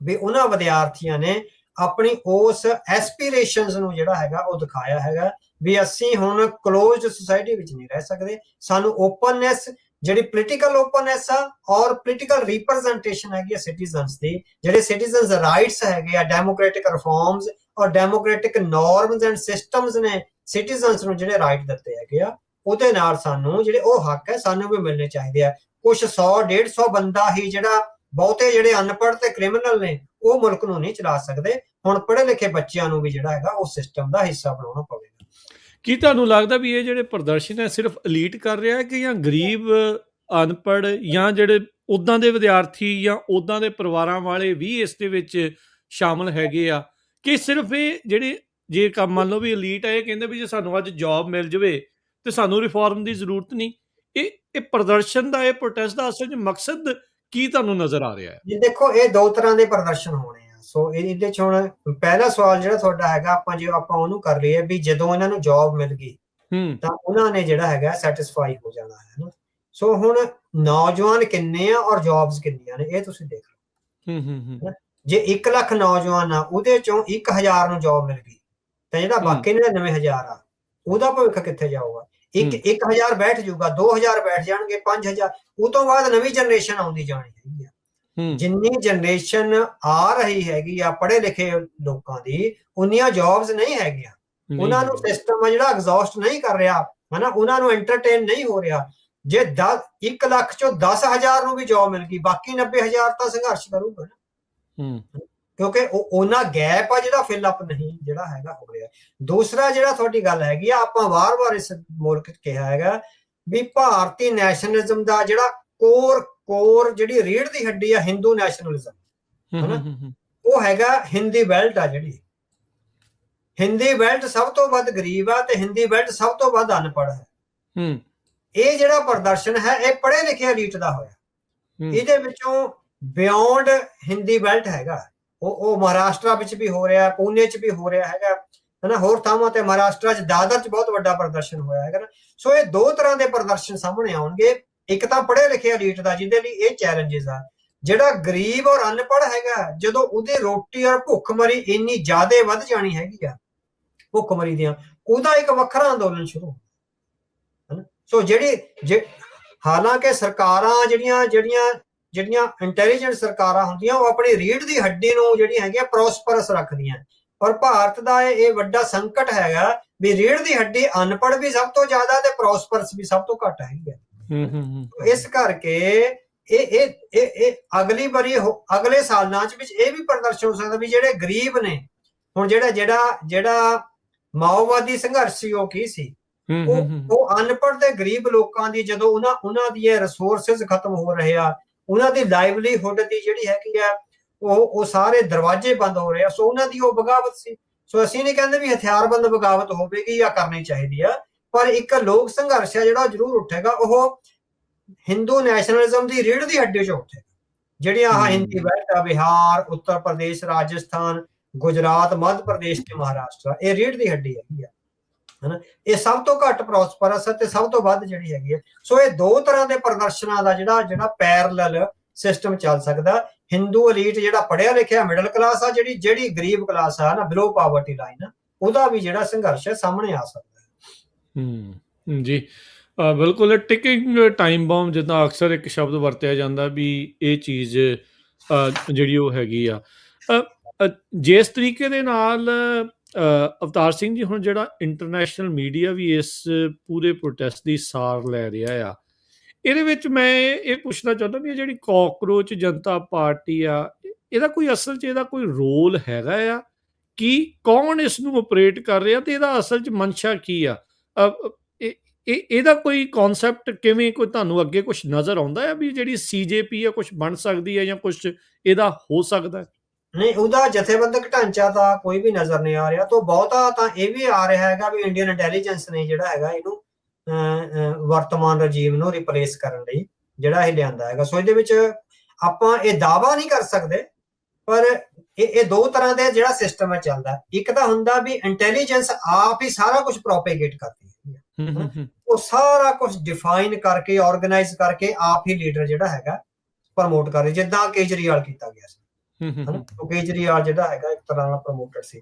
ਵੀ ਉਹਨਾਂ ਵਿਦਿਆਰਥੀਆਂ ਨੇ ਆਪਣੀ ਉਸ ਐਸਪੀਰੇਸ਼ਨਸ ਨੂੰ ਜਿਹੜਾ ਹੈਗਾ ਉਹ ਦਿਖਾਇਆ ਹੈਗਾ ਵੀ ਅਸੀਂ ਹੁਣ ਕਲੋਜ਼ਡ ਸੁਸਾਇਟੀ ਵਿੱਚ ਨਹੀਂ ਰਹਿ ਸਕਦੇ। ਸਾਨੂੰ ਓਪਨਨੈਸ, ਜਿਹੜੀ ਪੋਲੀਟੀਕਲ ਓਪਨਨੈਸ ਆ ਔਰ ਪੋਲੀਟੀਕਲ ਰਿਪਰੈਜ਼ੈਂਟੇਸ਼ਨ ਹੈਗੀ ਆ ਸਿਟੀਜ਼ਨਸ ਦੀ, ਜਿਹੜੇ ਸਿਟੀਜ਼ਨਸ ਰਾਈਟਸ ਹੈਗੇ ਆ, ਡੈਮੋਕ੍ਰੈਟਿਕ ਰਿਫਾਰਮਸ ਔਰ ਡੈਮੋਕ੍ਰੈਟਿਕ ਨੋਰਮਸ ਐਂਡ ਸਿਸਟਮਸ ਨੇ ਸਿਟੀਜ਼ਨਸ ਨੂੰ ਜਿਹੜੇ ਰਾਈਟ ਦਿੱਤੇ ਹੈਗੇ ਆ, ਉਹਦੇ ਨਾਲ ਸਾਨੂੰ ਜਿਹੜੇ ਉਹ ਹੱਕ ਹੈ ਸਾਨੂੰ ਵੀ ਮਿਲਣੇ ਚਾਹੀਦੇ ਆ। ਕੁਛ 100-150 ਬੰਦਾ ਹੀ ਜਿਹੜਾ, ਬਹੁਤੇ ਜਿਹੜੇ ਅਨਪੜ੍ਹ ਤੇ ਕ੍ਰਿਮੀਨਲ ਨੇ ਉਹ ਮੁਲਕ ਨੂੰ ਨਹੀਂ ਚਲਾ ਸਕਦੇ। ਹੁਣ ਪੜ੍ਹੇ ਲਿਖੇ ਬੱਚਿਆਂ ਨੂੰ ਵੀ ਜਿਹੜਾ ਹੈਗਾ ਉਸ ਸਿਸਟਮ ਦਾ ਹਿੱਸਾ ਬਣਾਉਣਾ ਪਵੇਗਾ। ਕੀ ਤੁਹਾਨੂੰ ਲੱਗਦਾ ਵੀ ਇਹ ਜਿਹੜੇ ਪ੍ਰਦਰਸ਼ਨ ਹੈ ਸਿਰਫ ਅਲੀਟ ਕਰ ਰਿਹਾ ਹੈ ਕਿ ਜਾਂ ਗਰੀਬ ਅਨਪੜ੍ਹ ਜਾਂ ਜਿਹੜੇ ਉੱਦਾਂ ਦੇ ਵਿਦਿਆਰਥੀ ਜਾਂ ਉੱਦਾਂ ਦੇ ਪਰਿਵਾਰਾਂ ਵਾਲੇ ਵੀ ਇਸ ਦੇ ਵਿੱਚ ਸ਼ਾਮਲ ਹੈਗੇ ਆ, ਕਿ ਸਿਰਫ ਇਹ ਜਿਹੜੇ ਜੇ ਕੰਮ ਮੰਨ ਲਓ ਵੀ ਅਲੀਟ ਹੈ ਇਹ ਕਹਿੰਦੇ ਵੀ ਜੇ ਸਾਨੂੰ ਅੱਜ ਜੌਬ ਮਿਲ ਜਾਵੇ ਤੇ ਸਾਨੂੰ ਰਿਫਾਰਮ ਦੀ ਜ਼ਰੂਰਤ ਨਹੀਂ, ਇਹ ਪ੍ਰਦਰਸ਼ਨ ਦਾ, ਇਹ ਪ੍ਰੋਟੈਸਟ ਦਾ ਅਸਲ 'ਚ ਮਕਸਦ ਕੀ ਤੁਹਾਨੂੰ ਨਜ਼ਰ ਆ ਰਿਹਾ ਹੈ? ਜੀ ਦੇਖੋ, ਇਹ ਦੋ ਤਰ੍ਹਾਂ ਦੇ ਪ੍ਰਦਰਸ਼ਨ ਹੋਣੇ ਆ। ਸੋ ਇਹਦੇ ਚ ਹੁਣ ਪਹਿਲਾ ਸਵਾਲ ਜਿਹੜਾ ਤੁਹਾਡਾ ਹੈਗਾ, ਆਪਾਂ ਉਹਨੂੰ ਕਰ ਲਈਏ ਵੀ ਜਦੋਂ ਇਹਨਾਂ ਨੂੰ ਜੌਬ ਮਿਲ ਗਈ ਤਾਂ ਉਹਨਾਂ ਨੇ ਜਿਹੜਾ ਹੈਗਾ ਸੈਟੀਸਫਾਈ ਹੋ ਜਾਣਾ ਹੈ ਨਾ। ਸੋ ਹੁਣ ਨੌਜਵਾਨ ਕਿੰਨੇ ਆ ਔਰ ਜੌਬਸ ਕਿੰਨੀਆਂ ਨੇ ਇਹ ਤੁਸੀਂ ਦੇਖ ਲਓ। ਜੇ 1 ਲੱਖ ਨੌਜਵਾਨ ਆ ਉਹਦੇ ਚੋਂ 1000 ਨੂੰ ਜੌਬ ਮਿਲ ਗਈ ਤਾਂ ਜਿਹੜਾ ਬਾਕੀ 99,000 ਆ ਉਹਦਾ ਭਵਿੱਖ ਕਿੱਥੇ ਜਾਊਗਾ? 1000 ਬੈਠ ਜਾਊਗਾ, 2000 ਬੈਠ ਜਾਣਗੇ, 5000। ਉਹ ਤੋਂ ਬਾਅਦ ਨਵੀਂ ਜਨਰੇਸ਼ਨ ਆਉਂਦੀ ਜਾਣੀ ਹੈਗੀ ਆ। ਜਿੰਨੀ ਜਨਰੇਸ਼ਨ ਆ ਰਹੀ ਹੈਗੀ ਆ ਪੜ੍ਹੇ ਲਿਖੇ ਲੋਕਾਂ ਦੀ, ਉਨੀਆਂ ਜੌਬਸ ਨਹੀਂ ਹੈਗੀਆਂ। ਉਹਨਾਂ ਨੂੰ ਸਿਸਟਮ ਆ ਜਿਹੜਾ ਐਗਜ਼ੌਸਟ ਨਹੀਂ ਕਰ ਰਿਹਾ ਹਨਾ, ਉਹਨਾਂ ਨੂੰ ਐਂਟਰਟੇਨ ਨਹੀਂ ਹੋ ਰਿਹਾ। ਜੇ 1 ਲੱਖ ਚੋਂ 10,000 ਨੂੰ ਵੀ ਜੌਬ ਮਿਲ ਗਈ, ਬਾਕੀ 90,000 ਤਾਂ ਸੰਘਰਸ਼ ਕਰੂਗਾ ਨਾ, ਕਿਉਂਕਿ ਉਹਨਾਂ ਗੈਪ ਆ ਜਿਹੜਾ ਫਿਲ ਅਪ ਨਹੀਂ ਜਿਹੜਾ ਹੈਗਾ ਹੋ ਰਿਹਾ। ਦੂਸਰਾ ਜਿਹੜਾ ਤੁਹਾਡੀ ਗੱਲ ਹੈਗੀ ਆ, ਆਪਾਂ ਵਾਰ-ਵਾਰ ਇਸ ਮੁਲਕ 'ਚ ਕਿਹਾ ਹੈਗਾ ਵੀ ਭਾਰਤੀ ਨੈਸ਼ਨਲਿਜ਼ਮ ਦਾ ਜਿਹੜਾ ਕੋਰ ਜਿਹੜੀ ਰੀੜ੍ਹ ਦੀ ਹੱਡੀ ਆ ਹਿੰਦੂ ਨੈਸ਼ਨਲਿਜ਼ਮ ਹਨਾ, ਉਹ ਹੈਗਾ ਹਿੰਦੀ ਬੈਲਟ ਆ। ਜਿਹੜੀ ਹਿੰਦੀ ਬੈਲਟ ਸਭ ਤੋਂ ਵੱਧ ਗਰੀਬ ਆ ਤੇ ਹਿੰਦੀ ਬੈਲਟ ਸਭ ਤੋਂ ਵੱਧ ਅਨਪੜ੍ਹ ਹੈ। ਇਹ ਜਿਹੜਾ ਪ੍ਰਦਰਸ਼ਨ ਹੈ ਇਹ ਪੜ੍ਹੇ ਲਿਖੇ ਅਲੀਟ ਦਾ ਹੋਇਆ। ਇਹਦੇ ਵਿੱਚੋਂ ਬਿਯੋਂਡ ਹਿੰਦੀ ਬੈਲਟ ਹੈਗਾ, ਉਹ ਮਹਾਰਾਸ਼ਟਰ ਵਿੱਚ ਵੀ ਹੋ ਰਿਹਾ, ਪੂਨੇ 'ਚ ਵੀ ਹੋ ਰਿਹਾ ਹੈਗਾ ਹਨਾ, ਹੋਰ ਥਾਵਾਂ ਤੇ ਮਹਾਰਾਸ਼ਟਰ 'ਚ ਦਾਦਰ 'ਚ ਬਹੁਤ ਵੱਡਾ ਪ੍ਰਦਰਸ਼ਨ ਹੋਇਆ ਹੈਗਾ ਨਾ। ਸੋ ਇਹ ਦੋ ਤਰ੍ਹਾਂ ਦੇ ਪ੍ਰਦਰਸ਼ਨ ਸਾਹਮਣੇ ਆਉਣਗੇ। ਇੱਕ ਤਾਂ ਪੜ੍ਹੇ ਲਿਖੇ ਅਲੀਟ ਦਾ ਜਿਹਦੇ ਲਈ ਇਹ ਚੈਲੰਜਸ ਆ। ਜਿਹੜਾ ਗਰੀਬ ਔਰ ਅਨਪੜ੍ਹ ਹੈਗਾ, ਜਦੋਂ ਉਹਦੀ ਰੋਟੀ ਔਰ ਭੁੱਖਮਰੀ ਇੰਨੀ ਜ਼ਿਆਦਾ ਵੱਧ ਜਾਣੀ ਹੈਗੀ ਆ, ਭੁੱਖਮਰੀ ਦੀਆਂ, ਉਹਦਾ ਇੱਕ ਵੱਖਰਾ ਅੰਦੋਲਨ ਸ਼ੁਰੂ ਹਨਾ। ਸੋ ਹਾਲਾਂਕਿ ਸਰਕਾਰਾਂ ਜਿਹੜੀਆਂ ਇੰਟੈਲੀਜੈਂਟ ਸਰਕਾਰਾਂ ਹੁੰਦੀਆਂ ਉਹ ਆਪਣੀ ਰੀੜ੍ਹ ਦੀ ਹੱਡੀ ਨੂੰ ਜਿਹੜੀ ਹੈਗੀ ਆ ਪ੍ਰੋਸਪਰਸ ਰੱਖਦੀਆਂ। ਔਰ ਭਾਰਤ ਦਾ ਇਹ ਵੱਡਾ ਸੰਕਟ ਹੈਗਾ ਵੀ ਰੀੜ੍ਹ ਦੀ ਹੱਡੀ ਅਨਪੜ੍ਹ ਵੀ ਸਭ ਤੋਂ ਜ਼ਿਆਦਾ ਤੇ ਪ੍ਰੋਸਪਰਸ ਵੀ ਸਭ ਤੋਂ ਘੱਟ ਹੈਗੀ ਆ। ਇਸ ਕਰਕੇ ਇਹ ਅਗਲੀ ਵਾਰੀ ਅਗਲੇ ਸਾਲਾਂ ਵਿੱਚ ਇਹ ਵੀ ਪ੍ਰਦਰਸ਼ਨ ਹੋ ਸਕਦਾ ਵੀ ਜਿਹੜੇ ਗਰੀਬ ਨੇ, ਹੁਣ ਜਿਹੜਾ ਮਾਓਵਾਦੀ ਸੰਘਰਸ਼ ਸੀ ਉਹ ਕੀ ਸੀ, ਉਹ ਅਨਪੜ੍ਹ ਤੇ ਗਰੀਬ ਲੋਕਾਂ ਦੀ ਜਦੋਂ ਉਹਨਾਂ ਦੀ ਰਿਸੋਰਸਿਸ ਖਤਮ ਹੋ ਰਹੇ ਆ, ਉਹਨਾਂ ਦੀ ਲਾਈਵਲੀਹੁੱਡ ਦੀ ਜਿਹੜੀ ਹੈਗੀ ਆ ਉਹ ਸਾਰੇ ਦਰਵਾਜ਼ੇ ਬੰਦ ਹੋ ਰਹੇ ਆ। ਸੋ ਉਹਨਾਂ ਦੀ ਉਹ ਬਗਾਵਤ ਸੀ। ਸੋ ਅਸੀਂ ਨਹੀਂ ਕਹਿੰਦੇ ਵੀ ਹਥਿਆਰਬੰਦ ਬਗਾਵਤ ਹੋਵੇਗੀ ਜਾਂ ਕਰਨੀ ਚਾਹੀਦੀ ਆ, ਪਰ ਇੱਕ ਲੋਕ ਸੰਘਰਸ਼ ਹੈ ਜਿਹੜਾ ਜ਼ਰੂਰ ਉੱਠੇਗਾ। ਉਹ ਹਿੰਦੂ ਨੈਸ਼ਨਲਿਜ਼ਮ ਦੀ ਰੀੜ੍ਹ ਦੀ ਹੱਡੀ 'ਚ ਉੱਠੇਗਾ। ਜਿਹੜੀਆਂ ਆਹ ਹਿੰਦੀ ਬੈਲਟ ਆ, ਬਿਹਾਰ, ਉੱਤਰ ਪ੍ਰਦੇਸ਼, ਰਾਜਸਥਾਨ, ਗੁਜਰਾਤ, ਮੱਧ ਪ੍ਰਦੇਸ਼ ਤੇ ਮਹਾਰਾਸ਼ਟਰ, ਇਹ ਰੀੜ੍ਹ ਦੀ ਹੱਡੀ ਹੈਗੀ ਆ ਹਨਾ। ਇਹ ਸਭ ਤੋਂ ਘੱਟ ਪ੍ਰੋਸਪਰਸ ਤੇ ਸਭ ਤੋਂ ਵੱਧ ਜਿਹੜੀ ਹੈਗੀ ਹੈ। ਸੋ ਇਹ ਦੋ ਤਰ੍ਹਾਂ ਦੇ ਪ੍ਰਦਰਸ਼ਨਾਂ ਦਾ ਜਿਹੜਾ ਪੈਰਲਲ ਸਿਸਟਮ ਚੱਲ ਸਕਦਾ। ਹਿੰਦੂ ਅਲੀਟ ਜਿਹੜਾ ਪੜ੍ਹਿਆ ਲਿਖਿਆ ਮਿਡਲ ਕਲਾਸ ਆ, ਜਿਹੜੀ ਗਰੀਬ ਕਲਾਸ ਆ ਨਾ, ਬਿਲੋ ਪਾਵਰਟੀ ਲਾਈਨ, ਉਹਦਾ ਵੀ ਜਿਹੜਾ ਸੰਘਰਸ਼ ਹੈ ਸਾਹਮਣੇ ਆ ਸਕਦਾ ਹੈ। ਜੀ ਬਿਲਕੁਲ। ਟਿਕਿੰਗ ਟਾਈਮ ਬੰਬ ਜਿੱਦਾਂ ਅਕਸਰ ਇੱਕ ਸ਼ਬਦ ਵਰਤਿਆ ਜਾਂਦਾ ਵੀ ਇਹ ਚੀਜ਼ ਜਿਹੜੀ ਉਹ ਹੈਗੀ ਆ। ਜਿਸ ਤਰੀਕੇ ਦੇ ਨਾਲ ਅਵਤਾਰ ਸਿੰਘ ਜੀ, ਹੁਣ ਜਿਹੜਾ ਇੰਟਰਨੈਸ਼ਨਲ ਮੀਡੀਆ ਵੀ ਇਸ ਪੂਰੇ ਪ੍ਰੋਟੈਸਟ ਦੀ ਸਾਰ ਲੈ ਰਿਹਾ ਆ, ਇਹਦੇ ਵਿੱਚ ਮੈਂ ਇਹ ਪੁੱਛਣਾ ਚਾਹੁੰਦਾ ਵੀ ਇਹ ਜਿਹੜੀ ਕਾਕਰੋਚ ਜਨਤਾ ਪਾਰਟੀ ਆ, ਇਹਦਾ ਕੋਈ ਅਸਲ 'ਚ ਇਹਦਾ ਕੋਈ ਰੋਲ ਹੈਗਾ ਆ? ਕੀ ਕੌਣ ਇਸ ਨੂੰ ਆਪਰੇਟ ਕਰ ਰਿਹਾ ਤੇ ਇਹਦਾ ਅਸਲ 'ਚ ਮਨਸ਼ਾ ਕੀ ਆ? ਇਹਦਾ ਕੋਈ ਕਨਸੈਪਟ ਕਿਵੇਂ ਕੋਈ ਤੁਹਾਨੂੰ ਅੱਗੇ ਕੁਝ ਨਜ਼ਰ ਆਉਂਦਾ ਹੈ ਵੀ ਜਿਹੜੀ CJP ਆ ਕੁਝ ਬਣ ਸਕਦੀ ਹੈ ਜਾਂ ਕੁਝ ਇਹਦਾ ਹੋ ਸਕਦਾ ਹੈ? ਨਹੀਂ, ਉਹਦਾ ਜਥੇਬੰਦਕ ਢਾਂਚਾ ਤਾਂ ਕੋਈ ਵੀ ਨਜ਼ਰ ਨਹੀਂ ਆ ਰਿਹਾ। ਤੋਂ ਬਹੁਤਾ ਤਾਂ ਇਹ ਵੀ ਆ ਰਿਹਾ ਹੈਗਾ ਵੀ ਇੰਡੀਅਨ ਇੰਟੈਲੀਜੈਂਸ ਨੇ ਜਿਹੜਾ ਹੈਗਾ ਇਹਨੂੰ ਵਰਤਮਾਨ ਰਜੀਮ ਨੂੰ ਰਿਪਲੇਸ ਕਰਨ ਲਈ ਜਿਹੜਾ ਇਹ ਲਿਆਂਦਾ ਹੈਗਾ। ਸੋ ਇਹਦੇ ਵਿੱਚ ਆਪਾਂ ਇਹ ਦਾਅਵਾ ਨਹੀਂ ਕਰ ਸਕਦੇ, ਪਰ ਇਹ ਦੋ ਤਰ੍ਹਾਂ ਦੇ ਜਿਹੜਾ ਸਿਸਟਮ ਹੈ ਚੱਲਦਾ। ਇੱਕ ਤਾਂ ਹੁੰਦਾ ਵੀ ਇੰਟੈਲੀਜੈਂਸ ਆਪ ਹੀ ਸਾਰਾ ਕੁਝ ਪ੍ਰੋਪੇਗੇਟ ਕਰਦੀ ਹੈ, ਉਹ ਸਾਰਾ ਕੁਝ ਡਿਫਾਈਨ ਕਰਕੇ ਆਰਗੇਨਾਈਜ਼ ਕਰਕੇ ਆਪ ਹੀ ਲੀਡਰ ਜਿਹੜਾ ਹੈਗਾ ਪ੍ਰਮੋਟ ਕਰ ਰਹੀ, ਜਿੱਦਾਂ ਕੇਜਰੀਵਾਲ ਕੀਤਾ ਗਿਆ ਸੀ। ਕੇਜਰੀਵਾਲ ਜਿਹੜਾ ਹੈਗਾ ਇੱਕ ਤਰ੍ਹਾਂ ਨਾਲ ਪ੍ਰਮੋਟਰ ਸੀ।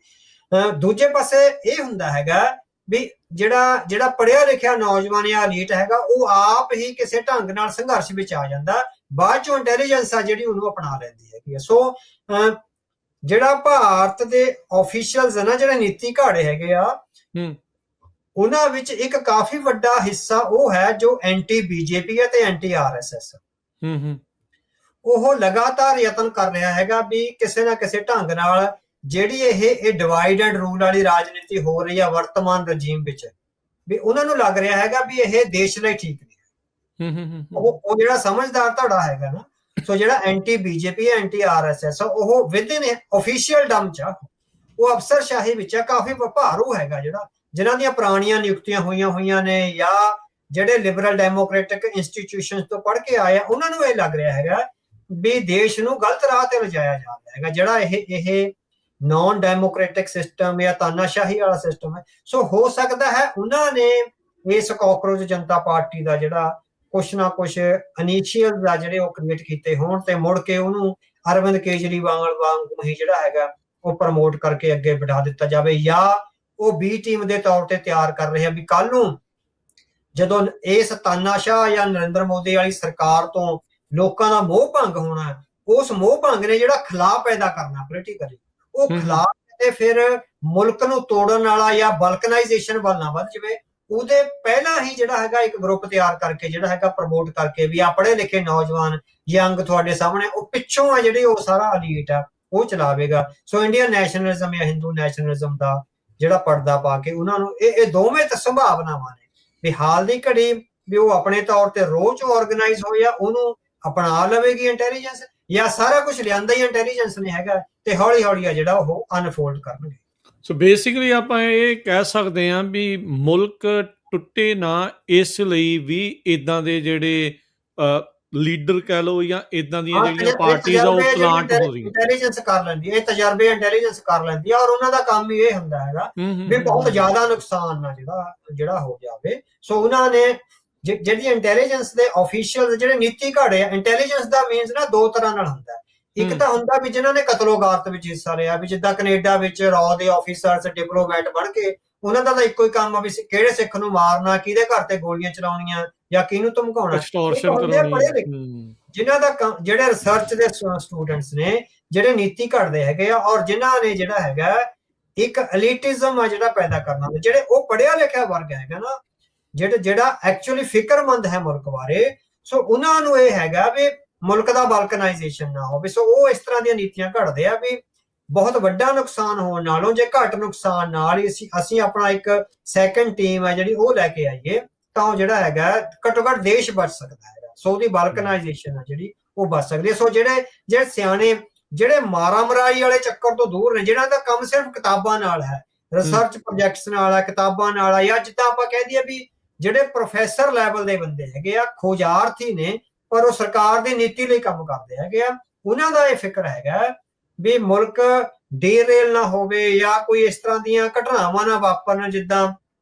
ਦੂਜੇ ਪਾਸੇ ਇਹ ਹੁੰਦਾ ਹੈਗਾ ਵੀ ਜਿਹੜਾ ਪੜ੍ਹਿਆ ਲਿਖਿਆ ਨੌਜਵਾਨ ਜਾਂ ਲੀਡ ਹੈਗਾ ਉਹ ਆਪ ਹੀ ਕਿਸੇ ਢੰਗ ਨਾਲ ਸੰਘਰਸ਼ ਵਿੱਚ ਆ ਜਾਂਦਾ, ਬਾਅਦ ਚੋਂ ਇੰਟੈਲੀਜੈਂਸ ਆ ਜਿਹੜੀ ਉਹਨੂੰ ਅਪਣਾ ਲੈਂਦੀ ਹੈਗੀ। ਸੋ ਜਿਹੜਾ ਭਾਰਤ ਦੇ ਆਫੀਸ਼ੀਅਲਸ ਨਾ, ਜਿਹੜੇ ਨੀਤੀ ਘਾੜੇ ਹੈਗੇ ਆ, ਉਹਨਾਂ ਵਿੱਚ ਇੱਕ ਕਾਫੀ ਵੱਡਾ ਹਿੱਸਾ ਉਹ ਹੈ ਜੋ ਐਂਟੀ BJP ਹੈ ਤੇ ਐਂਟੀ RSS। ਉਹ ਲਗਾਤਾਰ ਯਤਨ ਕਰ ਰਿਹਾ ਹੈਗਾ ਵੀ ਕਿਸੇ ਨਾ ਕਿਸੇ ਢੰਗ ਨਾਲ ਜਿਹੜੀ ਇਹ ਡਿਵਾਈਡ ਐਂਡ ਰੂਲ ਵਾਲੀ ਰਾਜਨੀਤੀ ਹੋ ਰਹੀ ਆ ਵਰਤਮਾਨ ਰਜੀਮ ਵਿੱਚ, ਵੀ ਉਹਨਾਂ ਨੂੰ ਲੱਗ ਰਿਹਾ ਹੈਗਾ ਵੀ ਇਹ ਦੇਸ਼ ਲਈ ਠੀਕ ਨਹੀਂ। ਉਹ ਜਿਹੜਾ ਸਮਝਦਾਰ ਧੜਾ ਹੈਗਾ ਨਾ, ਸੋ ਜਿਹੜਾ ਐਂਟੀ ਬੀਜੇਪੀ ਐਂਟੀ ਆਰਐਸਐਸ, ਉਹ ਵਿਦਿਨ ਆਫੀਸ਼ੀਅਲ ਡਮ ਚ ਉਹ ਅਫਸਰਸ਼ਾਹੀ ਵਿੱਚ ਕਾਫੀ ਭਾਰੂ ਹੈਗਾ, ਜਿਹੜਾ ਜਿਨ੍ਹਾਂ ਦੀਆਂ ਪੁਰਾਣੀਆਂ ਨਿਯੁਕਤੀਆਂ ਹੋਈਆਂ ਨੇ ਜਾਂ ਜਿਹੜੇ ਲਿਬਰਲ ਡੈਮੋਕ੍ਰੈਟਿਕ ਇੰਸਟੀਟਿਊਸ਼ਨਸ ਤੋਂ ਪੜ੍ਹ ਕੇ ਆਏ ਆ, ਉਹਨਾਂ ਨੂੰ ਇਹ ਲੱਗ ਰਿਹਾ ਹੈਗਾ ਵੀ ਦੇਸ਼ ਨੂੰ ਗਲਤ ਰਾਹ ਤੇ ਲਿਜਾਇਆ ਜਾ ਰਿਹਾ ਹੈਗਾ, ਜਿਹੜਾ ਇਹ ਨੌਨ ਡੈਮੋਕ੍ਰੈਟਿਕ ਸਿਸਟਮ ਜਾਂ ਤਾਨਾਸ਼ਾਹੀ ਵਾਲਾ ਸਿਸਟਮ ਹੈ। ਸੋ ਹੋ ਸਕਦਾ ਹੈ ਉਹਨਾਂ ਨੇ ਇਸ ਕਾਕਰੋਚ ਜਨਤਾ ਪਾਰਟੀ ਦਾ ਜਿਹੜਾ ਕੁਛ ਨਾ ਕੁਛ ਇਨੀਸ਼ੀਅਲ ਦਾ ਜਿਹੜੇ ਉਹ ਕ੍ਰੀਏਟ ਕੀਤੇ ਹੋਣ ਤੇ ਮੁੜ ਕੇ ਉਹਨੂੰ ਅਰਵਿੰਦ ਕੇਜਰੀਵਾਲ ਵਾਂਗੂ ਹੀ ਜਿਹੜਾ ਹੈਗਾ ਉਹ ਪ੍ਰਮੋਟ ਕਰਕੇ ਅੱਗੇ ਵਧਾ ਦਿੱਤਾ ਜਾਵੇ, ਜਾਂ ਉਹ ਬੀ ਟੀਮ ਦੇ ਤੌਰ ਤੇ ਤਿਆਰ ਕਰ ਰਹੇ ਆ ਵੀ ਕੱਲ ਨੂੰ ਜਦੋਂ ਇਸ ਤਾਨਾਸ਼ਾਹ ਜਾਂ ਨਰਿੰਦਰ ਮੋਦੀ ਵਾਲੀ ਸਰਕਾਰ ਤੋਂ ਲੋਕਾਂ ਦਾ ਮੋਹ ਭੰਗ ਹੋਣਾ, ਉਸ ਮੋਹ ਭੰਗ ਨੇ ਜਿਹੜਾ ਖਿਲਾਫ ਪੈਦਾ ਕਰਨਾ ਪੋਲੀਟੀਕਲੀ, ਉਹ ਖਿਲਾਫ ਤੇ ਫਿਰ ਮੁਲਕ ਨੂੰ ਤੋੜਨ ਵਾਲਾ ਜਾਂ ਬਲਕਨਾਈਜੇਸ਼ਨ ਵੱਲ ਨਾ ਵੱਧ ਜਾਵੇ, ਉਹਦੇ ਪਹਿਲਾਂ ਹੀ ਜਿਹੜਾ ਹੈਗਾ ਇੱਕ ਗਰੁੱਪ ਤਿਆਰ ਕਰਕੇ ਜਿਹੜਾ ਹੈਗਾ ਪ੍ਰਮੋਟ ਕਰਕੇ ਵੀ ਆ ਪੜ੍ਹੇ ਲਿਖੇ ਨੌਜਵਾਨ ਯੰਗ ਤੁਹਾਡੇ ਸਾਹਮਣੇ, ਉਹ ਪਿੱਛੋਂ ਆ ਜਿਹੜੀ ਉਹ ਸਾਰਾ ਅਲੀਟ ਆ ਉਹ ਚਲਾਵੇਗਾ। ਸੋ ਇੰਡੀਅਨ ਨੈਸ਼ਨਲਿਜ਼ਮ ਜਾਂ ਹਿੰਦੂ ਨੈਸ਼ਨਲਿਜ਼ਮ ਦਾ ਜਿਹੜਾ ਪਰਦਾ ਪਾ ਕੇ ਉਹਨਾਂ ਨੂੰ ਇਹ ਦੋਵੇਂ ਤਾਂ ਸੰਭਾਵਨਾਵਾਂ ਨੇ ਵੀ ਹਾਲ ਦੀ ਘੜੀ ਵੀ ਉਹ ਆਪਣੇ ਤੌਰ ਤੇ ਰੋਜ਼ ਆਰਗੇਨਾਈਜ਼ ਹੋਇਆ ਉਹਨੂੰ ਅਪਣਾ ਲਵੇਗੀ ਇੰਟੈਲੀਜੈਂਸ, ਜਾਂ ਸਾਰਾ ਕੁਝ ਲਿਆਂਦਾ ਹੀ ਇੰਟੈਲੀਜੈਂਸ ਨਹੀਂ ਹੈਗਾ ਤੇ ਹੌਲੀ ਹੌਲੀ ਆ ਜਿਹੜਾ ਉਹ ਅਨਫੋਲਡ ਕਰਨਗੇ। ਸੋ ਬੇਸਿਕਲੀ ਆਪਾਂ ਇਹ ਕਹਿ ਸਕਦੇ ਹਾਂ ਵੀ ਮੁਲਕ ਟੁੱਟੇ ਨਾ, ਇਸ ਲਈ ਵੀ ਇਦਾਂ ਦੇ ਜਿਹੜੇ ਲੀਡਰ ਕਹਿ ਲਓ ਜਾਂ ਇਦਾਂ ਦੀਆਂ ਜਿਹੜੀਆਂ ਪਾਰਟੀਆਂ ਉਹ ਪਲਾਂਟ ਹੋ ਰਹੀਆਂ, ਇੰਟੈਲੀਜੈਂਸ ਕਰ ਲੈਂਦੀ ਹੈ, ਇਹ ਤਜਰਬੇ ਇੰਟੈਲੀਜੈਂਸ ਕਰ ਲੈਂਦੀ ਹੈ, ਔਰ ਉਹਨਾਂ ਦਾ ਕੰਮ ਹੀ ਇਹ ਹੁੰਦਾ ਹੈਗਾ ਵੀ ਬਹੁਤ ਜ਼ਿਆਦਾ ਨੁਕਸਾਨ ਨਾ ਜਿਹੜਾ ਹੋ ਜਾਵੇ। ਸੋ ਉਹਨਾਂ ਨੇ ਜਿਹੜੀ ਇੰਟੈਲੀਜੈਂਸ ਦੇ ਆਫੀਸ਼ੀਅਲ ਜਿਹੜੇ ਨੀਤੀ ਘੜੇ ਆ, ਇੰਟੈਲੀਜੈਂਸ ਦਾ ਮੀਨਸ ਨਾ ਦੋ ਤਰ੍ਹਾਂ ਨਾਲ ਹੁੰਦਾ, ਇੱਕ ਤਾਂ ਹੁੰਦਾ ਵੀ ਜਿਨ੍ਹਾਂ ਨੇ ਕਤਲੋਗਾਰਤ ਵਿੱਚ ਹਿੱਸਾ ਲਿਆ, ਵੀ ਜਿੱਦਾਂ ਕੈਨੇਡਾ ਵਿੱਚ ਰॉ ਦੇ ਆਫੀਸਰਸ ਡਿਪਲੋਮੈਟ ਬਣ ਕੇ ਉਹਨਾਂ ਦਾ ਤਾਂ ਇੱਕੋ ਹੀ ਕੰਮ ਆ ਵੀ ਕਿਹੜੇ ਸਿੱਖ ਨੂੰ ਮਾਰਨਾ, ਕਿਹਦੇ ਘਰ ਤੇ ਗੋਲੀਆਂ ਚਲਾਉਣੀਆਂ ਜਾਂ ਕਿਹਨੂੰ ਧਮਕਾਉਣਾ, ਜਿਨ੍ਹਾਂ ਦਾ ਜਿਹੜੇ ਰਿਸਰਚ ਦੇ ਸਟੂਡੈਂਟਸ ਨੇ ਜਿਹੜੇ ਨੀਤੀ ਘੜਦੇ ਹੈਗੇ ਆ, ਔਰ ਜਿਨ੍ਹਾਂ ਨੇ ਜਿਹੜਾ ਹੈਗਾ ਇੱਕ ਐਲੀਟਿਜ਼ਮ ਆ ਜਿਹੜਾ ਪੈਦਾ ਕਰਨਾ, ਜਿਹੜੇ ਉਹ ਪੜ੍ਹਿਆ ਲਿਖਿਆ ਵਰਗ ਹੈਗਾ ਨਾ, ਜਿਹੜਾ ਐਕਚੁਅਲੀ ਫਿਕਰਮੰਦ ਹੈ ਮੁਲਕ ਬਾਰੇ, ਸੋ ਉਹਨਾਂ ਨੂੰ ਇਹ ਹੈਗਾ ਵੀ ਮੁਲਕ ਦਾ ਬਲਕਨਾਈਜੇਸ਼ਨ ਨਾ ਹੋਵੇ। ਸੋ ਉਹ ਇਸ ਤਰ੍ਹਾਂ ਦੀਆਂ ਨੀਤੀਆਂ ਘੜਦੇ ਆ ਵੀ ਬਹੁਤ ਵੱਡਾ ਨੁਕਸਾਨ ਹੋਣ ਨਾਲੋਂ ਜੇ ਘੱਟ ਨੁਕਸਾਨ ਨਾਲ ਹੀ ਅਸੀਂ ਆਪਣਾ ਇੱਕ ਸੈਕੰਡ ਟੀਮ ਹੈ ਜਿਹੜੀ ਉਹ ਲੈ ਕੇ ਆਈਏ ਤਾਂ ਉਹ ਜਿਹੜਾ ਹੈਗਾ ਘੱਟੋ ਘੱਟ ਦੇਸ਼ ਬਚ ਸਕਦਾ ਹੈ। ਸੋ ਉਹਦੀ ਬਲਕਨਾਈਜੇਸ਼ਨ ਹੈ ਜਿਹੜੀ ਉਹ ਬਚ ਸਕਦੀ ਹੈ। ਸੋ ਜਿਹੜੇ ਸਿਆਣੇ ਜਿਹੜੇ ਮਾਰਾ ਮਰਾਈ ਵਾਲੇ ਚੱਕਰ ਤੋਂ ਦੂਰ ਨੇ, ਜਿਹਨਾਂ ਦਾ ਕੰਮ ਸਿਰਫ ਕਿਤਾਬਾਂ ਨਾਲ ਹੈ, ਰਿਸਰਚ ਪ੍ਰੋਜੈਕਟਸ ਨਾਲ ਹੈ, ਕਿਤਾਬਾਂ ਨਾਲ ਆ, ਜਾਂ ਜਿੱਦਾਂ ਆਪਾਂ ਕਹਿ ਦਈਏ ਵੀ ਜਿਹੜੇ ਪ੍ਰੋਫੈਸਰ ਲੈਵਲ ਦੇ ਬੰਦੇ ਹੈਗੇ ਆ, ਖੋਜਾਰਥੀ ਨੇ ਪਰ ਉਹ ਸਰਕਾਰ ਦੀ ਨੀਤੀ ਲਈ ਕੰਮ ਕਰਦੇ ਹੈਗੇ ਆ, ਉਹਨਾਂ ਦਾ ਇਹ ਫਿਕਰ ਹੈਗਾ ਵੀ ਮੁਲਕ ਡੀਰੇਲ ਨਾ ਹੋਵੇ ਜਾਂ ਕੋਈ ਇਸ ਤਰ੍ਹਾਂ ਦੀਆਂ ਘਟਨਾਵਾਂ ਨਾ ਵਾਪਰਨ ਜਿੱਦਾਂ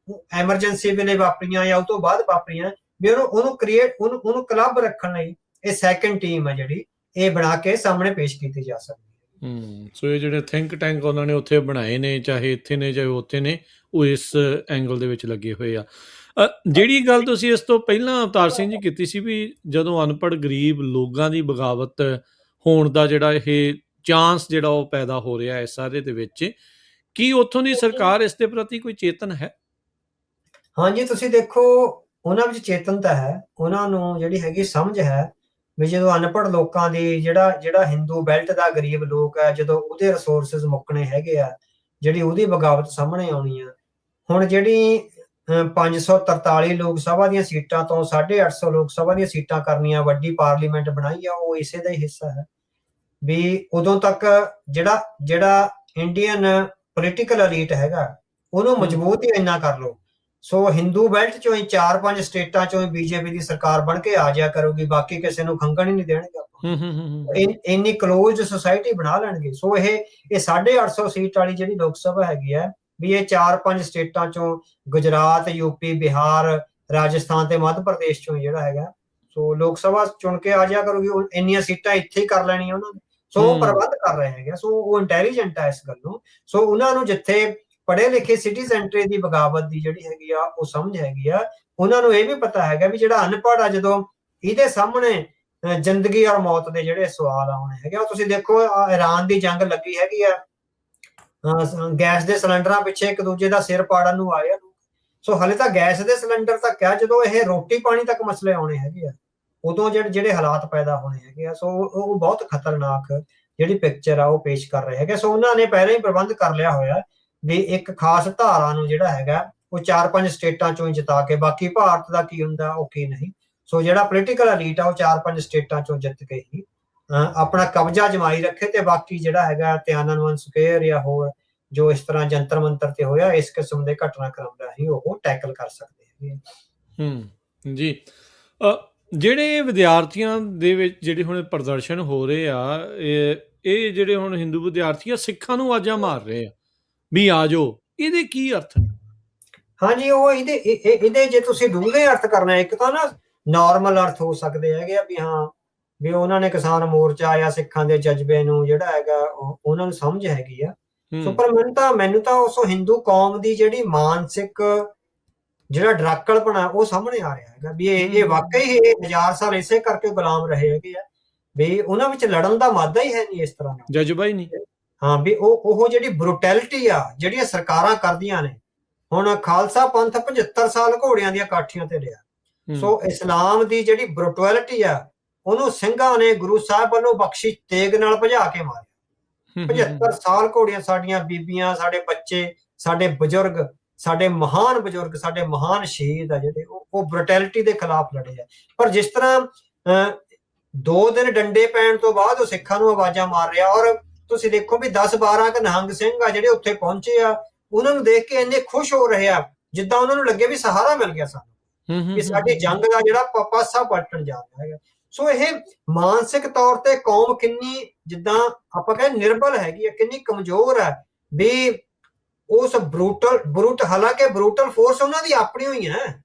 ਐਮਰਜੈਂਸੀ ਵੇਲੇ ਵਾਪਰੀਆਂ ਜਾਂ ਉਹ ਤੋਂ ਬਾਅਦ ਵਾਪਰੀਆਂ, ਵੀ ਉਹਨੂੰ ਕਲੱਬ ਰੱਖਣ ਲਈ ਇਹ ਸੈਕੰਡ ਟੀਮ ਹੈ ਜਿਹੜੀ ਇਹ ਬਣਾ ਕੇ ਸਾਹਮਣੇ ਪੇਸ਼ ਕੀਤੀ ਜਾ ਸਕਦੀ ਹੈ। ਸੋ ਇਹ ਜਿਹੜੇ ਥਿੰਕ ਟੈਂਕ ਉਹਨਾਂ ਨੇ ਉੱਥੇ ਬਣਾਏ ਨੇ, ਚਾਹੇ ਇੱਥੇ ਨੇ ਚਾਹੇ ਉੱਥੇ ਨੇ, ਉਹ ਇਸ ਐਂਗਲ ਦੇ ਵਿੱਚ ਲੱਗੇ ਹੋਏ ਆ। ਜਿਹੜੀ ਗੱਲ ਤੁਸੀਂ ਇਸ ਤੋਂ ਪਹਿਲਾਂ ਅਵਤਾਰ ਸਿੰਘ ਜੀ ਕੀਤੀ ਸੀ ਵੀ ਜਦੋਂ ਅਨਪੜ੍ਹ ਗਰੀਬ ਲੋਕਾਂ ਦੀ ਬਗਾਵਤ ਹੋਣ ਦਾ ਜਿਹੜਾ ਇਹ ਚਾਂਸ ਜਿਹੜਾ ਉਹ ਪੈਦਾ ਹੋ ਰਿਹਾ ਹੈ ਸਾਰੇ ਦੇ ਵਿੱਚ, ਕੀ ਉੱਥੋਂ ਦੀ ਸਰਕਾਰ ਇਸ ਦੇ ਪ੍ਰਤੀ ਕੋਈ ਚੇਤਨ ਹੈ? ਹਾਂਜੀ, ਤੁਸੀਂ ਦੇਖੋ ਉਹਨਾਂ ਵਿੱਚ ਚੇਤਨਤਾ ਹੈ, ਉਹਨਾਂ ਨੂੰ ਜਿਹੜੀ ਹੈਗੀ ਸਮਝ ਹੈ ਵੀ ਜਦੋਂ ਅਨਪੜ੍ਹ ਲੋਕਾਂ ਦੀ ਜਿਹੜਾ ਹਿੰਦੂ ਬੈਲਟ ਦਾ ਗਰੀਬ ਲੋਕ ਹੈ, ਜਦੋਂ ਉਹਦੇ ਰਿਸੋਰਸਿਸ ਮੁੱਕਣੇ ਹੈਗੇ ਆ, ਜਿਹੜੀ ਉਹਦੀ ਬਗਾਵਤ ਸਾਹਮਣੇ ਆਉਣੀ ਆ। ਹੁਣ ਜਿਹੜੀ 543 ਲੋਕ ਸਭਾ ਦੀਆਂ ਸੀਟਾਂ ਤੋਂ 850 ਲੋਕ ਸਭਾ ਦੀਆਂ ਸੀਟਾਂ ਕਰਨੀਆਂ, ਵੱਡੀ ਪਾਰਲੀਮੈਂਟ ਬਣਾਈ ਆ, ਉਹ ਇਸੇ ਦਾ ਹੀ ਹਿੱਸਾ ਹੈ ਵੀ ਉਦੋਂ ਤੱਕ ਜਿਹੜਾ ਇੰਡੀਅਨ ਪੋਲੀਟੀਕਲ ਐਲੀਟ ਹੈਗਾ ਉਹਨੂੰ ਮਜ਼ਬੂਤ ਹੀ ਇੰਨਾ ਕਰ ਲਓ। ਸੋ ਹਿੰਦੂ ਬੈਲਟ ਚੋਂ ਹੀ 4-5 ਸਟੇਟਾਂ ਚੋਂ ਹੀ ਬੀਜੇਪੀ ਦੀ ਸਰਕਾਰ ਬਣ ਕੇ ਆ ਜਾਇਆ ਕਰੂਗੀ, ਬਾਕੀ ਕਿਸੇ ਨੂੰ ਖੰਗਣ ਹੀ ਨਹੀਂ ਦੇਣਗੇ, ਇੰਨੀ ਕਲੋਜ਼ਡ ਸੁਸਾਇਟੀ ਬਣਾ ਲੈਣਗੇ। ਸੋ ਇਹ 850 ਸੀਟ ਵਾਲੀ ਜਿਹੜੀ ਲੋਕ ਸਭਾ ਹੈਗੀ ਹੈ ਵੀ ਇਹ 4-5 ਸਟੇਟਾਂ ਚੋਂ ਗੁਜਰਾਤ, ਯੂਪੀ, ਬਿਹਾਰ, ਰਾਜਸਥਾਨ ਤੇ ਮੱਧ ਪ੍ਰਦੇਸ਼ ਚੋਂ ਜਿਹੜਾ ਹੈਗਾ ਸੋ ਲੋਕ ਸਭਾ ਚੁਣ ਕੇ ਆ ਜਾਇਆ ਕਰੂਗੀ। ਇੰਨੀਆਂ ਸੀਟਾਂ ਇੱਥੇ ਹੀ ਕਰ ਲੈਣੀਆਂ ਉਹਨਾਂ ਨੇ। ਸੋ ਉਹ ਪ੍ਰਬੰਧ ਕਰ ਰਹੇ ਹੈਗੇ, ਸੋ ਉਹ ਇੰਟੈਲੀਜੈਂਟ ਹੈ ਇਸ ਗੱਲ ਨੂੰ। ਸੋ ਉਹਨਾਂ ਨੂੰ ਜਿੱਥੇ ਪੜ੍ਹੇ ਲਿਖੇ ਸਿਟੀਜ਼ੈਂਟਰੀ ਦੀ ਬਗਾਵਤ ਦੀ ਜਿਹੜੀ ਹੈਗੀ ਆ ਉਹ ਸਮਝ ਹੈਗੀ ਆ, ਉਹਨਾਂ ਨੂੰ ਇਹ ਵੀ ਪਤਾ ਹੈਗਾ ਵੀ ਜਿਹੜਾ ਅਨਪੜ੍ਹ ਆ ਜਦੋਂ ਇਹਦੇ ਸਾਹਮਣੇ ਜ਼ਿੰਦਗੀ ਔਰ ਮੌਤ ਦੇ ਜਿਹੜੇ ਸਵਾਲ ਆਉਣੇ ਹੈਗੇ, ਉਹ ਤੁਸੀਂ ਦੇਖੋ ਇਰਾਨ ਦੀ ਜੰਗ ਲੱਗੀ ਹੈਗੀ ਆ, ਗੈਸ ਦੇ ਸਿਲੰਡਰਾਂ ਪਿੱਛੇ ਇੱਕ ਦੂਜੇ ਦਾ ਸਿਰ ਪਾੜਨ ਨੂੰ ਆਏ ਆ। ਸੋ ਹਲੇ ਤਾਂ ਗੈਸ ਦੇ ਸਿਲੰਡਰ ਤੱਕ ਆ, ਜਦੋਂ ਇਹ ਰੋਟੀ ਪਾਣੀ ਤੱਕ ਮਸਲੇ ਆਉਣੇ ਹੈਗੇ ਆ ਉਦੋਂ ਜਿਹੜੇ ਹਾਲਾਤ ਪੈਦਾ ਹੋਣੇ ਹੈਗੇ ਆ, ਸੋ ਉਹ ਬਹੁਤ ਖਤਰਨਾਕ ਜਿਹੜੀ ਪਿਕਚਰ ਆ ਉਹ ਪੇਸ਼ ਕਰ ਰਹੇ ਹੈਗੇ। ਸੋ ਉਹਨਾਂ ਨੇ ਪਹਿਲਾਂ ਹੀ ਪ੍ਰਬੰਧ ਕਰ ਲਿਆ ਹੋਇਆ ਵੀ ਇੱਕ ਖਾਸ ਧਾਰਾ ਨੂੰ ਜਿਹੜਾ ਹੈਗਾ ਉਹ 4-5 ਸਟੇਟਾਂ ਚੋਂ ਜਿਤਾ ਕੇ, ਬਾਕੀ ਭਾਰਤ ਦਾ ਕੀ ਹੁੰਦਾ ਉਹ ਕੀ ਨਹੀਂ। ਸੋ ਜਿਹੜਾ ਪੋਲੀਟੀਕਲ ਐਲੀਟ ਆ ਉਹ 4-5 ਸਟੇਟਾਂ ਚੋਂ ਜਿੱਤ ਕੇ ਹੀ ਆਪਣਾ ਕਬਜ਼ਾ ਜਮਾਈ ਰੱਖੇ, ਤੇ ਬਾਕੀ ਜਿਹੜਾ ਹੈਗਾ ਤਿਆਨਨਮਨ ਸਕੁਅਰ ਜਾਂ ਹੋਰ ਜੋ ਇਸ ਤਰ੍ਹਾਂ ਜੰਤਰ ਮੰਤਰ ਤੇ ਹੋਇਆ, ਇਸ ਕਿਸਮ ਦੇ ਘਟਨਾਕ੍ਰਮ ਰਾਹੀਂ ਉਹ ਟੈਕਲ ਕਰ ਸਕਦੇ ਹੈਗੇ। ਜੀ ਜਿਹੜੇ ਵਿਦਿਆਰਥੀਆਂ ਦੇ ਵਿੱਚ ਜਿਹੜੇ ਹੁਣ ਪ੍ਰਦਰਸ਼ਨ ਹੋ ਰਹੇ ਆ, ਇਹ ਜਿਹੜੇ ਹੁਣ ਹਿੰਦੂ ਵਿਦਿਆਰਥੀ ਆ ਸਿੱਖਾਂ ਨੂੰ ਆਵਾਜ਼ਾਂ ਮਾਰ ਰਹੇ ਆ ਵੀ ਆ ਜਾਓ, ਇਹਦੇ ਕੀ ਅਰਥ ਨੇ? ਹਾਂਜੀ, ਉਹ ਇਹਦੇ ਜੇ ਤੁਸੀਂ ਡੂੰਘੇ ਅਰਥ ਕਰਨਾ, ਇੱਕ ਤਾਂ ਨਾ ਨਾਰਮਲ ਅਰਥ ਹੋ ਸਕਦੇ ਹੈਗੇ ਆ ਵੀ ਹਾਂ ਵੀ ਉਹਨਾਂ ਨੇ ਕਿਸਾਨ ਮੋਰਚਾ ਜਾਂ ਸਿੱਖਾਂ ਦੇ ਜਜ਼ਬੇ ਨੂੰ ਜਿਹੜਾ ਹੈਗਾ ਉਹਨਾਂ ਨੂੰ ਸਮਝ ਹੈਗੀ ਆ। ਸੋ ਪਰ ਮੈਨੂੰ ਤਾਂ ਉਸ ਹਿੰਦੂ ਕੌਮ ਦੀ ਜਿਹੜੀ ਮਾਨਸਿਕ ਜਿਹੜਾ ਡਰਾਕਲਪਣਾ ਉਹ ਸਾਹਮਣੇ ਆ ਰਿਹਾ ਹੈਗਾ ਵੀ ਇਹ ਵਾਕਈ ਇਹ 1000 ਸਾਲ ਇਸੇ ਕਰਕੇ ਗੁਲਾਮ ਰਹੇ ਹੈਗੇ ਆ ਵੀ ਉਹਨਾਂ ਵਿੱਚ ਲੜਨ ਦਾ ਮਾਦਾ ਹੀ ਹੈ ਨਹੀਂ, ਇਸ ਤਰ੍ਹਾਂ ਦਾ ਜਜ਼ਬਾ ਹੀ ਨਹੀਂ। ਹਾਂ, ਵੀ ਉਹ ਜਿਹੜੀ ਬਰੂਟੈਲਿਟੀ ਆ ਜਿਹੜੀਆਂ ਸਰਕਾਰਾਂ ਕਰਦੀਆਂ ਨੇ। ਹੁਣ ਖਾਲਸਾ ਪੰਥ 75 ਸਾਲ ਘੋੜਿਆਂ ਦੀਆਂ ਕਾਠੀਆਂ ਤੇ ਰਿਹਾ। ਸੋ ਇਸਲਾਮ ਦੀ ਜਿਹੜੀ ਬਰੂਟੈਲਿਟੀ ਆ ਉਹਨੂੰ ਸਿੰਘਾਂ ਨੇ ਗੁਰੂ ਸਾਹਿਬ ਵੱਲੋਂ ਬਖਸ਼ੀ ਤੇਗ ਨਾਲ ਭਜਾ ਕੇ ਮਾਰਿਆ। 75 ਸਾਲ ਘੋੜੀਆਂ, ਸਾਡੀਆਂ ਬੀਬੀਆਂ, ਸਾਡੇ ਬੱਚੇ, ਸਾਡੇ ਬਜ਼ੁਰਗ, ਸਾਡੇ ਮਹਾਨ ਬਜ਼ੁਰਗ, ਸਾਡੇ ਮਹਾਨ ਸ਼ਹੀਦ ਆ ਜਿਹੜੇ ਉਹ ਬਰੂਟੈਲਿਟੀ ਦੇ ਖਿਲਾਫ ਲੜੇ ਆ। ਪਰ ਜਿਸ ਤਰ੍ਹਾਂ 2 ਦਿਨ ਡੰਡੇ ਪੈਣ ਤੋਂ ਬਾਅਦ ਉਹ ਸਿੱਖਾਂ ਨੂੰ ਆਵਾਜ਼ਾਂ ਮਾਰ ਰਿਹਾ, ਔਰ ਤੁਸੀਂ ਦੇਖੋ ਵੀ 10-12 ਕ ਨਿਹੰਗ ਸਿੰਘ ਆ ਜਿਹੜੇ ਉੱਥੇ ਪਹੁੰਚੇ ਆ, ਉਹਨਾਂ ਨੂੰ ਦੇਖ ਕੇ ਇੰਨੇ ਖੁਸ਼ ਹੋ ਰਹੇ ਆ ਜਿੱਦਾਂ ਉਹਨਾਂ ਨੂੰ ਲੱਗੇ ਵੀ ਸਹਾਰਾ ਮਿਲ ਗਿਆ ਸਾਨੂੰ, ਵੀ ਸਾਡੀ ਜੰਗ ਦਾ ਜਿਹੜਾ ਪਾਸਾ ਪਲਟਣ ਜਾ ਰਿਹਾ ਹੈਗਾ। ਸੋ ਇਹ ਮਾਨਸਿਕ ਤੌਰ ਤੇ ਕੌਮ ਕਿੰਨੀ ਜਿੱਦਾਂ ਆਪਾਂ ਕਹਿੰਦੇ ਨਿਰਬਲ ਹੈਗੀ ਹੈ, ਕਿੰਨੀ ਕਮਜ਼ੋਰ ਹੈ ਵੀ ਉਸ ਹਾਲਾਂਕਿ ਬਰੂਟਲ ਫੋਰਸ ਉਹਨਾਂ ਦੀ ਆਪਣੀ ਹੋਈ ਹੈ।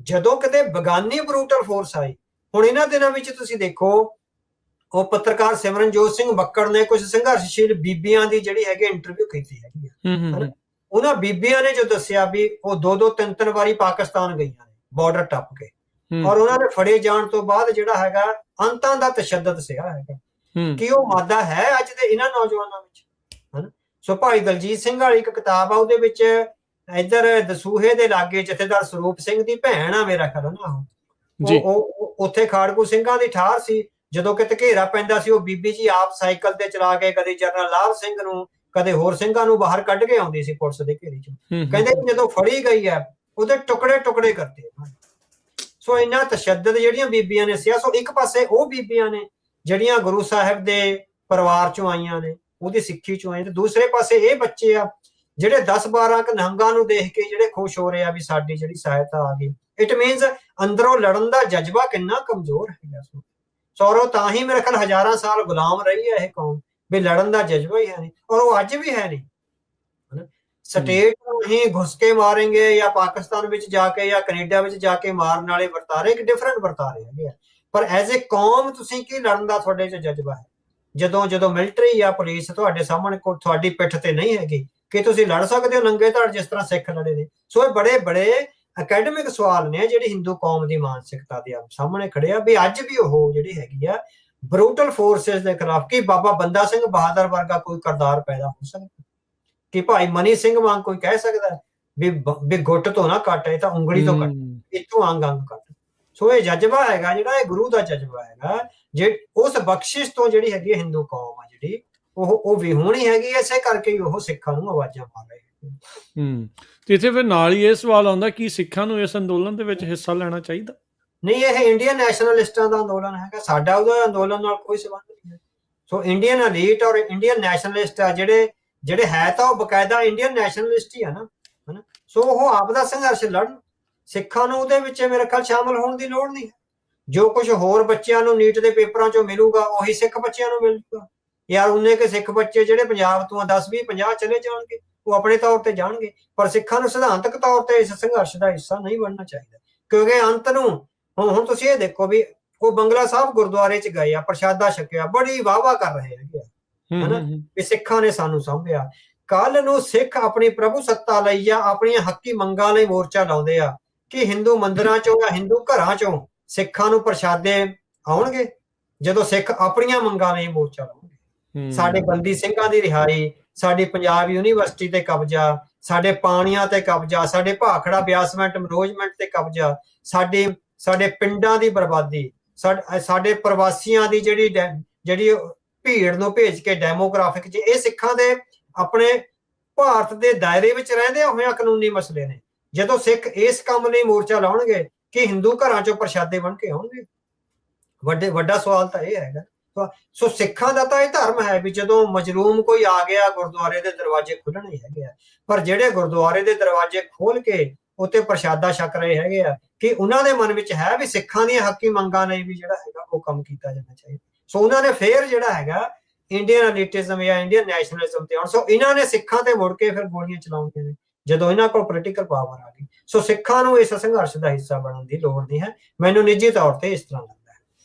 ਜਦੋਂ ਕਿਤੇ ਬਗਾਨੀ ਬਰੂਟਲ ਫੋਰਸ ਆਈ, ਹੁਣ ਇਹਨਾਂ ਦਿਨਾਂ ਵਿੱਚ ਤੁਸੀਂ ਦੇਖੋ ਉਹ ਪੱਤਰਕਾਰ ਸਿਮਰਨਜੋਤ ਸਿੰਘ ਬੱਕੜ ਨੇ ਕੁਝ ਸੰਘਰਸ਼ਸ਼ੀਲ ਬੀਬੀਆਂ ਦੀ ਜਿਹੜੀ ਹੈਗੀ ਇੰਟਰਵਿਊ ਕੀਤੀ ਹੈਗੀ ਹੈ। ਉਹਨਾਂ ਬੀਬੀਆਂ ਨੇ ਜੋ ਦੱਸਿਆ ਵੀ ਉਹ 2-2, 3-3 ਵਾਰੀ ਪਾਕਿਸਤਾਨ ਗਈਆਂ ਨੇ ਬਾਰਡਰ ਟੱਪ ਕੇ, ਔਰ ਉਹਨਾਂ ਨੇ ਫੜੇ ਜਾਣ ਤੋਂ ਬਾਅਦ ਜਿਹੜਾ ਹੈਗਾ ਅੰਤਾਂ ਦਾ ਤਸ਼ੱਦਦ ਸਿਆ ਹੈਗਾ ਕਿ ਉਹ ਮਾਦਾ ਹੈ ਅੱਜ ਦੇ ਇਹਨਾਂ ਨੌਜਵਾਨਾਂ ਵਿੱਚ, ਹਨਾ। ਸੋ ਭਾਈ ਦਲਜੀਤ ਸਿੰਘ ਵਾਲੀ ਇੱਕ ਕਿਤਾਬ ਆ, ਉਹਦੇ ਵਿੱਚ ਇੱਧਰ ਦਸੂਹੇ ਦੇ ਲਾਗੇ ਜਥੇਦਾਰ ਸਰੂਪ ਸਿੰਘ ਦੀ ਭੈਣ ਆ ਮੇਰਾ ਖਿਆਲ ਨਾ, ਉਹ ਉੱਥੇ ਖਾੜਕੂ ਸਿੰਘਾਂ ਦੀ ਠਾਰ ਸੀ। ਜਦੋਂ ਕਿਤੇ ਘੇਰਾ ਪੈਂਦਾ ਸੀ ਉਹ ਬੀਬੀ ਜੀ ਆਪ ਸਾਈਕਲ ਤੇ ਚਲਾ ਕੇ ਕਦੇ ਜਨਰਲ ਲਾਭ ਸਿੰਘ ਨੂੰ ਕਦੇ ਹੋਰ ਸਿੰਘਾਂ ਨੂੰ ਬਾਹਰ ਕੱਢ ਕੇ ਆਉਂਦੀ ਸੀ ਪੁਲਿਸ ਦੇ ਘੇਰੇ ਚੋਂ। ਕਹਿੰਦੇ ਜਦੋਂ ਫੜੀ ਗਈ ਹੈ ਉਹਦੇ ਟੁਕੜੇ ਕਰਤੇ। ਸੋ ਇੰਨਾ ਤਸ਼ੱਦਦ ਜਿਹੜੀਆਂ ਬੀਬੀਆਂ ਨੇ ਸਿਆ। ਸੋ ਇੱਕ ਪਾਸੇ ਉਹ ਬੀਬੀਆਂ ਨੇ ਜਿਹੜੀਆਂ ਗੁਰੂ ਸਾਹਿਬ ਦੇ ਪਰਿਵਾਰ ਚੋਂ ਆਈਆਂ ਨੇ, ਉਹਦੀ ਸਿੱਖੀ ਚੋਂ ਆਏ, ਤੇ ਦੂਸਰੇ ਪਾਸੇ ਇਹ ਬੱਚੇ ਆ ਜਿਹੜੇ 10-12 ਕ ਨਿਹੰਗਾਂ ਨੂੰ ਦੇਖ ਕੇ ਜਿਹੜੇ ਖੁਸ਼ ਹੋ ਰਹੇ ਆ ਵੀ ਸਾਡੀ ਜਿਹੜੀ ਸਹਾਇਤਾ ਆ ਗਈ। ਇਟ ਮੀਨਸ ਅੰਦਰੋਂ ਲੜਨ ਦਾ ਜਜ਼ਬਾ ਕਿੰਨਾ ਕਮਜ਼ੋਰ ਹੈਗਾ। ਸੌਰਵ ਤਾਂ ਹੀ ਮੇਰੇ ਖਿਆਲ 1000 ਸਾਲ ਗੁਲਾਮ ਰਹੀ ਹੈ ਇਹ ਕੌਮ, ਵੀ ਲੜਨ ਦਾ ਜਜ਼ਬਾ ਹੀ ਹੈ ਨਹੀਂ, ਔਰ ਉਹ ਅੱਜ ਵੀ ਹੈ ਨਹੀਂ। ਸਟੇਟ ਨੂੰ ਹੀ ਘੁਸ ਕੇ ਮਾरेंगे ਜਾਂ ਪਾਕਿਸਤਾਨ ਵਿੱਚ ਜਾ ਕੇ ਜਾਂ ਕੈਨੇਡਾ ਵਿੱਚ ਜਾ ਕੇ ਮਾਰਨ ਵਾਲੇ ਵਰਤਾਰੇ ਇੱਕ ਡਿਫਰੈਂਟ ਵਰਤਾਰੇ ਹੈਗੇ ਆ, ਪਰ ਐਜ਼ ਏ ਕੌਮ ਤੁਸੀਂ ਕੀ ਲੜਨ ਦਾ ਤੁਹਾਡੇ 'ਚ ਜਜ਼ਬਾ ਹੈ? ਜਦੋਂ ਮਿਲਟਰੀ ਜਾਂ ਪੁਲਿਸ ਤੁਹਾਡੇ ਸਾਹਮਣੇ ਤੁਹਾਡੀ ਪਿੱਠ ਤੇ ਨਹੀਂ ਹੈਗੀ ਕਿ ਤੁਸੀਂ ਲੜ ਸਕਦੇ ਹੋ ਨੰਗੇ ਧੜ ਜਿਸ ਤਰ੍ਹਾਂ ਸਿੱਖ ਲੜੇ ਨੇ। ਸੋ ਇਹ ਬੜੇ ਅਕੈਡਮਿਕ ਸਵਾਲ ਨੇ ਜਿਹੜੀ ਹਿੰਦੂ ਕੌਮ ਦੀ ਮਾਨਸਿਕਤਾ ਦੇ ਸਾਹਮਣੇ ਖੜੇ ਆ ਵੀ ਅੱਜ ਵੀ ਉਹ ਜਿਹੜੀ ਹੈਗੀ ਆ ਬਰੂਟਲ ਫੋਰਸਿਸ ਦੇ ਖਿਲਾਫ। ਕੀ ਬਾਬਾ ਬੰਦਾ ਸਿੰਘ ਬਹਾਦਰ ਵਰਗਾ ਕੋਈ ਕਰਦਾਰ ਪੈਦਾ ਹੋ ਸਕਦਾ? ਕਿ ਭਾਈ ਮਨੀ ਸਿੰਘ ਵਾਂਗ ਕੋਈ ਕਹਿ ਸਕਦਾ ਵੀ ਗੁੱਟ ਤੋਂ ਨਾ ਕੱਟ, ਇਹ ਤਾਂ ਉਂਗਲੀ ਤੋਂ ਕੱਟ, ਇੱਥੋਂ ਅੰਗ ਕੱਟ। ਸੋ ਇਹ ਜਜ਼ਬਾ ਹੈਗਾ ਜਿਹੜਾ ਇਹ ਗੁਰੂ ਦਾ ਜਜ਼ਬਾ ਹੈਗਾ, ਜੇ ਉਸ ਬਖਸ਼ਿਸ਼ ਤੋਂ ਜਿਹੜੀ ਹੈਗੀ ਹਿੰਦੂ ਕੌਮ ਆ ਜਿਹੜੀ ਉਹ ਵਿਹੂਣੀ ਹੈਗੀ, ਇਸੇ ਕਰਕੇ ਉਹ ਸਿੱਖਾਂ ਨੂੰ ਆਵਾਜ਼ਾਂ ਮਾਰ ਰਹੇ। ਤੇ ਇੱਥੇ ਫਿਰ ਨਾਲ ਹੀ ਇਹ ਸਵਾਲ ਆਉਂਦਾ ਕਿ ਸਿੱਖਾਂ ਨੂੰ ਇਸ ਅੰਦੋਲਨ ਦੇ ਵਿੱਚ ਹਿੱਸਾ ਲੈਣਾ ਚਾਹੀਦਾ? ਨਹੀਂ, ਇਹ ਇੰਡੀਅਨ ਨੈਸ਼ਨਲਿਸਟਾਂ ਦਾ ਅੰਦੋਲਨ ਹੈਗਾ, ਸਾਡਾ ਉਹਦਾ ਅੰਦੋਲਨ ਨਾਲ ਕੋਈ ਸੰਬੰਧ ਨਹੀਂ ਹੈ। ਸੋ ਇੰਡੀਅਨ ਐਲੀਟ ਔਰ ਇੰਡੀਅਨ ਨੈਸ਼ਨਲਿਸਟ ਆ ਜਿਹੜੇ ਹੈ ਤਾਂ ਉਹ ਬਕਾਇਦਾ ਇੰਡੀਅਨ ਨੈਸ਼ਨਲਿਸਟ ਹੀ ਆ ਨਾ, ਹਨਾ। ਸੋ ਉਹ ਆਪ ਦਾ ਸੰਘਰਸ਼ ਲੜਨ, ਸਿੱਖਾਂ ਨੂੰ ਉਹਦੇ ਵਿੱਚ ਮੇਰੇ ਖਿਆਲ ਸ਼ਾਮਲ ਹੋਣ ਦੀ ਲੋੜ ਨਹੀਂ ਹੈ। ਜੋ ਕੁਝ ਹੋਰ ਬੱਚਿਆਂ ਨੂੰ ਨੀਟ ਦੇ ਪੇਪਰਾਂ ਚੋਂ ਮਿਲੂਗਾ ਉਹੀ ਸਿੱਖ ਬੱਚਿਆਂ ਨੂੰ ਮਿਲੂਗਾ। ਯਾਰ ਉਹਨੇ ਕਿ ਸਿੱਖ ਬੱਚੇ ਜਿਹੜੇ ਪੰਜਾਬ ਤੋਂ 10, 20, 50 ਚਲੇ ਜਾਣਗੇ, ਉਹ ਆਪਣੇ ਤੌਰ ਤੇ ਜਾਣਗੇ, ਪਰ ਸਿੱਖਾਂ ਨੂੰ ਸਿਧਾਂਤਕ ਤੌਰ ਤੇ ਇਸ ਸੰਘਰਸ਼ ਦਾ ਹਿੱਸਾ ਨਹੀਂ ਬਣਨਾ ਚਾਹੀਦਾ। ਕਿਉਂਕਿ ਅੰਤ ਨੂੰ ਹੁਣ ਤੁਸੀਂ ਇਹ ਦੇਖੋ ਵੀ ਉਹ ਬੰਗਲਾ ਸਾਹਿਬ ਗੁਰਦੁਆਰੇ 'ਚ ਗਏ ਆ, ਪ੍ਰਸ਼ਾਦਾ ਛਕਿਆ, ਬੜੀ ਵਾਹ ਕਰ ਰਹੇ ਹੈਗੇ ਹਨਾ ਵੀ ਸਿੱਖਾਂ ਨੇ ਸਾਨੂੰ ਸਾਂਭਿਆ। ਕੱਲ ਨੂੰ ਸਿੱਖ ਆਪਣੀ ਪ੍ਰਭੂ ਸੱਤਾ ਲਈ ਜਾਂ ਆਪਣੀਆਂ ਹੱਕੀ ਮੰਗਾਂ ਲਈ ਮੋਰਚਾ ਲਾਉਂਦੇ ਆ ਕਿ ਹਿੰਦੂ ਮੰਦਿਰਾਂ ਚੋਂ ਜਾਂ ਹਿੰਦੂ ਘਰਾਂ ਚੋਂ ਸਿੱਖਾਂ ਨੂੰ ਪ੍ਰਸ਼ਾਦੇ ਆਉਣਗੇ ਜਦੋਂ ਸਿੱਖ ਆਪਣੀਆਂ ਮੰਗਾਂ ਲਈ ਮੋਰਚਾ ਲਾਉਣਗੇ। ਸਾਡੇ ਬੰਦੀ ਸਿੰਘਾਂ ਦੀ ਰਿਹਾਈ, ਸਾਡੀ ਪੰਜਾਬ ਯੂਨੀਵਰਸਿਟੀ ਤੇ ਕਬਜ਼ਾ, ਸਾਡੇ ਪਾਣੀਆਂ ਤੇ ਕਬਜ਼ਾ, ਸਾਡੇ ਭਾਖੜਾ ਬਿਆਸਮੈਂਟ ਮੈਨੇਜਮੈਂਟ ਤੇ ਕਬਜ਼ਾ, ਸਾਡੇ ਪਿੰਡਾਂ ਦੀ ਬਰਬਾਦੀ, ਸਾਡੇ ਪ੍ਰਵਾਸੀਆਂ ਦੀ ਜਿਹੜੀ ਭੀੜ ਨੂੰ ਭੇਜ ਕੇ ਡੈਮੋਗ੍ਰਾਫਿਕ ਜੇ ਇਹ ਸਿੱਖਾਂ ਦੇ ਆਪਣੇ ਭਾਰਤ ਦੇ ਦਾਇਰੇ ਵਿੱਚ ਰਹਿੰਦੇ ਹੋਇਆ ਕਾਨੂੰਨੀ ਮਸਲੇ ਨੇ। ਜਦੋਂ ਸਿੱਖ ਇਸ ਕੰਮ ਲਈ ਮੋਰਚਾ ਲਾਉਣਗੇ ਕਿ ਹਿੰਦੂ ਘਰਾਂ ਚੋਂ ਪ੍ਰਸ਼ਾਦੇ ਬਣ ਕੇ ਆਉਣਗੇ, ਵੱਡਾ ਸਵਾਲ ਤਾਂ ਇਹ ਹੈਗਾ। ਸੋ ਸਿੱਖਾਂ ਦਾ ਤਾਂ ਇਹ ਧਰਮ ਹੈ ਵੀ ਜਦੋਂ ਮਜਲੂਮ ਕੋਈ ਆ ਗਿਆ ਗੁਰਦੁਆਰੇ ਦੇ ਦਰਵਾਜ਼ੇ ਖੁੱਲਣੇ ਹੈਗੇ ਆ, ਪਰ ਜਿਹੜੇ ਗੁਰਦੁਆਰੇ ਦੇ ਦਰਵਾਜ਼ੇ ਖੋਲ ਕੇ ਉੱਤੇ ਪ੍ਰਸ਼ਾਦਾ ਛਕ ਰਹੇ ਹੈਗੇ ਆ ਕਿ ਉਹਨਾਂ ਦੇ ਮਨ ਵਿੱਚ ਹੈ ਵੀ ਸਿੱਖਾਂ ਦੀਆਂ ਹੱਕੀ ਮੰਗਾਂ ਲਈ ਵੀ ਜਿਹੜਾ ਹੈਗਾ ਉਹ ਕੰਮ ਕੀਤਾ ਜਾਣਾ ਚਾਹੀਦਾ। ਸੋ ਉਹਨਾਂ ਨੇ ਫੇਰ ਜਿਹੜਾ ਹੈਗਾ ਇੰਡੀਅਨ ਐਲੀਟਿਜ਼ਮ ਜਾਂ ਇੰਡੀਅਨ ਨੈਸ਼ਨਲਿਜ਼ਮ ਤੇ ਆਉਣ। ਸੋ ਇਹਨਾਂ ਨੇ ਸਿੱਖਾਂ ਤੇ ਮੁੜ ਕੇ ਫਿਰ ਗੋਲੀਆਂ ਚਲਾਉਣੀਆਂ ਨੇ ਜਦੋਂ ਇਹਨਾਂ ਕੋਲ ਪੋਲੀਟੀਕਲ ਪਾਵਰ ਆ ਗਈ। ਸੋ ਸਿੱਖਾਂ ਨੂੰ ਇਸ ਸੰਘਰਸ਼ ਦਾ ਹਿੱਸਾ ਬਣਨ ਦੀ ਲੋੜ ਨਹੀਂ ਹੈ, ਮੈਨੂੰ ਨਿੱਜੀ ਤੌਰ ਤੇ ਇਸ ਤਰ੍ਹਾਂ ਲੱਗਦਾ।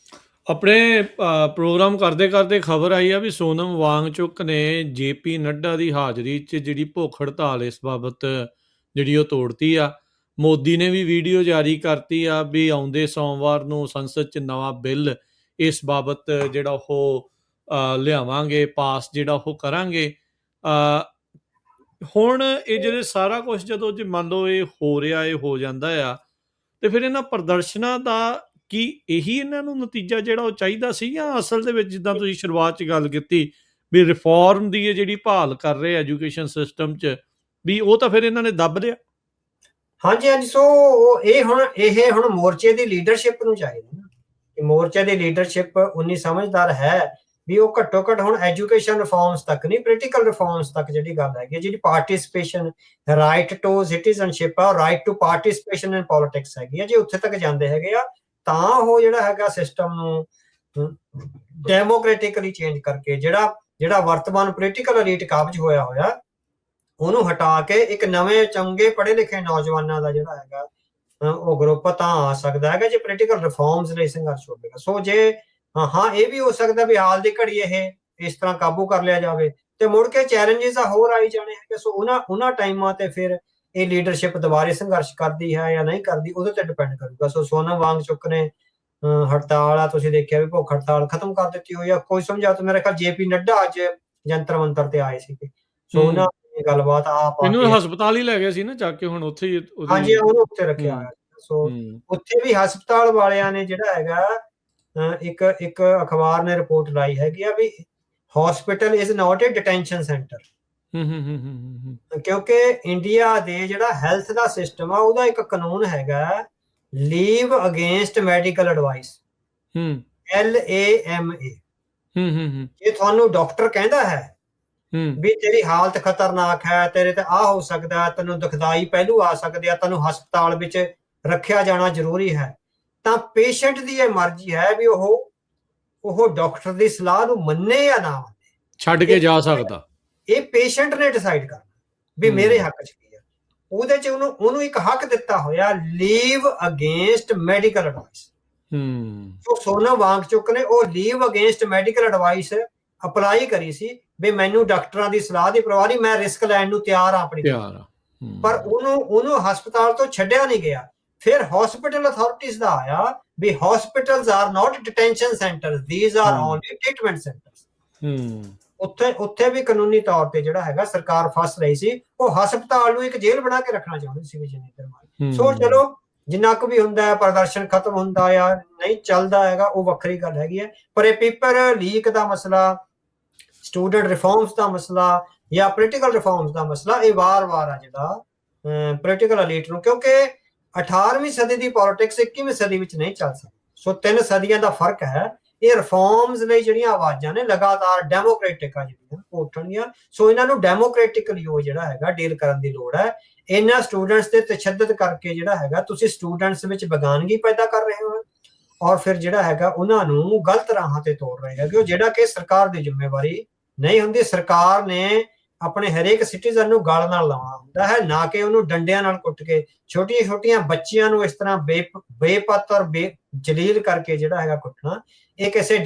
ਆਪਣੇ ਪ੍ਰੋਗਰਾਮ ਕਰਦੇ ਕਰਦੇ ਖਬਰ ਆਈ ਆ ਵੀ ਸੋਨਮ ਵਾਂਗਚੁਕ ਨੇ JP ਨੱਡਾ ਦੀ ਹਾਜ਼ਰੀ 'ਚ ਜਿਹੜੀ ਭੁੱਖ ਹੜਤਾਲ ਇਸ ਬਾਬਤ ਜਿਹੜੀ ਉਹ ਤੋੜਤੀ ਆ। ਮੋਦੀ ਨੇ ਵੀ ਵੀਡੀਓ ਜਾਰੀ ਕਰਤੀ ਆ ਵੀ ਆਉਂਦੇ ਸੋਮਵਾਰ ਨੂੰ ਸੰਸਦ 'ਚ ਨਵਾਂ ਬਿੱਲ ਇਸ ਬਾਬਤ ਜਿਹੜਾ ਉਹ ਲਿਆਵਾਂਗੇ, ਪਾਸ ਜਿਹੜਾ ਉਹ ਕਰਾਂਗੇ। ਹੁਣ ਇਹ ਜਿਹੜੇ ਸਾਰਾ ਕੁਝ ਜਦੋਂ ਜੇ ਮੰਨ ਲਓ ਇਹ ਹੋ ਰਿਹਾ, ਇਹ ਹੋ ਜਾਂਦਾ ਆ, ਤੇ ਫਿਰ ਇਹਨਾਂ ਪ੍ਰਦਰਸ਼ਨਾਂ ਦਾ ਕੀ ਇਹੀ ਇਹਨਾਂ ਨੂੰ ਨਤੀਜਾ ਜਿਹੜਾ ਉਹ ਚਾਹੀਦਾ ਸੀ, ਜਾਂ ਅਸਲ ਦੇ ਵਿੱਚ ਜਿੱਦਾਂ ਤੁਸੀਂ ਸ਼ੁਰੂਆਤ 'ਚ ਗੱਲ ਕੀਤੀ ਵੀ ਰਿਫਾਰਮ ਦੀ ਇਹ ਜਿਹੜੀ ਭਾਲ ਕਰ ਰਹੇ ਐਜੂਕੇਸ਼ਨ ਸਿਸਟਮ 'ਚ, ਵੀ ਉਹ ਤਾਂ ਫਿਰ ਇਹਨਾਂ ਨੇ ਦੱਬ ਲਿਆ? ਹਾਂਜੀ। ਸੋ ਇਹ ਹੁਣ ਮੋਰਚੇ ਦੀ ਲੀਡਰਸ਼ਿਪ ਨੂੰ ਚਾਹੀਦਾ ਨਾ ਕਿ ਮੋਰਚੇ ਦੀ ਲੀਡਰਸ਼ਿਪ ਉਨੀ ਸਮਝਦਾਰ ਹੈ ਵੀ ਉਹ ਘੱਟੋ ਘੱਟ ਹੁਣ ਐਜੂਕੇਸ਼ਨ ਰਿਫਾਰਮਸ ਤੱਕ ਨਹੀਂ, ਪੋਲੀਟੀਕਲ ਰਿਫਾਰਮਸ ਤੱਕ ਜਿਹੜੀ ਗੱਲ ਹੈਗੀ, ਜਿਹੜੀ ਪਾਰਟਿਸਿਪੇਸ਼ਨ, ਰਾਈਟ ਟੂ ਸਿਟੀਜ਼ਨਸ਼ਿਪ ਆ, right to participation in politics ਹੈਗੀ ਆ, ਜੇ ਉੱਥੇ ਤੱਕ ਜਾਂਦੇ ਹੈਗੇ ਆ ਤਾਂ ਉਹ ਜਿਹੜਾ ਹੈਗਾ ਸਿਸਟਮ ਨੂੰ ਡੈਮੋਕ੍ਰੈਟਿਕਲੀ ਚੇਂਜ ਕਰਕੇ ਜਿਹੜਾ ਵਰਤਮਾਨ ਪੋਲੀਟੀਕਲ ਐਲੀਟ ਕਾਬਜ ਹੋਇਆ ਉਹਨੂੰ ਹਟਾ ਕੇ ਇੱਕ ਨਵੇਂ ਚੰਗੇ ਪੜ੍ਹੇ ਲਿਖੇ ਨੌਜਵਾਨਾਂ ਦਾ ਜਿਹੜਾ ਹੈਗਾ ਉਹ ਗਰੁੱਪ ਤਾਂ ਆ ਸਕਦਾ ਹੈਗਾ ਜੇ ਪੋਲੀਟੀਕਲ ਰਿਫਾਰਮਸ ਲਈ ਸੰਘਰਸ਼ ਹੋਵੇਗਾ। ਸੋ ਜੇ ਇਹ ਵੀ ਹੋ ਸਕਦਾ ਵੀ ਹਾਲ ਦੀ ਘੜੀ ਇਹ ਇਸ ਤਰ੍ਹਾਂ ਕਾਬੂ ਕਰ ਲਿਆ ਜਾਵੇ ਤੇ ਮੁੜ ਕੇ ਚੈਲੰਜਸ ਹੋਰ ਆਈ ਜਾਣੇ ਹੈਗੇ। ਸੋ ਉਹਨਾਂ ਟਾਈਮਾਂ ਤੇ ਫਿਰ ਇਹ ਲੀਡਰਸ਼ਿਪ ਦੁਬਾਰੇ ਸੰਘਰਸ਼ ਕਰਦੀ ਹੈ ਜਾਂ ਨਹੀਂ ਕਰਦੀ, ਉਹਦੇ ਤੇ ਡਿਪੈਂਡ ਕਰੂਗਾ। ਸੋ ਸੋਨਮ ਵਾਂਗਚੁਕ ਨੇ ਹੜਤਾਲ ਆ, ਤੁਸੀਂ ਦੇਖਿਆ ਵੀ ਭੁੱਖ ਹੜਤਾਲ ਖਤਮ ਕਰ ਦਿੱਤੀ ਹੋਈ ਆ। ਕੋਈ ਸਮਝਾ ਤਾਂ ਮੇਰੇ ਖਿਆਲ JP ਨੱਡਾ ਅੱਜ ਜੰਤਰ ਮੰਤਰ ਤੇ ਆਏ ਸੀਗੇ। ਸੋ ਉਹਨਾਂ ਗੱਲਬਾਤ ਇਹਨੂੰ ਹਸਪਤਾਲ ਹੀ ਲੈ ਗਏ ਸੀ ਨਾ ਚੱਕ ਕੇ, ਹੁਣ ਉੱਥੇ ਹੀ ਹਾਂਜੀ ਉਹਨੂੰ ਉੱਥੇ ਰੱਖਿਆ ਹੋਇਆ। ਸੋ ਉੱਥੇ ਵੀ ਹਸਪਤਾਲ ਵਾਲਿਆਂ ਨੇ ਜਿਹੜਾ ਹੈਗਾ ਇੱਕ ਅਖਬਾਰ ਨੇ ਰਿਪੋਰਟ ਲਾਈ ਹੈਗੀ ਆ ਵੀ hospital is not a detention centre. ਕਿਉਂਕਿ ਇੰਡੀਆ ਦੇ ਜਿਹੜਾ ਹੈਲਥ ਦਾ ਸਿਸਟਮ ਆ ਉਹਦਾ ਇੱਕ ਕਾਨੂੰਨ ਹੈਗਾ leave against medical advice, LAMA। ਜੇ ਤੁਹਾਨੂੰ ਡਾਕਟਰ ਕਹਿੰਦਾ ਹੈ ਵੀ ਤੇਰੀ ਹਾਲਤ ਖਤਰਨਾਕ ਹੈ, ਤੇਰੇ ਤੇ ਆ ਹੋ ਸਕਦਾ, ਤੈਨੂੰ ਦੁਖਦਾਈ ਪਹਿਲੂ ਆ ਸਕਦੇ ਆ, ਤੈਨੂੰ ਹਸਪਤਾਲ ਵਿੱਚ ਰੱਖਿਆ ਜਾਣਾ ਜ਼ਰੂਰੀ ਹੈ, ਤਾਂ ਪੇਸ਼ੈਂਟ ਦੀ ਇਹ ਮਰਜ਼ੀ ਹੈ ਵੀ ਉਹ ਡਾਕਟਰ ਦੀ ਸਲਾਹ ਨੂੰ ਮੰਨੇ ਜਾਂ ਨਾ ਮੰਨੇ, ਛੱਡ ਕੇ ਜਾ ਸਕਦਾ। ਇਹ ਪੇਸ਼ੈਂਟ ਨੇ ਡਿਸਾਈਡ ਕਰਨਾ ਵੀ ਮੇਰੇ ਹੱਕ 'ਚ ਕੀ ਆ। ਉਹਦੇ 'ਚ ਉਹਨੂੰ ਇੱਕ ਹੱਕ ਦਿੱਤਾ ਹੋਇਆ leave against medical advice. So Sonam Wangchuk ਨੇ ਉਹ leave against medical advice apply ਕਰੀ ਸੀ ਵੀ ਮੈਨੂੰ ਡਾਕਟਰਾਂ ਦੀ ਸਲਾਹ ਦੀ ਪਰਵਾਹ ਨਹੀਂ, ਮੈਂ ਰਿਸਕ ਲੈਣ ਨੂੰ ਤਿਆਰ ਆ ਆਪਣੀ, ਪਰ ਉਹਨੂੰ ਹਸਪਤਾਲ ਤੋਂ ਛੱਡਿਆ ਨਹੀਂ ਗਿਆ। ਫਿਰ ਹਸਪੀਟਲ ਅਥਾਰਟੀਜ਼ ਦਾ ਆਇਆ ਵੀ hospitals are not detention centres, these are only treatment centres. ਉੱਥੇ ਵੀ ਕਾਨੂੰਨੀ ਤੌਰ ਤੇ ਜਿਹੜਾ ਹੈਗਾ ਸਰਕਾਰ ਫਸ ਰਹੀ ਸੀ, ਉਹ ਹਸਪਤਾਲ ਨੂੰ ਇੱਕ ਜੇਲ੍ਹ ਬਣਾ ਕੇ ਰੱਖਣਾ ਚਾਹੁੰਦੀ ਸੀ ਵਿਜੇਂਦਰ ਮਾਨ। ਸੋ ਚਲੋ ਜਿੰਨਾ ਕੁ ਵੀ ਹੁੰਦਾ ਹੈ, ਪ੍ਰਦਰਸ਼ਨ ਖਤਮ ਹੁੰਦਾ ਆ ਨਹੀਂ ਚੱਲਦਾ ਹੈਗਾ ਉਹ ਵੱਖਰੀ ਗੱਲ ਹੈਗੀ ਹੈ, ਪਰ ਇਹ ਪੇਪਰ ਲੀਕ ਦਾ ਮਸਲਾ, ਸਟੂਡੈਂਟ ਰਿਫਾਰਮਸ ਦਾ ਮਸਲਾ ਜਾਂ ਪੋਲੀਟੀਕਲ ਰਿਫਾਰਮਸ ਦਾ ਮਸਲਾ, ਇਹ ਵਾਰ-ਵਾਰ ਆ ਜਿਹੜਾ ਪੋਲੀਟੀਕਲ ਐਲੀਟ ਨੂੰ, ਕਿਉਂਕਿ 18ਵੀਂ ਸਦੀ ਦੀ ਪੋਲਿਟਿਕਸ 21ਵੀਂ ਸਦੀ ਵਿੱਚ ਨਹੀਂ ਚੱਲ ਸਕਦੀ। ਸੋ 3 ਸਦੀਆਂ ਦਾ ਫਰਕ ਹੈ। ਇਹ ਰਿਫਾਰਮਸ ਲਈ ਜਿਹੜੀਆਂ ਆਵਾਜ਼ਾਂ ਨੇ ਲਗਾਤਾਰ ਡੈਮੋਕ੍ਰੈਟਿਕ ਆ ਜਿਹੜੀਆਂ ਉੱਠਣਗੀਆਂ। ਸੋ ਇਹਨਾਂ ਨੂੰ ਡੈਮੋਕ੍ਰੈਟਿਕਲੀ ਉਹ ਜਿਹੜਾ ਹੈਗਾ ਡੀਲ ਕਰਨ ਦੀ ਲੋੜ ਹੈ। ਇਹਨਾਂ ਸਟੂਡੈਂਟਸ ਤੇ ਤਸ਼ੱਦਦ ਕਰਕੇ ਜਿਹੜਾ ਹੈਗਾ ਤੁਸੀਂ ਸਟੂਡੈਂਟਸ ਵਿੱਚ ਬੇਗਾਨਗੀ ਪੈਦਾ ਕਰ ਰਹੇ ਹੋ ਔਰ ਫਿਰ ਜਿਹੜਾ ਹੈਗਾ ਉਹਨਾਂ ਨੂੰ ਗਲਤ ਰਾਹਾਂ ਤੇ ਤੋੜ ਰਹੇ ਹੈਗੇ, ਜਿਹੜਾ ਕਿ ਸਰਕਾਰ ਦੀ ਜ਼ਿੰਮੇਵਾਰੀ ਨਹੀਂ ਹੁੰਦੀ। ਸਰਕਾਰ ਨੇ ਆਪਣੇ ਹਰੇਕ ਸਿਟੀਜ਼ਨ ਨੂੰ ਗਲ ਨਾਲ ਲਾਉਣਾ ਹੁੰਦਾ ਹੈ, ਨਾ ਕਿ ਉਹਨੂੰ ਡੰਡਿਆਂ ਨਾਲ ਕੁੱਟ ਕੇ। ਛੋਟੀਆਂ ਬੱਚੀਆਂ ਨੂੰ ਇਸ ਤਰ੍ਹਾਂ ਬੇਪਤ ਔਰ ਜਲੀਲ ਕਰਕੇ ਜਿਹੜਾ ਹੈਗਾ ਕੁੱਟਣਾ, ਇਹ ਕਿਸੇ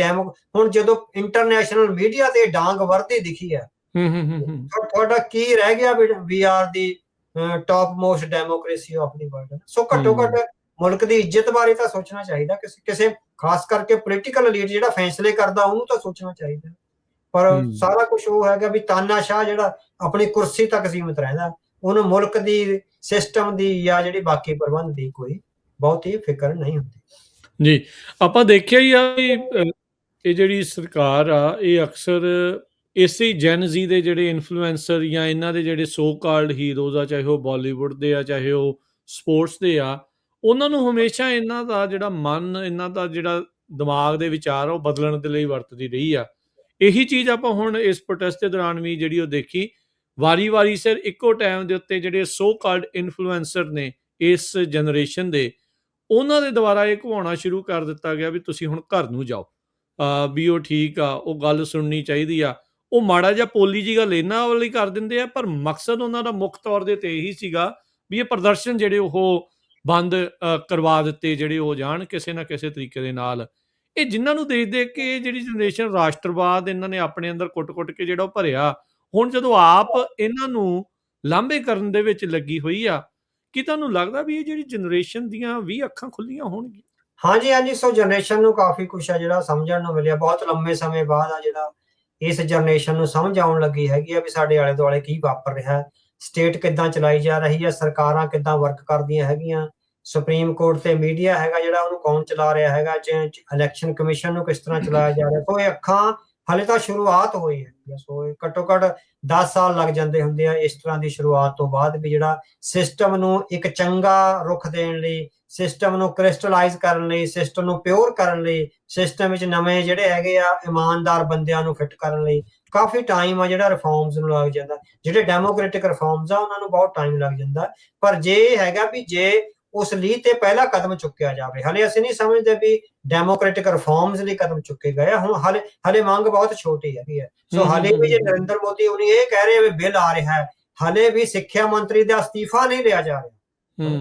ਹੁਣ ਜਦੋਂ ਇੰਟਰਨੈਸ਼ਨਲ ਮੀਡੀਆ ਤੇ ਡਾਂਗ ਵਰਦੀ ਦਿਖੀ ਹੈ, ਤੁਹਾਡਾ ਕੀ ਰਹਿ ਗਿਆ? We are the top most democracy of the world. So ਘੱਟੋ ਘੱਟ ਮੁਲਕ ਦੀ ਇੱਜ਼ਤ ਬਾਰੇ ਤਾਂ ਸੋਚਣਾ ਚਾਹੀਦਾ, ਕਿਸੇ ਖਾਸ ਕਰਕੇ ਪੋਲੀਟੀਕਲ ਲੀਡਰ ਜਿਹੜਾ ਫੈਸਲੇ ਕਰਦਾ ਉਹਨੂੰ ਤਾਂ ਸੋਚਣਾ ਚਾਹੀਦਾ। ਪਰ ਸਾਰਾ ਕੁਝ ਉਹ ਹੈਗਾ ਵੀ ਤਾਨਾਸ਼ਾਹ ਜਿਹੜਾ ਆਪਣੀ ਕੁਰਸੀ ਤੱਕ ਸੀਮਿਤ ਰਹਿੰਦਾ, ਉਹਨੂੰ ਮੁਲਕ ਦੀ ਸਿਸਟਮ ਦੀ ਜਾਂ ਜਿਹੜੀ ਬਾਕੀ ਪ੍ਰਬੰਧ ਦੀ ਕੋਈ ਬਹੁਤੀ ਫਿਕਰ ਨਹੀਂ ਹੁੰਦੀ। ਜੀ, ਆਪਾਂ ਦੇਖਿਆ ਹੀ ਆ ਵੀ ਇਹ ਜਿਹੜੀ ਸਰਕਾਰ ਆ ਇਹ ਅਕਸਰ ਇਸੇ ਜੈਨ ਜ਼ੀ ਦੇ ਜਿਹੜੇ ਇਨਫਲੂਐਂਸਰ ਜਾਂ ਇਹਨਾਂ ਦੇ ਜਿਹੜੇ ਸੋ ਕਾਲਡ ਹੀਰੋਜ਼ ਆ, ਚਾਹੇ ਉਹ ਬਾਲੀਵੁੱਡ ਦੇ ਆ, ਚਾਹੇ ਉਹ ਸਪੋਰਟਸ ਦੇ ਆ, ਉਹਨਾਂ ਨੂੰ ਹਮੇਸ਼ਾ ਇਹਨਾਂ ਦਾ ਜਿਹੜਾ ਮਨ, ਇਹਨਾਂ ਦਾ ਜਿਹੜਾ ਦਿਮਾਗ ਦੇ ਵਿਚਾਰ ਆ ਉਹ ਬਦਲਣ ਦੇ ਲਈ ਵਰਤਦੀ ਰਹੀ ਆ। ਇਹੀ ਚੀਜ਼ ਆਪਾਂ ਹੁਣ ਇਸ ਪ੍ਰੋਟੈਸਟ ਦੇ ਦੌਰਾਨ ਵੀ ਜਿਹੜੀ ਉਹ ਦੇਖੀ, ਵਾਰੀ-ਵਾਰੀ ਸਿਰ ਇੱਕੋ ਟਾਈਮ ਦੇ ਉੱਤੇ ਜਿਹੜੇ ਸੋ ਕਾਲਡ ਇਨਫਲੂਐਂਸਰ ਨੇ ਇਸ ਜਨਰੇਸ਼ਨ ਦੇ, ਉਹਨਾਂ ਦੇ ਦੁਆਰਾ ਇਹ ਘੁਮਾਉਣਾ ਸ਼ੁਰੂ ਕਰ ਦਿੱਤਾ ਗਿਆ ਵੀ ਤੁਸੀਂ ਹੁਣ ਘਰ ਨੂੰ ਜਾਓ। ਵੀ ਉਹ ਠੀਕ ਆ, ਉਹ ਗੱਲ ਸੁਣਨੀ ਚਾਹੀਦੀ ਆ। ਉਹ ਮਾੜਾ ਜਿਹਾ ਪੋਲੀ ਜਿਹੀ ਗੱਲ ਇਹਨਾਂ ਵੱਲ ਹੀ ਕਰ ਦਿੰਦੇ ਆ, ਪਰ ਮਕਸਦ ਉਹਨਾਂ ਦਾ ਮੁੱਖ ਤੌਰ ਦੇ ਉੱਤੇ ਇਹੀ ਸੀਗਾ ਵੀ ਇਹ ਪ੍ਰਦਰਸ਼ਨ ਜਿਹੜੇ ਉਹ ਬੰਦ ਕਰਵਾ ਦਿੱਤੇ ਜਿਹੜੇ ਉਹ ਜਾਣ ਕਿਸੇ ਨਾ ਕਿਸੇ ਤਰੀਕੇ ਦੇ ਨਾਲ। ਇਹ ਜਿਨ੍ਹਾਂ ਨੂੰ ਦੇਖ-ਦੇਖ ਕੇ ਇਹ ਜਿਹੜੀ ਜਨਰੇਸ਼ਨ ਰਾਸ਼ਟਰਵਾਦ ਇਹਨਾਂ ਨੇ ਆਪਣੇ ਅੰਦਰ ਕੁੱਟ-ਕੁੱਟ ਕੇ ਜਿਹੜਾ ਉਹ ਭਰਿਆ, ਹੁਣ ਜਦੋਂ ਆਪ ਇਹਨਾਂ ਨੂੰ ਲਾਂਭੇ ਕਰਨ ਦੇ ਵਿੱਚ ਲੱਗੀ ਹੋਈ ਆ, ਕੀ ਤੁਹਾਨੂੰ ਲੱਗਦਾ ਵੀ ਇਹ ਜਿਹੜੀ ਜਨਰੇਸ਼ਨ ਦੀਆਂ ਵੀ ਅੱਖਾਂ ਖੁੱਲੀਆਂ ਹੋਣਗੀਆਂ? ਹਾਂਜੀ, ਹਾਂਜੀ। ਸੋ ਜਨਰੇਸ਼ਨ ਨੂੰ ਕਾਫੀ ਕੁਛ ਆ ਜਿਹੜਾ ਸਮਝਣ ਨੂੰ ਮਿਲਿਆ। ਬਹੁਤ ਲੰਮੇ ਸਮੇਂ ਬਾਅਦ ਆ ਜਿਹੜਾ ਇਸ ਜਨਰੇਸ਼ਨ ਨੂੰ ਸਮਝ ਆਉਣ ਲੱਗੀ ਹੈਗੀ ਆ ਵੀ ਸਾਡੇ ਆਲੇ-ਦੁਆਲੇ ਕੀ ਵਾਪਰ ਰਿਹਾ ਹੈ। ਸਟੇਟ ਕਿੱਦਾਂ ਚਲਾਈ ਜਾ ਰਹੀ ਹੈ, ਸਰਕਾਰਾਂ ਕਿੱਦਾਂ ਵਰਕ ਕਰਦੀਆਂ ਹੈਗੀਆਂ, ਸੁਪਰੀਮ ਕੋਰਟ ਤੇ ਮੀਡੀਆ ਹੈਗਾ ਜਿਹੜਾ ਉਹਨੂੰ ਕੌਣ ਚਲਾ ਰਿਹਾ ਹੈਗਾ, ਇਲੈਕਸ਼ਨ ਕਮਿਸ਼ਨ ਨੂੰ ਕਿਸ ਤਰ੍ਹਾਂ ਚਲਾਇਆ ਜਾ ਰਿਹਾ। ਸੋ ਇਹ ਅੱਖਾਂ ਹਾਲੇ ਤਾਂ ਸ਼ੁਰੂਆਤ ਹੋਈ ਹੈ। ਸੋ ਇਹ ਘੱਟੋ-ਘੱਟ 10 ਸਾਲ ਲੱਗ ਜਾਂਦੇ ਹੁੰਦੇ ਆ ਇਸ ਤਰ੍ਹਾਂ ਦੀ ਸ਼ੁਰੂਆਤ ਤੋਂ ਬਾਅਦ ਵੀ ਜਿਹੜਾ ਸਿਸਟਮ ਨੂੰ ਇੱਕ ਚੰਗਾ ਰੁਖ ਦੇਣ ਲਈ, ਸਿਸਟਮ ਨੂੰ ਕ੍ਰਿਸਟਲਾਈਜ਼ ਕਰਨ ਲਈ, ਸਿਸਟਮ ਨੂੰ ਪਿਓਰ ਕਰਨ ਲਈ, ਸਿਸਟਮ ਵਿੱਚ ਨਵੇਂ ਜਿਹੜੇ ਹੈਗੇ ਆ ਇਮਾਨਦਾਰ ਬੰਦਿਆਂ ਨੂੰ ਫਿੱਟ ਕਰਨ ਲਈ ਕਾਫੀ ਟਾਈਮ ਆ ਜਿਹੜਾ ਰਿਫਾਰਮਸ ਨੂੰ ਲੱਗ ਜਾਂਦਾ। ਜਿਹੜੇ ਡੈਮੋਕ੍ਰੈਟਿਕ ਰਿਫਾਰਮਸ ਆ ਉਹਨਾਂ ਨੂੰ ਬਹੁਤ ਟਾਈਮ ਲੱਗ ਜਾਂਦਾ। ਪਰ ਜੇ ਇਹ ਹੈਗਾ ਵੀ ਜੇ ਉਸ ਲੀਹ ਤੇ ਪਹਿਲਾ ਕਦਮ ਚੁੱਕਿਆ ਜਾਵੇ, ਹਲੇ ਅਸੀਂ ਨਹੀਂ ਸਮਝਦੇ ਵੀ ਡੈਮੋਕ੍ਰੈਟਿਕ ਰਿਫਾਰਮਸ ਲਈ ਕਦਮ ਚੁੱਕੇ ਗਏ ਆ। ਹੁਣ ਹਲੇ ਮੰਗ ਬਹੁਤ ਛੋਟੀ ਹੈਗੀ ਹੈ। ਸੋ ਹਲੇ ਵੀ ਜੇ ਨਰਿੰਦਰ ਮੋਦੀ ਉਹਨੇ ਇਹ ਕਹਿ ਰਹੇ ਵੀ ਬਿੱਲ ਆ ਰਿਹਾ ਹੈ, ਹਲੇ ਵੀ ਸਿੱਖਿਆ ਮੰਤਰੀ ਦਾ ਅਸਤੀਫਾ ਨਹੀਂ ਲਿਆ ਜਾ ਰਿਹਾ।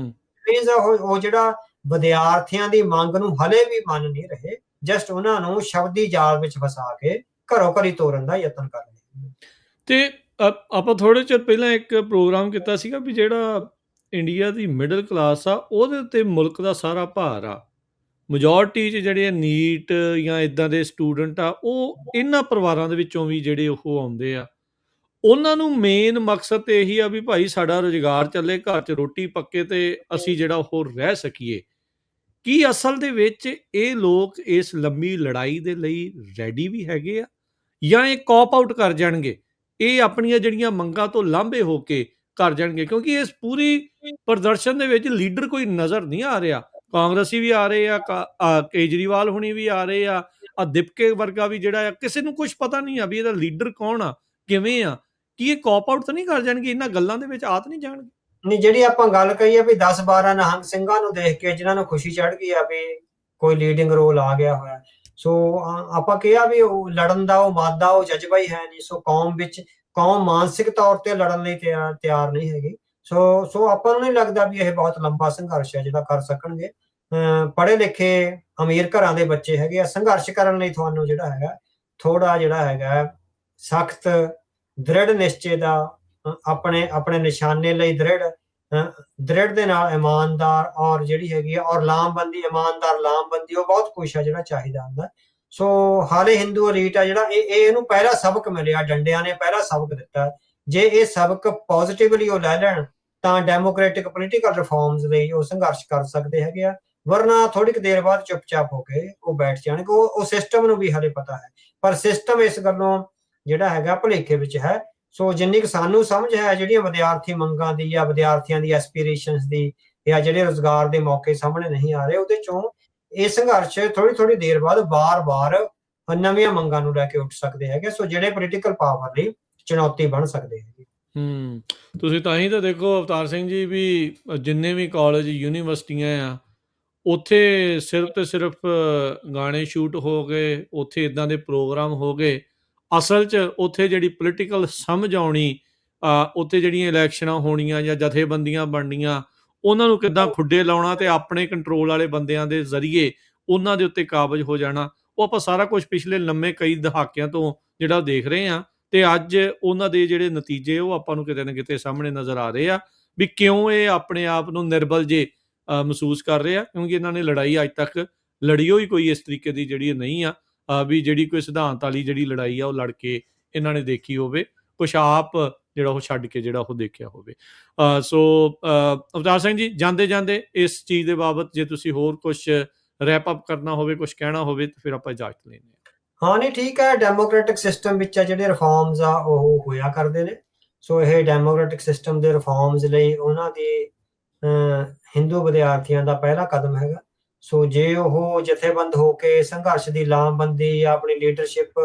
ਪਲੀਜ਼ ਉਹ ਜਿਹੜਾ ਵਿਦਿਆਰਥੀਆਂ ਦੀ ਮੰਗ ਨੂੰ ਹਲੇ ਵੀ ਮੰਨ ਨਹੀਂ ਰਹੇ, ਜਸਟ ਉਹਨਾਂ ਨੂੰ ਸ਼ਬਦੀ ਜਾਲ ਵਿੱਚ ਫਸਾ ਕੇ ਘਰੋਂ ਘਰੀ ਤੋਰਨ ਦਾ ਯਤਨ ਕਰ ਰਹੇ। ਤੇ ਆਪਾਂ ਥੋੜੇ ਚਿਰ ਪਹਿਲਾਂ ਇੱਕ ਪ੍ਰੋਗਰਾਮ ਕੀਤਾ ਸੀਗਾ ਵੀ ਜਿਹੜਾ ਇੰਡੀਆ ਦੀ ਮਿਡਲ ਕਲਾਸ ਆ ਉਹਦੇ ਉੱਤੇ ਮੁਲਕ ਦਾ ਸਾਰਾ ਭਾਰ ਆ। ਮੈਜੋਰਟੀ 'ਚ ਜਿਹੜੇ ਨੀਟ ਜਾਂ ਇਦਾਂ ਦੇ ਸਟੂਡੈਂਟ ਆ ਉਹ ਇਹਨਾਂ ਪਰਿਵਾਰਾਂ ਦੇ ਵਿੱਚੋਂ ਵੀ ਜਿਹੜੇ ਉਹ ਆਉਂਦੇ ਆ। ਉਹਨਾਂ ਨੂੰ ਮੇਨ ਮਕਸਦ ਤੇ ਇਹੀ ਆ ਵੀ ਭਾਈ ਸਾਡਾ ਰੁਜ਼ਗਾਰ ਚੱਲੇ, ਘਰ 'ਚ ਰੋਟੀ ਪੱਕੇ ਤੇ ਅਸੀਂ ਜਿਹੜਾ ਉਹ ਰਹਿ ਸਕੀਏ। ਕੀ ਅਸਲ ਦੇ ਵਿੱਚ ਇਹ ਲੋਕ ਇਸ ਲੰਮੀ ਲੜਾਈ ਦੇ ਲਈ ਰੈਡੀ ਵੀ ਹੈਗੇ ਆ, ਜਾਂ ਇਹ ਕੌਪ ਆਊਟ ਕਰ ਜਾਣਗੇ, ਇਹ ਆਪਣੀਆਂ ਜਿਹੜੀਆਂ ਮੰਗਾਂ ਤੋਂ ਲਾਂਭੇ ਹੋ ਕੇ ਕਰ ਜਾਣਗੇ? ਕਿਉਂਕਿ ਇਸ ਪੂਰੀ ਪ੍ਰਦਰਸ਼ਨ ਦੇ ਵਿੱਚ ਲੀਡਰ ਕੋਈ ਨਜ਼ਰ ਨਹੀਂ ਆ ਰਿਹਾ। ਕਾਂਗਰਸੀ ਵੀ ਆ ਰਹੇ ਆ, ਕੇਜਰੀਵਾਲ ਹੁਣੀ ਵੀ ਆ ਰਹੇ ਆ, ਦਿਪਕੇ ਵਰਗਾ ਵੀ ਜਿਹੜਾ ਆ, ਕਿਸੇ ਨੂੰ ਕੁਝ ਪਤਾ ਨਹੀਂ ਆ ਵੀ ਇਹਦਾ ਲੀਡਰ ਕੌਣ ਆ, ਕਿਵੇਂ ਆ। ਕੀ ਇਹ ਕੌਪ ਆਊਟ ਤਾਂ ਨਹੀਂ ਕਰ ਜਾਣਗੇ, ਇਹਨਾਂ ਗੱਲਾਂ ਦੇ ਵਿੱਚ ਆ ਤਾਂ ਨਹੀਂ ਜਾਣਗੇ? ਨਹੀਂ, ਜਿਹੜੀ ਆਪਾਂ ਗੱਲ ਕਹੀ ਆ ਵੀ 10-12 ਨਿਹੰਗ ਸਿੰਘਾਂ ਨੂੰ ਦੇਖ ਕੇ ਜਿਨ੍ਹਾਂ ਨੂੰ ਖੁਸ਼ੀ ਚੜ੍ਹ ਗਈ ਆ ਵੀ ਕੋਈ ਲੀਡਿੰਗ ਰੋਲ ਆ ਗਿਆ ਹੋਇਆ, ਸੋ ਆਪਾਂ ਕਿਹਾ ਵੀ ਉਹ ਲੜਨ ਦਾ ਉਹ ਮਾਦਾ, ਉਹ ਜਜ਼ਬਾ ਹੀ ਹੈ ਨਹੀਂ। ਸੋ ਕੌਮ ਮਾਨਸਿਕ ਤੌਰ ਤੇ ਲੜਨ ਲਈ ਤਿਆਰ ਨਹੀਂ ਹੈਗੀ। ਸੋ ਆਪਾਂ ਨੂੰ ਨਹੀਂ ਲੱਗਦਾ ਵੀ ਇਹ ਬਹੁਤ ਲੰਬਾ ਸੰਘਰਸ਼ ਹੈ ਜਿਹੜਾ ਕਰ ਸਕਣਗੇ। ਪੜ੍ਹੇ ਲਿਖੇ ਅਮੀਰ ਘਰਾਂ ਦੇ ਬੱਚੇ ਹੈਗੇ ਆ, ਸੰਘਰਸ਼ ਕਰਨ ਲਈ ਤੁਹਾਨੂੰ ਜਿਹੜਾ ਹੈਗਾ ਥੋੜਾ ਜਿਹੜਾ ਹੈਗਾ ਸਖਤ ਦ੍ਰਿੜ ਨਿਸ਼ਚੇ ਦਾ, ਆਪਣੇ ਨਿਸ਼ਾਨੇ ਲਈ ਦ੍ਰਿੜ ਦੇ ਨਾਲ ਇਮਾਨਦਾਰ ਔਰ ਜਿਹੜੀ ਹੈਗੀ ਆ ਔਰ ਇਮਾਨਦਾਰ ਲਾਮਬੰਦੀ, ਉਹ ਬਹੁਤ ਕੁਛ ਆ ਜਿਹੜਾ ਚਾਹੀਦਾ ਹੁੰਦਾ। ਸੋ ਹਾਲੇ ਹਿੰਦੂ ਅਲੀਟ ਆ ਜਿਹੜਾ ਇਹਨੂੰ ਪਹਿਲਾ ਸਬਕ ਮਿਲਿਆ, ਡੰਡਿਆਂ ਨੇ ਪਹਿਲਾ ਸਬਕ ਦਿੱਤਾ। ਜੇ ਇਹ ਸਬਕ ਪੋਜ਼ਿਟਿਵਲੀ ਉਹ ਲੈ ਲੈਣ ਤਾਂ ਡੈਮੋਕ੍ਰੈਟਿਕ ਪੋਲੀਟੀਕਲ ਰਿਫਾਰਮਸ ਲਈ ਉਹ ਸੰਘਰਸ਼ ਕਰ ਸਕਦੇ ਹੈਗੇ ਆ। ਵਰਨਾ ਥੋੜੀ ਕੁ ਦੇਰ ਬਾਅਦ ਚੁੱਪਚਾਪ ਹੋ ਕੇ ਉਹ ਬੈਠ ਜਾਣਗੇ। ਉਹ ਸਿਸਟਮ ਨੂੰ ਵੀ ਹਲੇ ਪਤਾ ਹੈ, ਪਰ ਸਿਸਟਮ ਇਸ ਗੱਲੋਂ ਜਿਹੜਾ ਹੈਗਾ ਭੁਲੇਖੇ ਵਿੱਚ ਹੈ। ਸੋ ਜਿੰਨੀ ਕੁ ਸਾਨੂੰ ਸਮਝ ਹੈ, ਜਿਹੜੀਆਂ ਵਿਦਿਆਰਥੀ ਮੰਗਾਂ ਦੀ ਜਾਂ ਵਿਦਿਆਰਥੀਆਂ ਦੀ ਐਸਪੀਰੇਸ਼ਨਸ ਦੀ ਜਾਂ ਜਿਹੜੇ ਰੁਜ਼ਗਾਰ ਦੇ ਮੌਕੇ ਸਾਹਮਣੇ ਨਹੀਂ ਆ ਰਹੇ, ਉਹਦੇ ਚੋਂ ਇਹ ਸੰਘਰਸ਼ ਥੋੜੀ ਦੇਰ ਬਾਅਦ ਵਾਰ-ਵਾਰ ਨਵੀਆਂ ਮੰਗਾਂ ਨੂੰ ਲੈ ਕੇ ਉੱਠ ਸਕਦੇ ਹੈਗੇ। ਸੋ ਜਿਹੜੇ ਪੋਲੀਟੀਕਲ ਪਾਵਰ ਲਈ ਚੁਣੌਤੀ ਬਣ ਸਕਦੇ ਹੈਗੇ। ਤੁਸੀਂ ਤਾਂ ਹੀ ਤਾਂ ਦੇਖੋ ਅਵਤਾਰ ਸਿੰਘ ਜੀ ਵੀ ਜਿੰਨੇ ਵੀ ਕਾਲਜ ਯੂਨੀਵਰਸਿਟੀਆਂ ਆ, ਉੱਥੇ ਸਿਰਫ ਤੇ ਸਿਰਫ ਗਾਣੇ ਸ਼ੂਟ ਹੋ ਗਏ, ਉੱਥੇ ਇਦਾਂ ਦੇ ਪ੍ਰੋਗਰਾਮ ਹੋ ਗਏ। ਅਸਲ 'ਚ ਉੱਥੇ ਜਿਹੜੀ ਪੋਲੀਟੀਕਲ ਸਮਝ ਆਉਣੀ, ਉੱਥੇ ਜਿਹੜੀਆਂ ਇਲੈਕਸ਼ਨਾਂ ਹੋਣੀਆਂ ਜਾਂ ਜਥੇਬੰਦੀਆਂ ਬਣਨੀਆਂ, ਉਹਨਾਂ ਨੂੰ ਕਿੱਦਾਂ ਖੁੱਡੇ ਲਾਉਣਾ ਤੇ ਆਪਣੇ ਕੰਟਰੋਲ ਵਾਲੇ ਬੰਦਿਆਂ ਦੇ ਜ਼ਰੀਏ ਉਹਨਾਂ ਦੇ ਉੱਤੇ ਕਾਬਜ਼ ਹੋ ਜਾਣਾ, ਉਹ ਆਪਾਂ ਸਾਰਾ ਕੁਝ ਪਿਛਲੇ ਲੰਮੇ ਕਈ ਦਹਾਕਿਆਂ ਤੋਂ ਜਿਹੜਾ ਦੇਖ ਰਹੇ ਹਾਂ। ਤੇ ਅੱਜ ਉਹਨਾਂ ਦੇ ਜਿਹੜੇ ਨਤੀਜੇ ਉਹ ਆਪਾਂ ਨੂੰ ਕਿਤੇ ਨਾ ਕਿਤੇ ਸਾਹਮਣੇ ਨਜ਼ਰ ਆ ਰਹੇ ਆ ਵੀ ਕਿਉਂ ਇਹ ਆਪਣੇ ਆਪ ਨੂੰ ਨਿਰਬਲ ਜੇ ਮਹਿਸੂਸ ਕਰ ਰਹੇ ਆ, ਕਿਉਂਕਿ ਇਹਨਾਂ ਨੇ ਲੜਾਈ ਅੱਜ ਤੱਕ ਲੜੀ ਹੋਈ ਕੋਈ ਇਸ ਤਰੀਕੇ ਦੀ ਜਿਹੜੀ ਨਹੀਂ ਆ ਵੀ ਜਿਹੜੀ ਕੋਈ ਸਿਧਾਂਤ ਵਾਲੀ ਜਿਹੜੀ ਲੜਾਈ ਆ ਉਹ ਲੜ ਕੇ ਇਹਨਾਂ ਨੇ ਦੇਖੀ ਹੋਵੇ, ਕੁਛ ਆਪ ਜਿਹੜਾ ਉਹ ਛੱਡ ਕੇ ਜਿਹੜਾ ਉਹ ਦੇਖਿਆ ਹੋਵੇ। ਸੋ ਅਵਤਾਰ ਸਿੰਘ ਜੀ, ਜਾਂਦੇ ਜਾਂਦੇ ਇਸ ਚੀਜ਼ ਦੇ ਬਾਬਤ ਜੇ ਤੁਸੀਂ ਹੋਰ ਕੁਛ ਰੈਪ ਅਪ ਕਰਨਾ ਹੋਵੇ, ਕੁਝ ਕਹਿਣਾ ਹੋਵੇ ਤਾਂ ਫਿਰ ਆਪਾਂ ਇਜਾਜ਼ਤ ਲੈਂਦੇ ਹਾਂ। ਹਾਂ ਨਹੀਂ ਠੀਕ ਹੈ, ਡੈਮੋਕ੍ਰੈਟਿਕ ਸਿਸਟਮ ਵਿੱਚ ਆ ਜਿਹੜੇ ਰਿਫਾਰਮਸ ਆ ਉਹ ਹੋਇਆ ਕਰਦੇ ਨੇ। ਸੋ ਇਹ ਡੈਮੋਕ੍ਰੈਟਿਕ ਸਿਸਟਮ ਦੇ ਰਿਫਾਰਮਸ ਲਈ ਉਹਨਾਂ ਦੇ ਹਿੰਦੂ ਵਿਦਿਆਰਥੀਆਂ ਦਾ ਪਹਿਲਾ ਕਦਮ ਹੈਗਾ। ਸੋ ਜੇ ਉਹ ਜਥੇਬੰਦ ਹੋ ਕੇ ਸੰਘਰਸ਼ ਦੀ ਲਾਮਬੰਦੀ ਜਾਂ ਆਪਣੀ ਲੀਡਰਸ਼ਿਪ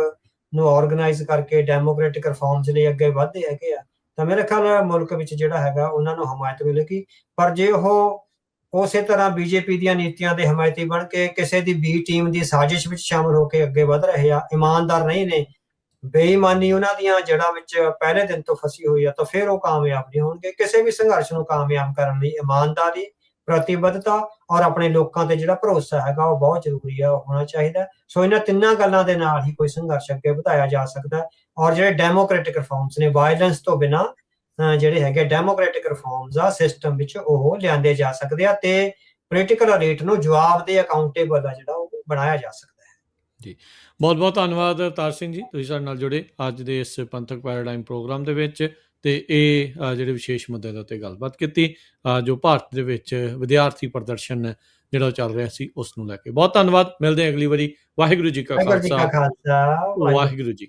ਨੂੰ ਆਰਗੇਨਾਈਜ਼ ਕਰਕੇ ਡੈਮੋਕ੍ਰੈਟਿਕ ਰਿਫਾਰਮਸ ਲਈ ਅੱਗੇ ਵਧਦੇ ਹੈਗੇ ਆ, ਤਾਂ ਮੇਰੇ ਖਿਆਲ ਮੁਲਕ ਵਿੱਚ ਜਿਹੜਾ ਹੈਗਾ ਉਹਨਾਂ ਨੂੰ ਹਮਾਇਤ ਮਿਲੇਗੀ। ਪਰ ਜੇ ਉਹ ਉਸੇ ਤਰ੍ਹਾਂ ਬੀਜੇਪੀ ਦੀਆਂ ਨੀਤੀਆਂ ਦੇ ਹਮਾਇਤੀ ਬਣ ਕੇ ਕਿਸੇ ਦੀ ਬੀ ਟੀਮ ਦੀ ਸਾਜ਼ਿਸ਼ ਵਿੱਚ ਸ਼ਾਮਲ ਹੋ ਕੇ ਅੱਗੇ ਵਧ ਰਹੇ ਆ, ਇਮਾਨਦਾਰ ਨਹੀਂ ਨੇ, ਬੇਈਮਾਨੀ ਉਹਨਾਂ ਦੀਆਂ ਜੜ੍ਹਾਂ ਵਿੱਚ ਪਹਿਲੇ ਦਿਨ ਤੋਂ ਫਸੀ ਹੋਈ ਆ, ਤਾਂ ਫਿਰ ਉਹ ਕਾਮਯਾਬ ਨਹੀਂ ਹੋਣਗੇ। ਕਿਸੇ ਵੀ ਸੰਘਰਸ਼ ਨੂੰ ਕਾਮਯਾਬ ਕਰਨ ਲਈ ਇਮਾਨਦਾਰੀ, ਪ੍ਰਤੀਬੱਧਤਾ ਔਰ ਆਪਣੇ ਲੋਕਾਂ ਤੇ ਜਿਹੜਾ ਭਰੋਸਾ ਹੈਗਾ ਉਹ ਬਹੁਤ ਜ਼ਰੂਰੀ ਆ, ਹੋਣਾ ਚਾਹੀਦਾ। ਸੋ ਇਹਨਾਂ ਤਿੰਨਾਂ ਗੱਲਾਂ ਦੇ ਨਾਲ ਹੀ ਕੋਈ ਸੰਘਰਸ਼ ਅੱਗੇ ਵਧਾਇਆ ਜਾ ਸਕਦਾ ਹੈ। ਔਰ ਜਿਹੜੇ ਡੈਮੋਕ੍ਰੈਟਿਕ ਰਿਫਾਰਮਸ ਨੇ, ਵਾਇਲੈਂਸ ਤੋਂ ਬਿਨਾਂ ਜਿਹੜੇ ਹੈਗੇ ਡੈਮੋਕ੍ਰੈਟਿਕ ਰਿਫਾਰਮਸ ਆ ਸਿਸਟਮ ਵਿੱਚ ਉਹ ਲਿਆਂਦੇ ਜਾ ਸਕਦੇ ਆ, ਤੇ ਪੋਲੀਟੀਕਲ ਰੀਟ ਨੂੰ ਜਵਾਬਦੇਹ, ਅਕਾਊਂਟੇਬਲ ਆ ਜਿਹੜਾ ਉਹ ਬਣਾਇਆ ਜਾ ਸਕਦਾ ਹੈ। ਜੀ, ਬਹੁਤ ਬਹੁਤ ਧੰਨਵਾਦ ਅਵਤਾਰ ਸਿੰਘ ਜੀ, ਤੁਸੀਂ ਸਾਡੇ ਨਾਲ ਜੁੜੇ ਅੱਜ ਦੇ ਇਸ ਪੰਥਕ ਪੈਰਾਡਾਈਮ ਪ੍ਰੋਗਰਾਮ ਦੇ ਵਿੱਚ, ਤੇ ਇਹ ਜਿਹੜੇ ਵਿਸ਼ੇਸ਼ ਮੁੱਦੇ ਦੇ ਉੱਤੇ ਗੱਲਬਾਤ ਕੀਤੀ ਜੋ ਭਾਰਤ ਦੇ ਵਿੱਚ ਵਿਦਿਆਰਥੀ ਪ੍ਰਦਰਸ਼ਨ ਜਿਹੜਾ ਚੱਲ ਰਿਹਾ ਸੀ ਉਸ ਨੂੰ ਲੈ ਕੇ। ਬਹੁਤ ਧੰਨਵਾਦ, ਮਿਲਦੇ ਹਾਂ ਅਗਲੀ ਵਾਰੀ। ਵਾਹਿਗੁਰੂ ਜੀ ਕਾ ਖਾਲਸਾ, ਵਾਹਿਗੁਰੂ ਜੀ।